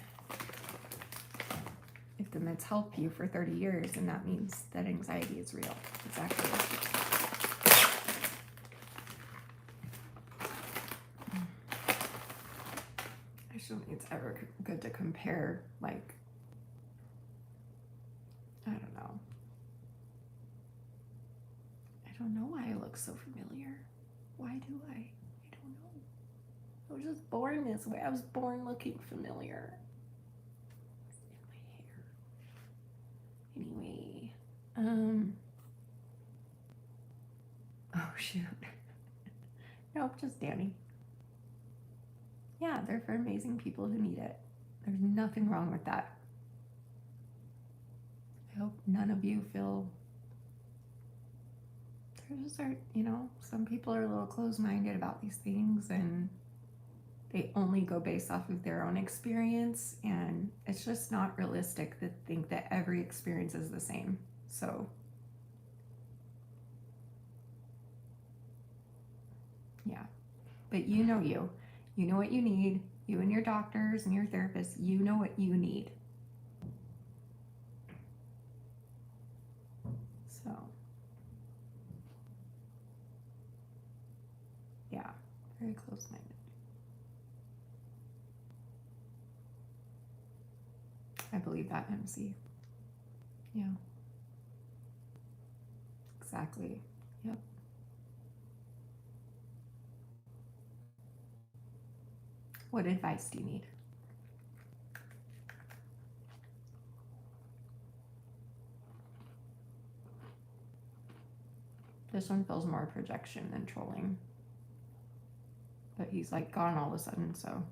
if the meds help you for 30 years, and that means that anxiety is real. Exactly. I just don't think it's ever good to compare, like, I don't know. I don't know why I look so familiar. Why do I? I don't know. I was just born this way. I was born looking familiar. In my hair. Anyway, oh shoot. Nope, just Danny. Yeah, they're for amazing people who need it. There's nothing wrong with that. I hope none of you feel. There just are, some people are a little closed-minded about these things, and they only go based off of their own experience, and it's just not realistic to think that every experience is the same. So yeah, but you know what you need. You and your doctors and your therapists, you know what you need. So yeah, very close-minded. I believe that, MC. Yeah. Exactly. Yep. What advice do you need? This one feels more projection than trolling. But he's like gone all of a sudden, so.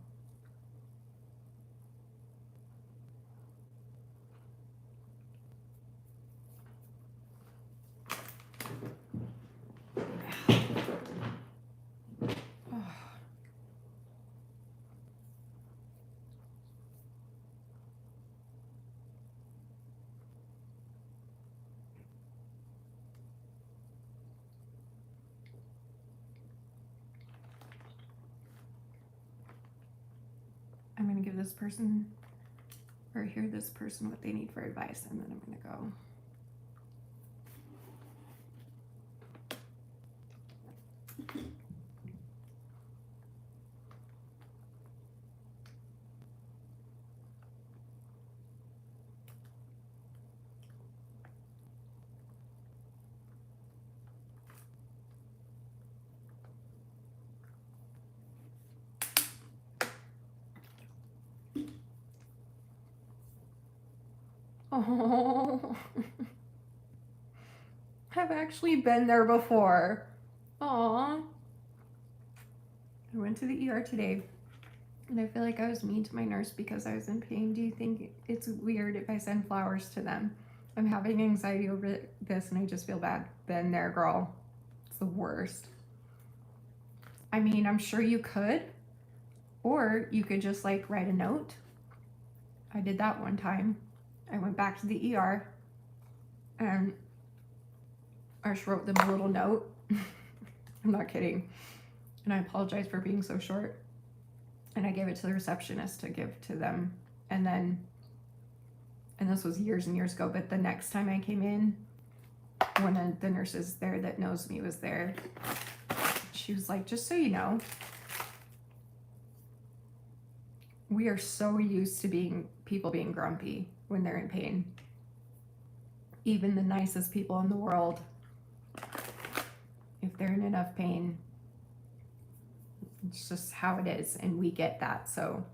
I'm going to give this person, or hear this person what they need for advice, and then I'm going to go. Oh, I've actually been there before. Aw. I went to the ER today, and I feel like I was mean to my nurse because I was in pain. Do you think it's weird if I send flowers to them? I'm having anxiety over this, and I just feel bad. Been there, girl. It's the worst. I mean, I'm sure you could, or you could just like write a note. I did that one time. I went back to the ER, and I just wrote them a little note. I'm not kidding. And I apologize for being so short. And I gave it to the receptionist to give to them. And this was years and years ago, but the next time I came in, one of the nurses there that knows me was there. She was like, just so you know, we are so used to people being grumpy when they're in pain. Even the nicest people in the world, if they're in enough pain, it's just how it is, and we get that. So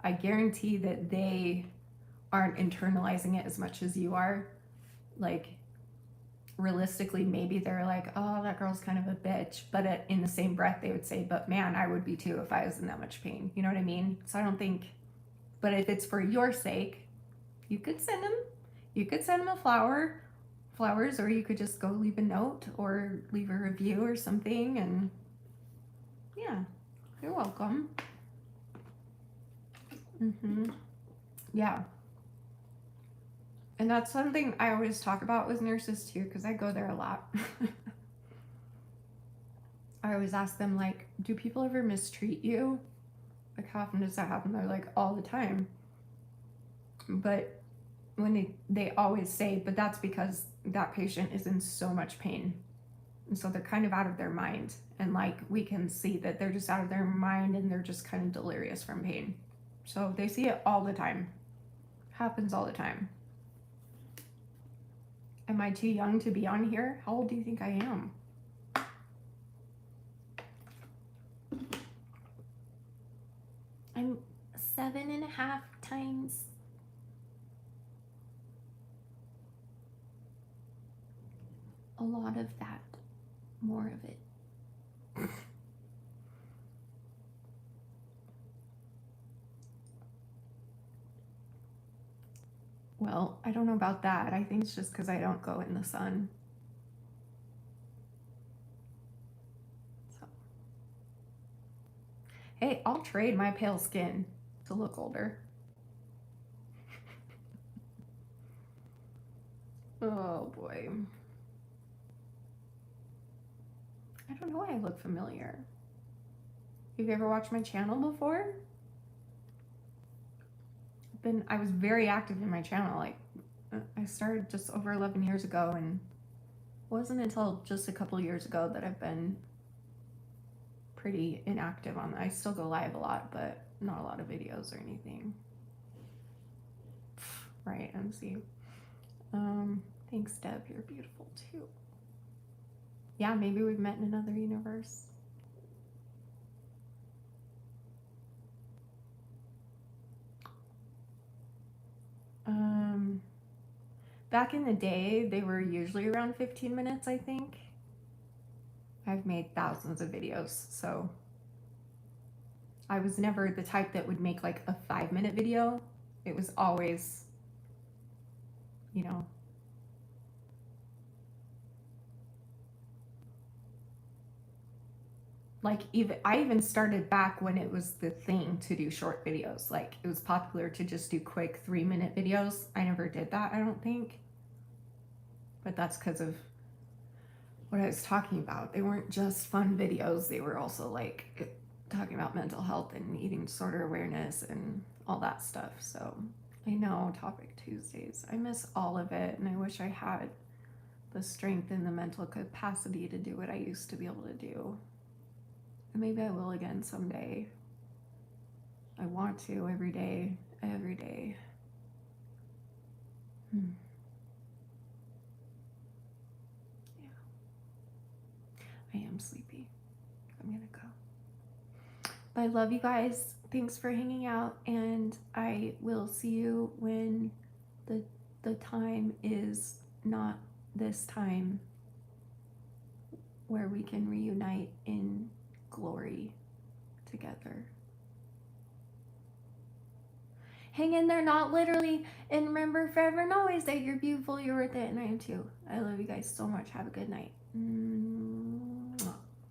I guarantee that they aren't internalizing it as much as you are. Like, realistically, maybe they're like, oh, that girl's kind of a bitch, but in the same breath they would say, but man, I would be too if I was in that much pain. You know what I mean? So I don't think, but if it's for your sake, you could send them a flowers, or you could just go leave a note or leave a review or something. And yeah, you're welcome. Yeah. And that's something I always talk about with nurses too, because I go there a lot. I always ask them, like, do people ever mistreat you? Like, how often does that happen? They're like, all the time. But when they always say, but that's because that patient is in so much pain. And so they're kind of out of their mind. And like, we can see that they're just out of their mind and they're just kind of delirious from pain. So they see it all the time. Happens all the time. Am I too young to be on here? How old do you think I am? I'm 7.5 times. A lot of that. More of it. Well, I don't know about that. I think it's just because I don't go in the sun. So. Hey, I'll trade my pale skin to look older. Oh boy. I don't know why I look familiar. Have you ever watched my channel before? I was very active in my channel. Like, I started just over 11 years ago, and it wasn't until just a couple years ago that I've been pretty inactive on that. I still go live a lot, but not a lot of videos or anything. Right, MC. Thanks, Deb. You're beautiful too. Yeah, maybe we've met in another universe. Back in the day, they were usually around 15 minutes, I think. I've made thousands of videos, so I was never the type that would make like a 5-minute video. It was always, you know, like I even started back when it was the thing to do short videos. Like, it was popular to just do quick 3-minute videos. I never did that, I don't think. But that's because of what I was talking about. They weren't just fun videos. They were also like talking about mental health and eating disorder awareness and all that stuff. So I know, Topic Tuesdays. I miss all of it, and I wish I had the strength and the mental capacity to do what I used to be able to do. And maybe I will again someday. I want to every day, every day. Yeah. I am sleepy. I'm gonna go. But I love you guys. Thanks for hanging out, and I will see you when the time is not this time, where we can reunite in glory together. Hang in there, not literally, and remember forever and always that you're beautiful, you're worth it, and I am too. I love you guys so much. Have a good night.